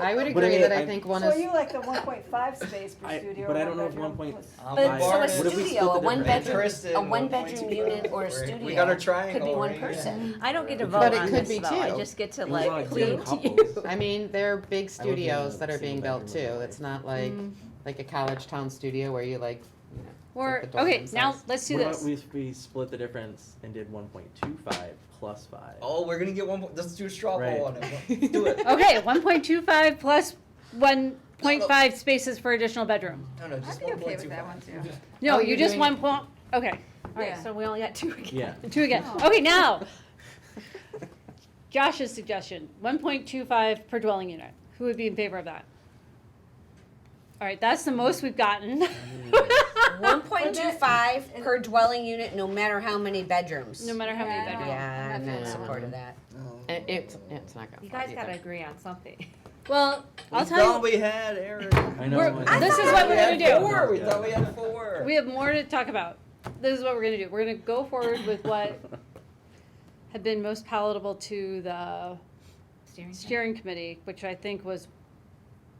I would But I agree mean, that I I- think 1 So is. you like the 1.5 space per studio? But I or don't know if 1 1. bedroom? But so a What if we studio, split a the 1 difference? bedroom, Kristen, a 1 bedroom 1.25. unit or a We studio got our could be triangle 1 right here. person. I don't get to But vote it on could this be though, I two. just get to It was a lot like of young plead to couples. you. I mean, they're big I was in studios a that are being single built bedroom too. with It's not like a college town studio where you like, you know. it's Or, like the dorm okay, room now size. let's do What this. about we split the difference and did 1.25 plus 5? Oh, we're gonna get 1. Let's do a straw Right. poll on it. Let's do it. Okay, 1.25 plus 1.5 spaces for additional bedroom. No, just I'd be okay with 1.25. that one too. No, Oh, you you're just doing- 1 point, okay. All right, Yeah. so we only got 2 again. Yeah. 2 again. Okay, now, Josh's suggestion, 1.25 per dwelling unit. Who would be in favor of that? All right, that's the most we've gotten. 1.25 per dwelling unit, no matter how many bedrooms. No matter how many bedrooms. Yeah, I'm not in No. support of that. It's not gonna You fly guys gotta either. agree on something. Well, I'll We tell thought you, we had Eric. I know. this is what we're gonna do. 4. We thought we had 4. We have more to talk about. This is what we're gonna do. We're gonna go forward with what had been most palatable to the steering committee, which I think was,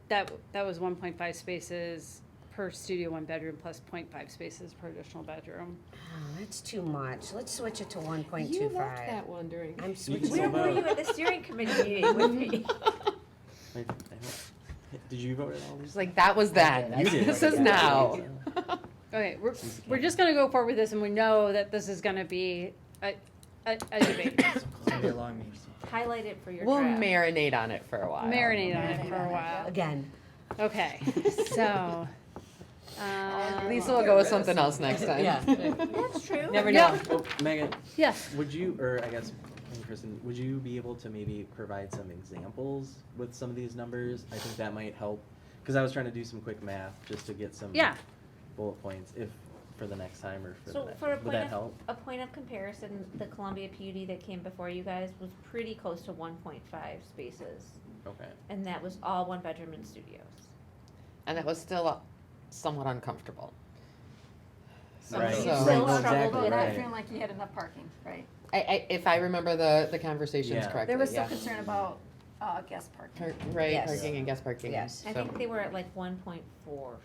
that was 1.5 spaces per studio, 1 bedroom plus 0.5 spaces per additional bedroom. Oh, that's too much. Let's switch it to 1.25. You left that one during. I'm switching. Where were you at the steering committee meeting with me? Did you vote at all? It's like, that was then. You did. This is now. Okay, we're just gonna go forward with this, and we know that this is gonna be a debate. It's gonna be a long meeting. Highlight it for your We'll draft. marinate on it for a while. Marinate on it for a while. Again. Okay, so. Lisa will go with something else next time. Yeah. That's true. Never Yeah. know. Oh, Megan. Yes. Would you, or I guess, Kristen, would you be able to maybe provide some examples with some of these numbers? I think that might help, because I was trying to do some quick math just to get some Yeah. bullet points, if for the next time or for So the next. for a Would point that of, help? a point of comparison, the Columbia PUD that came before you guys was pretty close to 1.5 spaces. Okay. And that was all 1 bedroom and studios. And it was still somewhat uncomfortable. Right. So- You So- still Well, struggled exactly with not right. feeling like you had enough parking, right? If I remember the conversations Yeah. correctly, There was yeah. some concern about guest parking. Right, Yes. parking and guest parking. Yes. I so- think they were at like 1.45.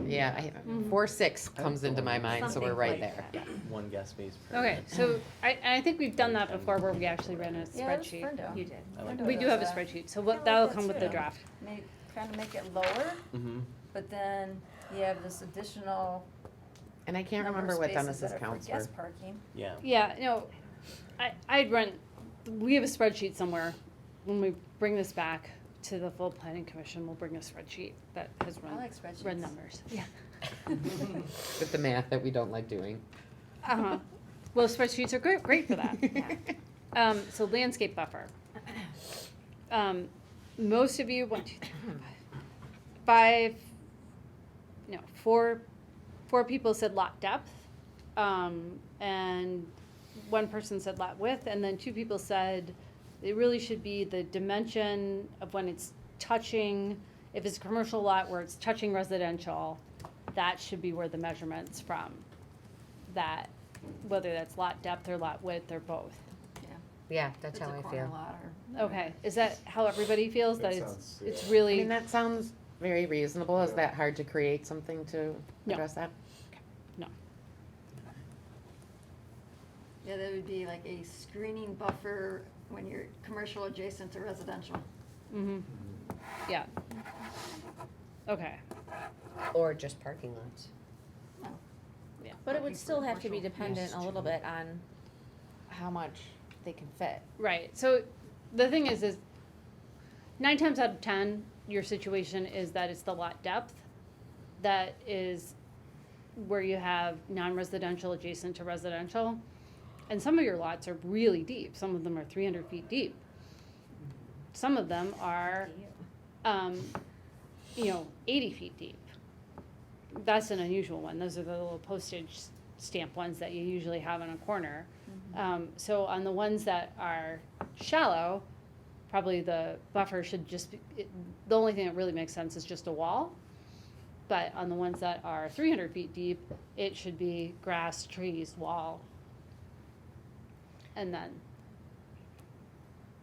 Yeah, 4.6 comes into my mind, so we're Something right like there. that. One guest space per. Okay, so I think we've done that before where we actually ran a Yeah, that's spreadsheet. Brenda. You did. I like Brenda We that. do does have a that. spreadsheet, so I what, like that'll that come with the too. draft. Kind of make it lower, Mm-hmm. but then you have this additional And I can't number of remember what spaces Dennis's that are for counts were. guest parking. Yeah. Yeah, no, I'd run, we have a spreadsheet somewhere. When we bring this back to the full planning commission, we'll bring a spreadsheet that has I like spreadsheets. run numbers. Yeah. With the math that we don't like doing. Uh-huh. Well, spreadsheets are great for that. So landscape buffer. Most of you, 1, 2, 3, 4, 5, no, four people said lot depth, and one person said lot width, and then 2 people said it really should be the dimension of when it's touching, if it's a commercial lot where it's touching residential, that should be where the measurements from that, whether that's lot depth or lot width or both. Yeah, that's It's how a I corner feel. lot or. Okay, is that how everybody feels, that That it's, sounds- it's I really? mean, that sounds very reasonable. Is Yeah. that hard to create something to No. address that? No. Yeah, that would be like a screening buffer when you're commercial adjacent to residential. Mm-hmm, yeah. Okay, Or just parking lots. yeah. But it would Parking still for have to be commercial. dependent a little bit on how much they can fit. Right, so the thing is 9 times out of 10, your situation is that it's the lot depth that is where you have non-residential adjacent to residential. And some of your lots are really deep, some of them are 300 feet deep. Some of them are, 80 feet deep. That's an unusual one, those are the little postage stamp ones that you usually have on a corner. So on the ones that are shallow, probably the buffer should just be, the only thing that really makes sense is just a wall. But on the ones that are 300 feet deep, it should be grass, trees, wall. And then,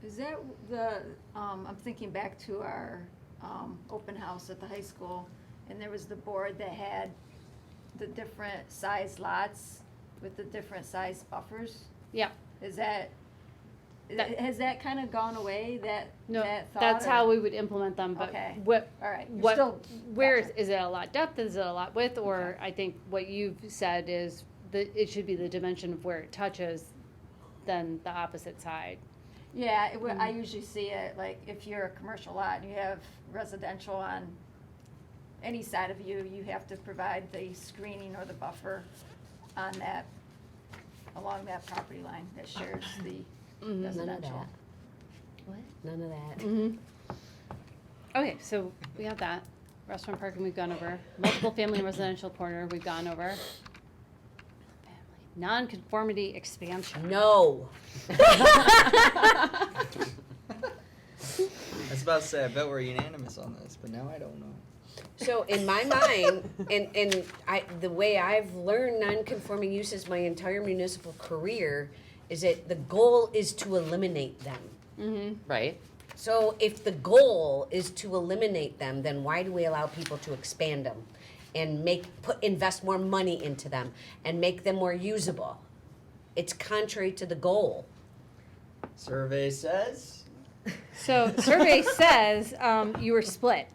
Is that the, I'm thinking back to our, open house at the high school, and there was the board that had the different size lots with the different size buffers? yeah, Is that, has that kind of gone away, that no, thought? that's or- how we would implement them, but Okay. what, All right, you're what, still. where, gotcha. is it a lot depth, is it a lot width, or I think what you've said is it should be the dimension of where it touches, then the opposite side. Yeah, I usually see it, like, if you're a commercial lot and you have residential on any side of you, you have to provide the screening or the buffer on that, along that property line that shares the Mhm. None of residential. that. What? None of that. Mm-hmm. Okay, so we have that. Restaurant parking, we've gone over. Multiple family residential corner, we've gone over. Non-conformity expansion. No. I was about to say, I bet we're unanimous on this, but now I don't know. So in my mind, and the way I've learned non-conforming uses my entire municipal career is that the goal is to eliminate them. Mm-hmm. Right? So if the goal is to eliminate them, then why do we allow people to expand them? and invest more money into them and make them more usable. It's contrary to the goal. Survey says. So the survey says you were split.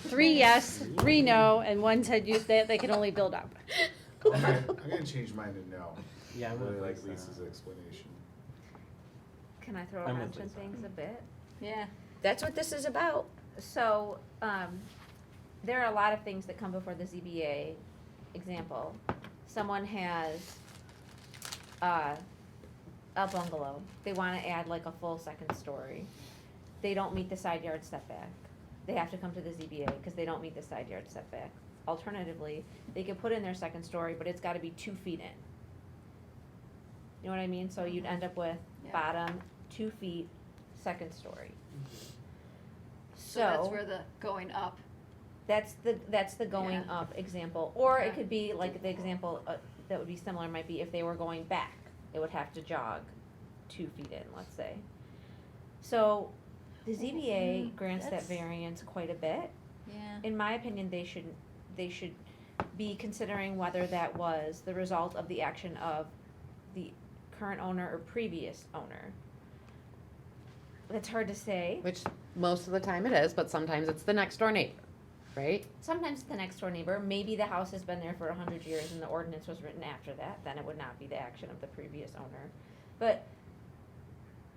3 yes, 3 no, and 1 said they can only build up. I'm gonna change mine to no. Yeah, I'm really with like Lisa. Lisa's explanation. Can I throw a I'm with wrench in Lisa. things a bit? Yeah. That's what this is about. So, there are a lot of things that come before the ZBA. Example, someone has a bungalow. They wanna add like a full second story. They don't meet the side yard setback. They have to come to the ZBA because they don't meet the side yard setback. Alternatively, they could put in their second story, but it's gotta be 2 feet in. You know what I mean? So you'd end up with Yeah. bottom, 2 feet, second story. So that's where the going up. That's the going Yeah. up example, or it Okay. could be like the example that would be similar might be if they were going back, it would have to jog 2 feet in, let's say. So the ZBA grants that that's- variance quite a bit. Yeah. In my opinion, they should be considering whether that was the result of the action of the current owner or previous owner. That's hard to say. Which most of the time it is, but sometimes it's the next door neighbor, right? Sometimes it's the next door neighbor, maybe the house has been there for 100 years and the ordinance was written after that, then it would not be the action of the previous owner. But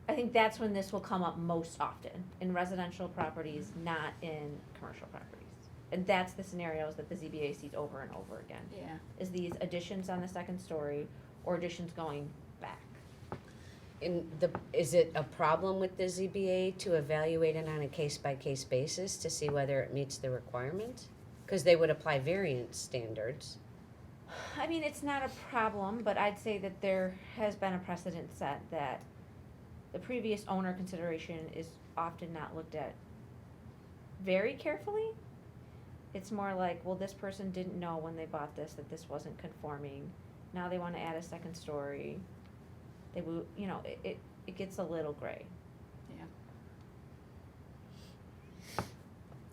I think that's when this will come up most often, in residential properties, not in commercial properties. And that's the scenarios that the ZBA sees over and over again. Yeah. Is these additions on the second story or additions going back. Is it a problem with the ZBA to evaluate it on a case-by-case basis to see whether it meets the requirement? Because they would apply variance standards. I mean, it's not a problem, but I'd say that there has been a precedent set that the previous owner consideration is often not looked at very carefully. It's more like, well, this person didn't know when they bought this that this wasn't conforming. Now they wanna add a second story. They will, it gets a little gray. Yeah.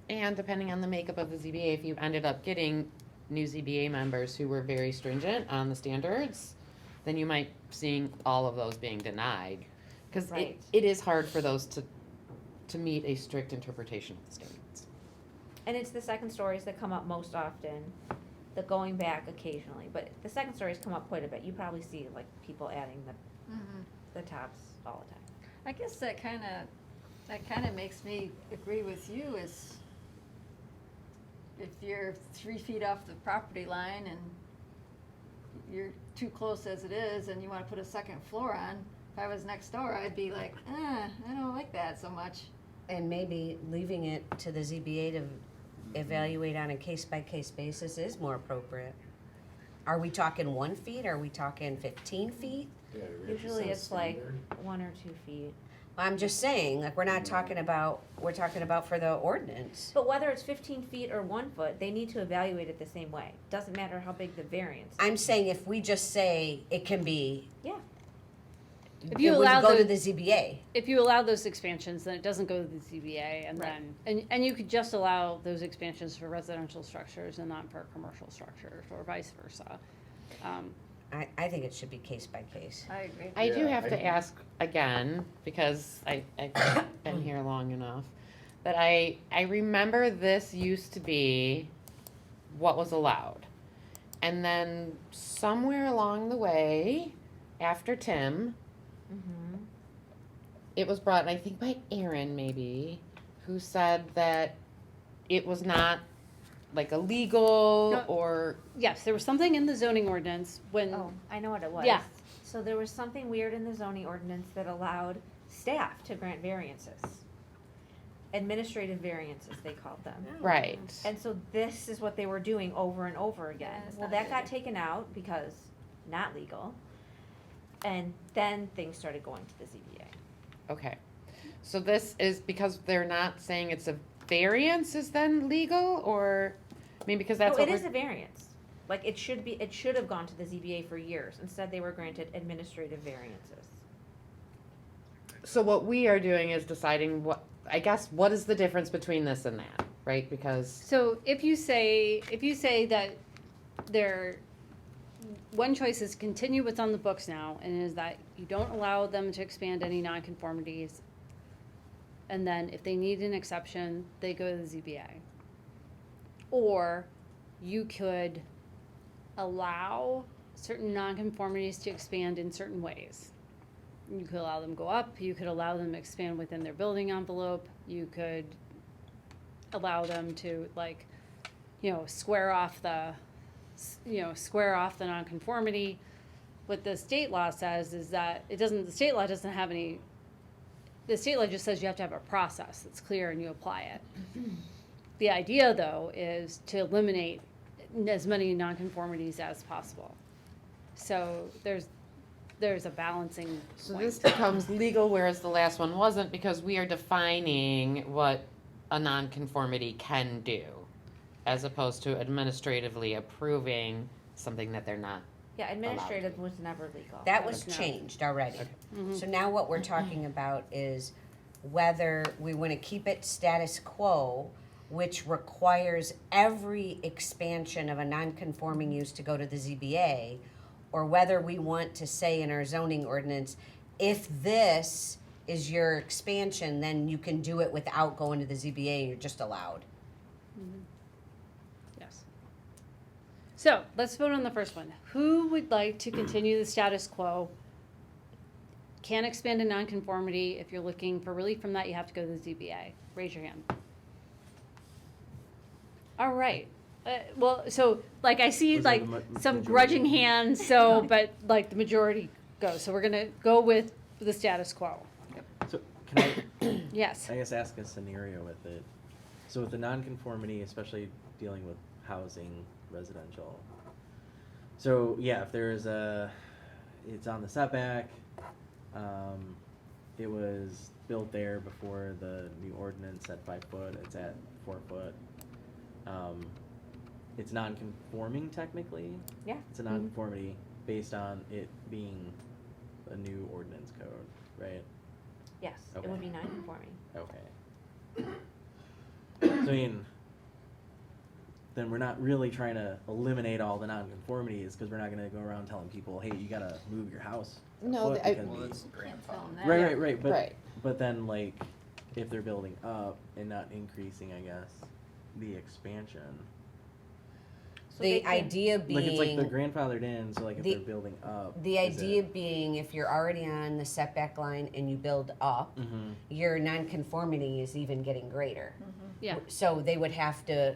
And depending on the makeup of the ZBA, if you ended up getting new ZBA members who were very stringent on the standards, then you might seeing all of those being denied. Because Right. it is hard for those to meet a strict interpretation of the standards. And it's the second stories that come up most often, the going back occasionally, but the second stories come up quite a bit. You probably see like people adding the tops all the time. I guess that kind of makes me agree with you. Is if you're 3 feet off the property line and you're too close as it is, and you want to put a second floor on, if I was next door, I'd be like, I don't like that so much. And maybe leaving it to the ZBA to evaluate on a case-by-case basis is more appropriate. Are we talking 1 feet? Are we talking 15 feet? Yeah, we have to Usually set a it's like standard. 1 or 2 feet. I'm just saying, like, we're talking about for the ordinance. But whether it's 15 feet or 1 foot, they need to evaluate it the same way. Doesn't matter how big the variance is. I'm saying if we just say it can be, Yeah. If you it allow wouldn't go to those- the ZBA. If you allow those expansions, then it doesn't go to the ZBA, and Right. then, and you could just allow those expansions for residential structures and not for commercial structures, or vice versa. I think it should be case by case. I agree. I do Yeah, have I- to ask again, because I've been here long enough, that I remember this used to be what was allowed. And then somewhere along the way, after Tim, it was brought, I think by Aaron maybe, who said that it was not like illegal No. or, Yes, there was something in the zoning ordinance when, Oh, I know what it was. Yeah. So there was something weird in the zoning ordinance that allowed staff to grant variances. Administrative variances, they called them. right. And so this is what they were doing over and over again. Yeah, it's Well, not that got legal. taken out because not legal. And then things started going to the ZBA. Okay, so this is because they're not saying it's a variance is then legal, or, I mean, because that's No, what it is we're, a variance. Like, it should have gone to the ZBA for years. Instead, they were granted administrative variances. so what we are doing is deciding what, I guess, what is the difference between this and that? right? Because So if you say that one choice is continue what's on the books now, and is that you don't allow them to expand any nonconformities, and then if they need an exception, they go to the ZBA. Or you could allow certain nonconformities to expand in certain ways. You could allow them to go up, you could allow them to expand within their building envelope, you could allow them to, like, square off the nonconformity. What the state law says is that the state law doesn't have any, the state law just says you have to have a process that's clear and you apply it. The idea, though, is to eliminate as many nonconformities as possible. So there's a balancing so point. this becomes legal, whereas the last one wasn't, because we are defining what a nonconformity can do, as opposed to administratively approving something that they're not. Yeah, administrative was never legal. That was changed already. Mhm. So now what we're talking about is whether we want to keep it status quo, which requires every expansion of a non-conforming use to go to the ZBA, or whether we want to say in our zoning ordinance, if this is your expansion, then you can do it without going to the ZBA, you're just allowed. Yes. So let's vote on the first one. Who would like to continue the status quo? Can expand a nonconformity. If you're looking for relief from that, you have to go to the ZBA. Raise your hand. All right. Well, so like I see Was that like the some majority? grudging hands. So, but like the majority goes. So we're gonna go with the status quo. So can I? Yes. I guess ask a scenario with it. So with the nonconformity, especially dealing with housing, residential. So yeah, if there is it's on the setback. It was built there before the new ordinance at 5 foot. It's at 4 foot. It's non-conforming technically. Yeah. It's a non-conformity based on it being a new ordinance code, right? Yes, Okay. it would be non-conforming. Okay. So I mean, then we're not really trying to eliminate all the nonconformities, because we're not gonna go around telling people, hey, you gotta move your house. a No, foot I- because Well, we-" that's grandfather. Right, but Right. but then like if they're building up and not increasing, I guess, the expansion. The idea being. Like it's like they're grandfathered in, so like if the- they're building up. The is idea it- being, if you're already on the setback line and you build up, Mhm. your nonconformity is even getting greater. Yeah. So they would have to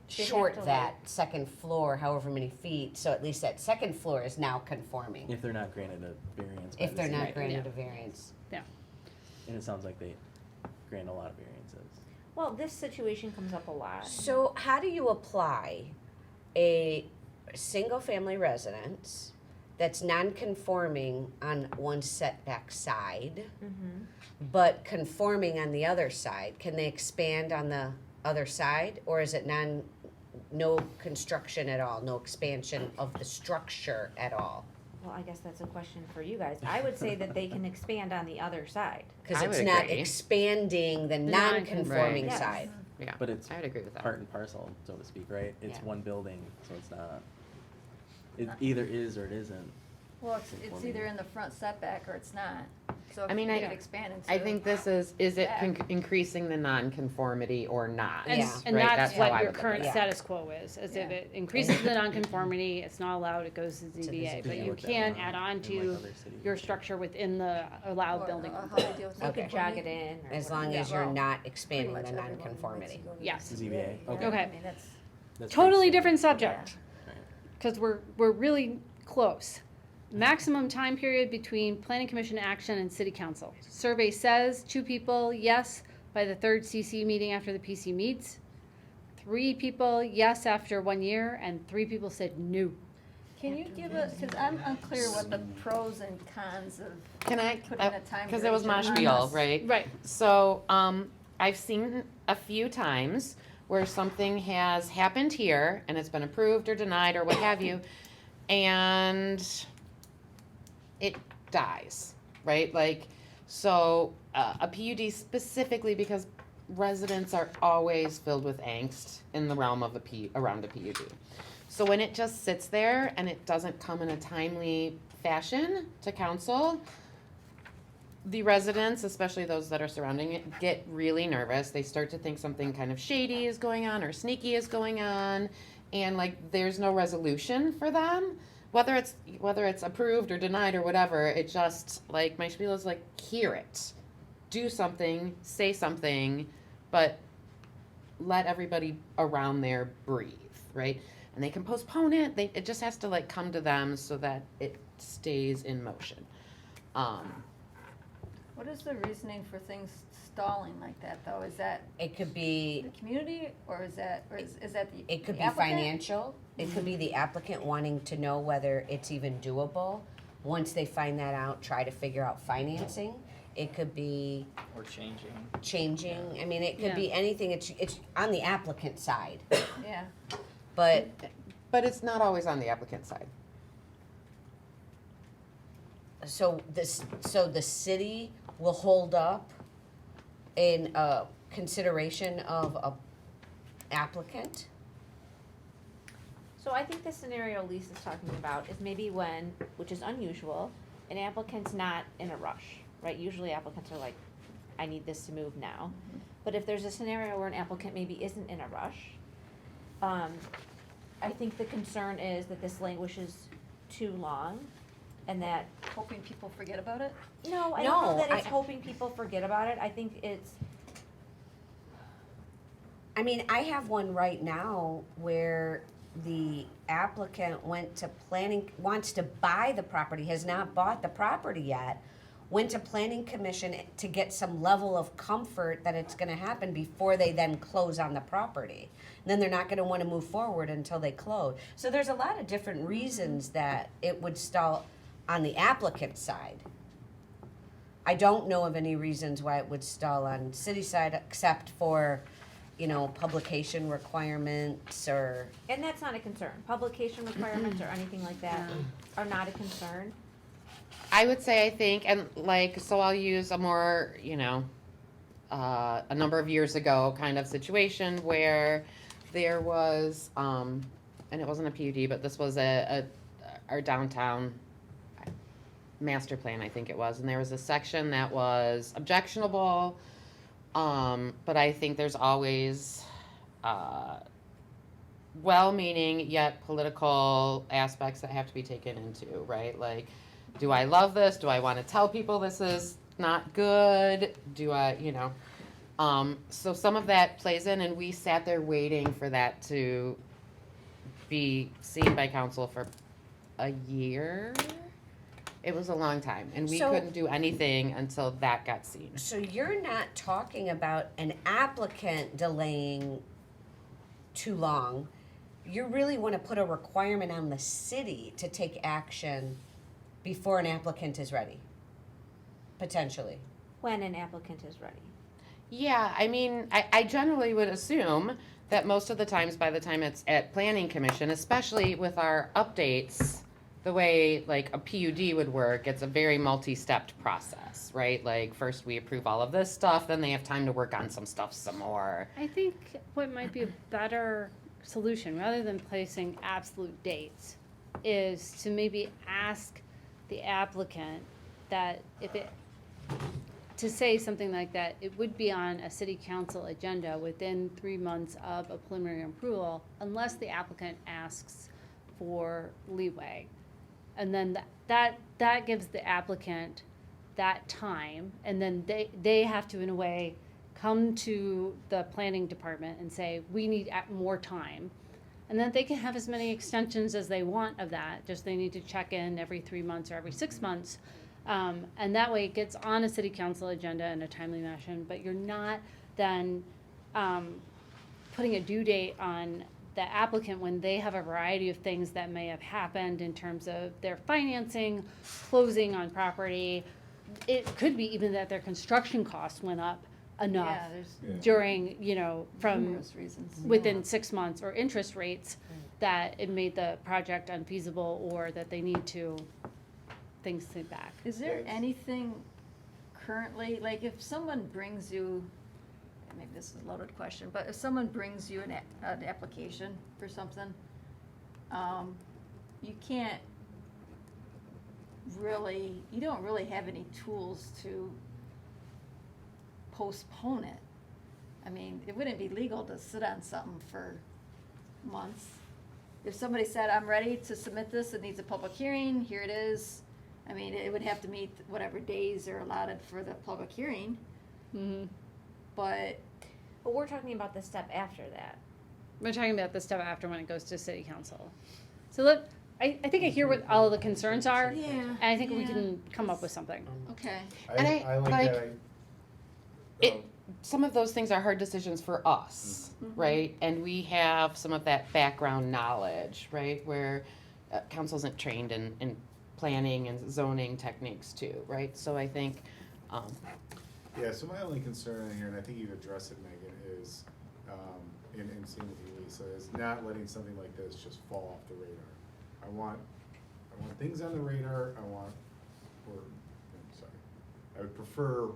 They'd have short to, that second floor however many feet, so at least that second floor is now conforming. If they're not granted a variance. by If the they're not ZBA. granted Yeah. a variance. Yeah. And it sounds like they grant a lot of variances. Well, this situation comes up a lot. So how do you apply a single-family residence that's non-conforming on one setback side, but conforming on the other side? Can they expand on the other side, or is it no construction at all, no expansion of the structure at all? Well, I guess that's a question for you guys. I would say that they can expand on the other side. Because I it's would not agree. expanding the non-conforming Right. Yes. side. Yeah. But it's I would agree with that. part and parcel, so to speak, right? It's Yeah. one building, so it's not. It either is or it isn't. Well, it's either in the front setback or it's not. So if I mean, you I- could expand into. I think this is it back. increasing the nonconformity or not? And, Yeah. and Right, that's how what I your would look current at it. status quo is, as if Yeah. it increases the nonconformity, it's not allowed, it goes to the the ZBA. But ZBA. you With that can one, add on in, like, to other cities. your structure within the allowed Or, building. how they deal with You could jog nonconformity. it in. Or As whatever. long as Yeah. you're Well, not Pretty expanding much the everyone needs to non-conformity. go to the Yes. ZBA. Yeah, Okay. Okay. I mean, that's. That's Totally pretty different standard. subject, because we're really close. Maximum time period between planning commission action and city council. Survey says 2 people, yes, by the 3rd CC meeting after the PC meets. 3 people, yes, after 1 year, and 3 people said no. Can you give us, because I'm unclear what the pros and cons of Can I? putting a time Because it was my duration on spiel, this. right? Right. So, I've seen a few times where something has happened here and it's been approved or denied or what have you, and it dies, right? Like, so a PUD specifically because residents are always filled with angst in the realm of around a PUD. So when it just sits there and it doesn't come in a timely fashion to council, the residents, especially those that are surrounding it, get really nervous. They start to think something kind of shady is going on or sneaky is going on, and like there's no resolution for them. Whether it's approved or denied or whatever, it just like my spiel is like, hear it, do something, say something, but let everybody around there breathe, right? And they can postpone it. It just has to like come to them so that it stays in motion. What is the reasoning for things stalling like that, though? Is that It could be, the community, or is that the it could the be applicant? financial. It could be the applicant wanting to know whether it's even doable. Once they find that out, try to figure out financing. It could be Or changing. changing. I mean, it could Yeah. be anything. It's on the applicant side. Yeah. But But it's not always on the applicant side. so the city will hold up in consideration of a applicant. So I think the scenario Lisa's talking about is maybe when, which is unusual, an applicant's not in a rush, right? Usually applicants are like, I need this to move now. But if there's a scenario where an applicant maybe isn't in a rush, I think the concern is that this languishes too long and that. Hoping people forget about it? No, I don't know No, that it's I- hoping people forget about it. I think it's, I mean, I have one right now where the applicant went to planning, wants to buy the property, has not bought the property yet, went to planning commission to get some level of comfort that it's gonna happen before they then close on the property. And then they're not gonna wanna move forward until they close. So there's a lot of different reasons that it would stall on the applicant side. I don't know of any reasons why it would stall on city side except for, publication requirements or. and that's not a concern. Publication requirements or anything like that are not a concern. I would say, I think, and like, so I'll use a more, a number of years ago kind of situation where there was, and it wasn't a PUD, but this was our downtown master plan, I think it was, and there was a section that was objectionable, but I think there's always, well-meaning yet political aspects that have to be taken into, right? Like, do I love this? Do I want to tell people this is not good? Do I, so some of that plays in, and we sat there waiting for that to be seen by council for a year. It was a long time, and we So- couldn't do anything until that got seen. So you're not talking about an applicant delaying too long. You really want to put a requirement on the city to take action before an applicant is ready, potentially. When an applicant is ready. Yeah, I mean, I generally would assume that most of the times, by the time it's at planning commission, especially with our updates, the way like a PUD would work, it's a very multi-stepped process, right? Like first we approve all of this stuff, then they have time to work on some stuff some more. I think what might be a better solution, rather than placing absolute dates, is to maybe ask the applicant that to say something like that, it would be on a city council agenda within 3 months of a preliminary approval, unless the applicant asks for leeway. And then that gives the applicant that time, and then they have to, in a way, come to the planning department and say, we need more time. And then they can have as many extensions as they want of that, just they need to check in every 3 months or every 6 months. And that way it gets on a city council agenda in a timely fashion, but you're not then putting a due date on the applicant when they have a variety of things that may have happened in terms of their financing, closing on property. It could be even that their construction costs went up enough Yeah, there's during, from numerous reasons. within 6 months, or interest rates that it made the project unfeasible, or that they need to things back. Is there anything currently, like if someone brings you, maybe this is a loaded question, but if someone brings you an application for something, you can't really, you don't really have any tools to postpone it. I mean, it wouldn't be legal to sit on something for months. If somebody said, I'm ready to submit this, it needs a public hearing, here it is. I mean, it would have to meet whatever days are allotted for the public hearing. But we're talking about the step after that. We're talking about the step after when it goes to city council. So look, I think I hear what all of the concerns are. Yeah, And I think we yeah. can come up with something. Okay. And I like like, that. some of those things are hard decisions for us, right? And we have some of that background knowledge, right? Where council isn't trained in planning and zoning techniques too, right? So I think, Yeah, so my only concern in here, and I think you've addressed it, Megan, is, in seeing with you, Lisa, is not letting something like this just fall off the radar. I want things on the radar, I would prefer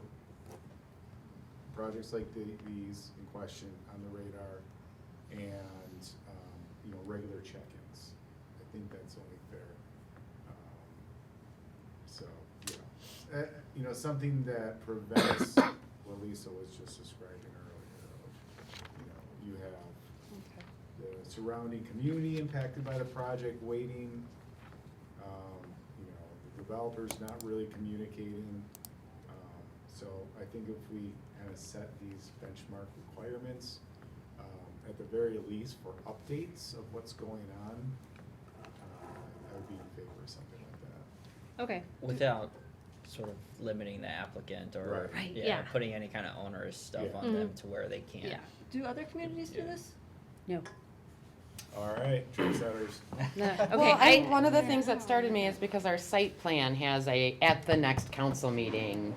projects like these in question on the radar and, regular check-ins. I think that's only fair. Something that prevents what Lisa was just describing earlier. You have the surrounding community impacted by the project waiting, the developers not really communicating. So I think if we kind of set these benchmark requirements, at the very least for updates of what's going on, I would be in favor of something like that. Okay. Without sort of limiting the applicant or Right, yeah. putting any kind of onerous stuff Yeah. on them to where they can't. Yeah. Do other communities do this? No. All right, trendsetters. Okay. well, one of the things that started me is because our site plan has at the next council meeting,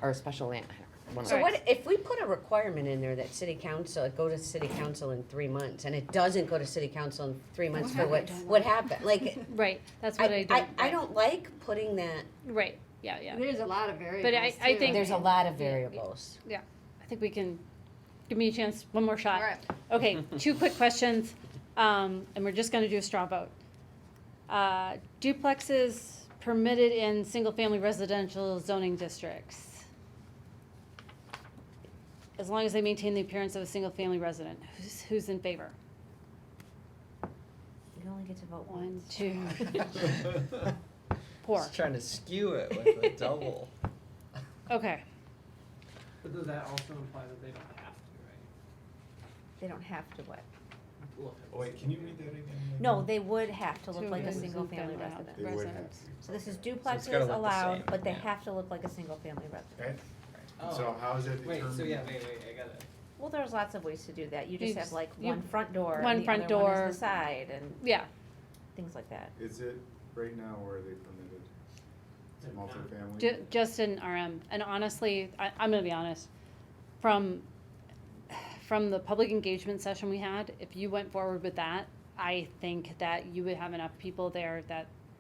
or special land. one of So those. what, if we put a requirement in there that city council, go to city council in 3 months, and it doesn't go to city council in 3 months for what happened? Like, Right, that's what I don't. I don't like putting that. Right, yeah. There's a lot of variables. But I think. There's a lot of variables. Yeah, I think we can, give me a chance, one more shot. All right. Okay, 2 quick questions, and we're just gonna do a straw vote. Duplexes permitted in single-family residential zoning districts. As long as they maintain the appearance of a single-family resident, who's in favor? You only get to vote 1, once. 2. Poor. Just trying to skew it with a double. Okay, But does that also imply that they don't have to, right? They don't have to what? Look at Wait, can you read that again? No, they would have to look To like a be single-family single-family resident. They would have residents. to. So this is So it's gotta duplexes look the allowed, same, but they yeah. have to look like a single-family resident. Okay. So how is it Wait, determined? so yeah, wait, I got it. Well, there's lots of ways to do that. You just You have just- like you- one front door, one and the front other one door. is the side, and yeah, things like that. Is it right now, or are they permitted? Is it multifamily? just an RM, and honestly, I'm gonna be honest, from the public engagement session we had, if you went forward with that, I think that you would have enough people there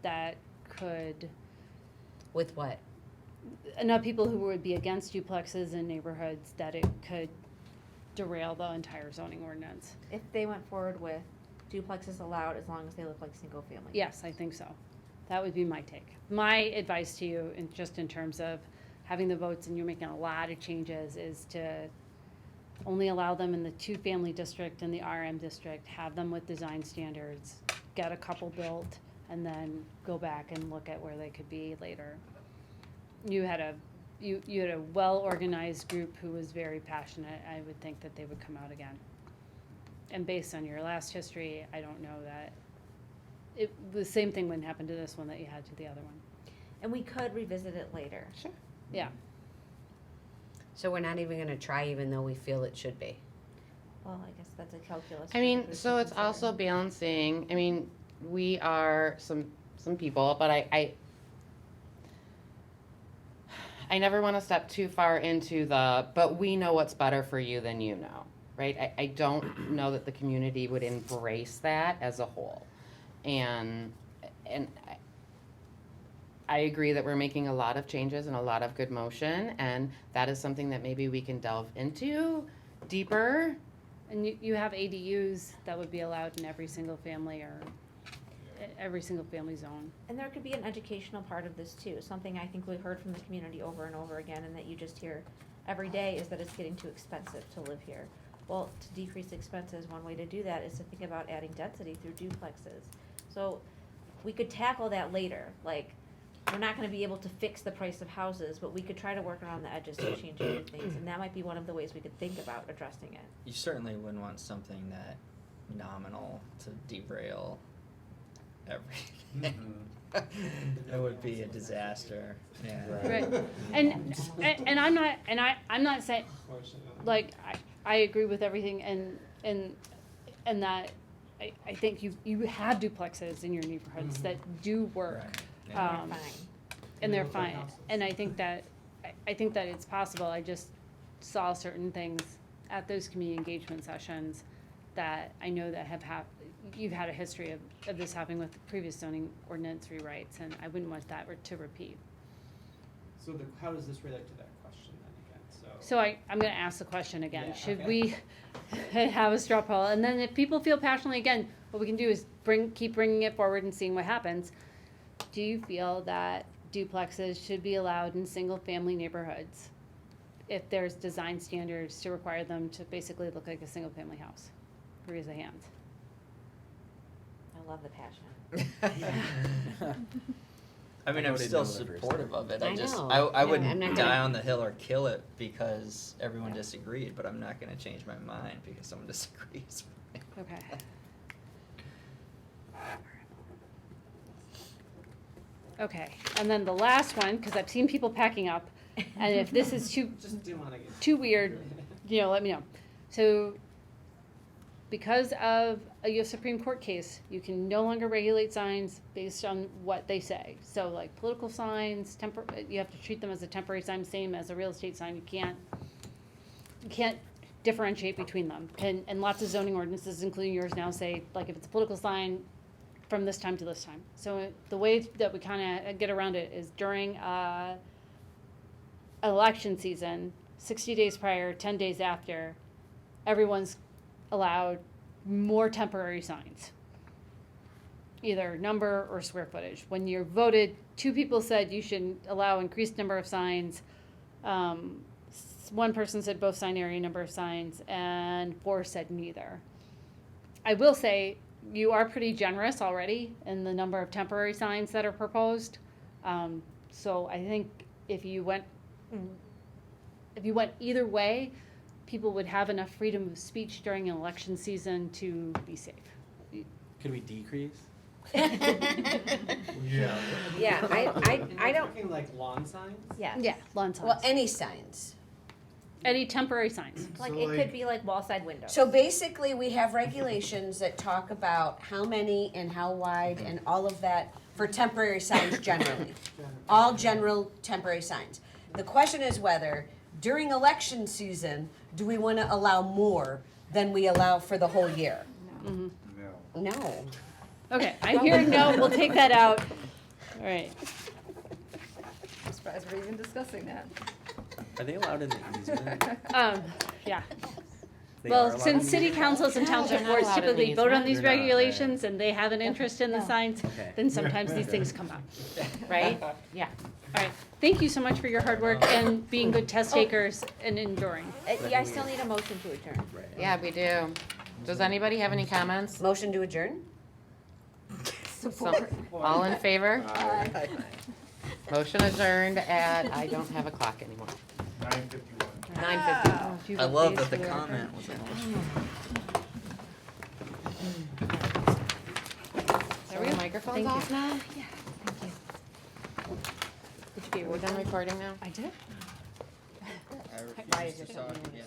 that could, With what? enough people who would be against duplexes in neighborhoods that it could derail the entire zoning ordinance. If they went forward with duplexes allowed as long as they look like single-family. Yes, I think so. That would be my take. My advice to you, in terms of having the votes and you're making a lot of changes, is to only allow them in the 2-family district and the RM district, have them with design standards, get a couple built, and then go back and look at where they could be later. You had a well-organized group who was very passionate. I would think that they would come out again. And based on your last history, I don't know that the same thing wouldn't happen to this one that you had to the other one. And we could revisit it later. Sure. Yeah. So we're not even gonna try, even though we feel it should be. Well, I guess that's a calculus. I mean, so it's also balancing, I mean, we are some people, but I never want to step too far into but we know what's better for you than you know, right? I don't know that the community would embrace that as a whole. And I agree that we're making a lot of changes and a lot of good motion, and that is something that maybe we can delve into deeper. And you have ADUs that would be allowed in every single family or every single family zone. And there could be an educational part of this too. Something I think we've heard from the community over and over again and that you just hear every day is that it's getting too expensive to live here. Well, to decrease expenses, one way to do that is to think about adding density through duplexes. So we could tackle that later. Like, we're not gonna be able to fix the price of houses, but we could try to work around the edges to change other things. And that might be one of the ways we could think about addressing it. You certainly wouldn't want something that nominal to derail everything. That would be a disaster. Yeah. Right. And I'm not saying, like, I agree with everything and that I think you have duplexes in your neighborhoods that do work. Right. Yeah. And they're fine. And I think that it's possible. I just saw certain things at those community engagement sessions that I know that you've had a history of this happening with previous zoning ordinance rewrites, and I wouldn't want that to repeat. So how does this relate to that question then again? So I'm going to ask the question again. Yeah, Should okay. we have a straw poll? And then if people feel passionately again, what we can do is keep bringing it forward and seeing what happens. Do you feel that duplexes should be allowed in single-family neighborhoods if there's design standards to require them to basically look like a single-family house? Raise a hand. I love the passion. I mean, I I'm voted still no the first supportive of it. I I just, know. I Yeah, I'm wouldn't not die gonna- on the hill or kill it because everyone disagreed, but I'm not gonna change my mind because someone disagrees with me. Okay. Okay, and then the last one, because I've seen people packing up, and if this is Just didn't wanna get. too weird, let me know. So, because of a U.S. Supreme Court case, you can no longer regulate signs based on what they say. So, like political signs, you have to treat them as a temporary sign, same as a real estate sign. You can't differentiate between them. And lots of zoning ordinances, including yours now, say like if it's a political sign, from this time to this time. So the way that we kind of get around it is during election season, 60 days prior, 10 days after, everyone's allowed more temporary signs, either number or square footage. When you're voted, 2 people said you should allow increased number of signs. One person said both sign area, number of signs, and 4 said neither. I will say you are pretty generous already in the number of temporary signs that are proposed. So I think if you went either way, people would have enough freedom of speech during an election season to be safe. Could we decrease? Yeah. Yeah, I don't. Talking like lawn signs? Yeah. Yeah, lawn signs. Well, any signs. Any temporary signs. Like, So, it like- could be like wall side windows. So basically, we have regulations that talk about how many and how wide and all of that for temporary signs generally. All general temporary signs. The question is whether during election season, do we want to allow more than we allow for the whole year? Mhm. No. No. Okay, I'm hearing no, we'll take that out. All right. I'm surprised we're even discussing that. Are they allowed in the easement? Yeah. They are Well, allowed in since the city easement? councils and No, township they're not boards allowed in typically the vote on easement. these They're not, regulations and they have an interest in the signs, Okay. then sometimes these things come up, Right? Yeah. All right, thank you so much for your hard work and being good test takers and enduring. Yeah, I still need a motion to adjourn. Right. Yeah, we do. Does anybody have any comments? Motion to adjourn? Some- All in favor? Motion adjourned at, I don't have a clock anymore. 9:51. 9:50. I love that the comment was a motion. Are we microphones Thank you. off now? Yeah, thank you. Did you get Are we done recording now? I did. I refuse to talk again.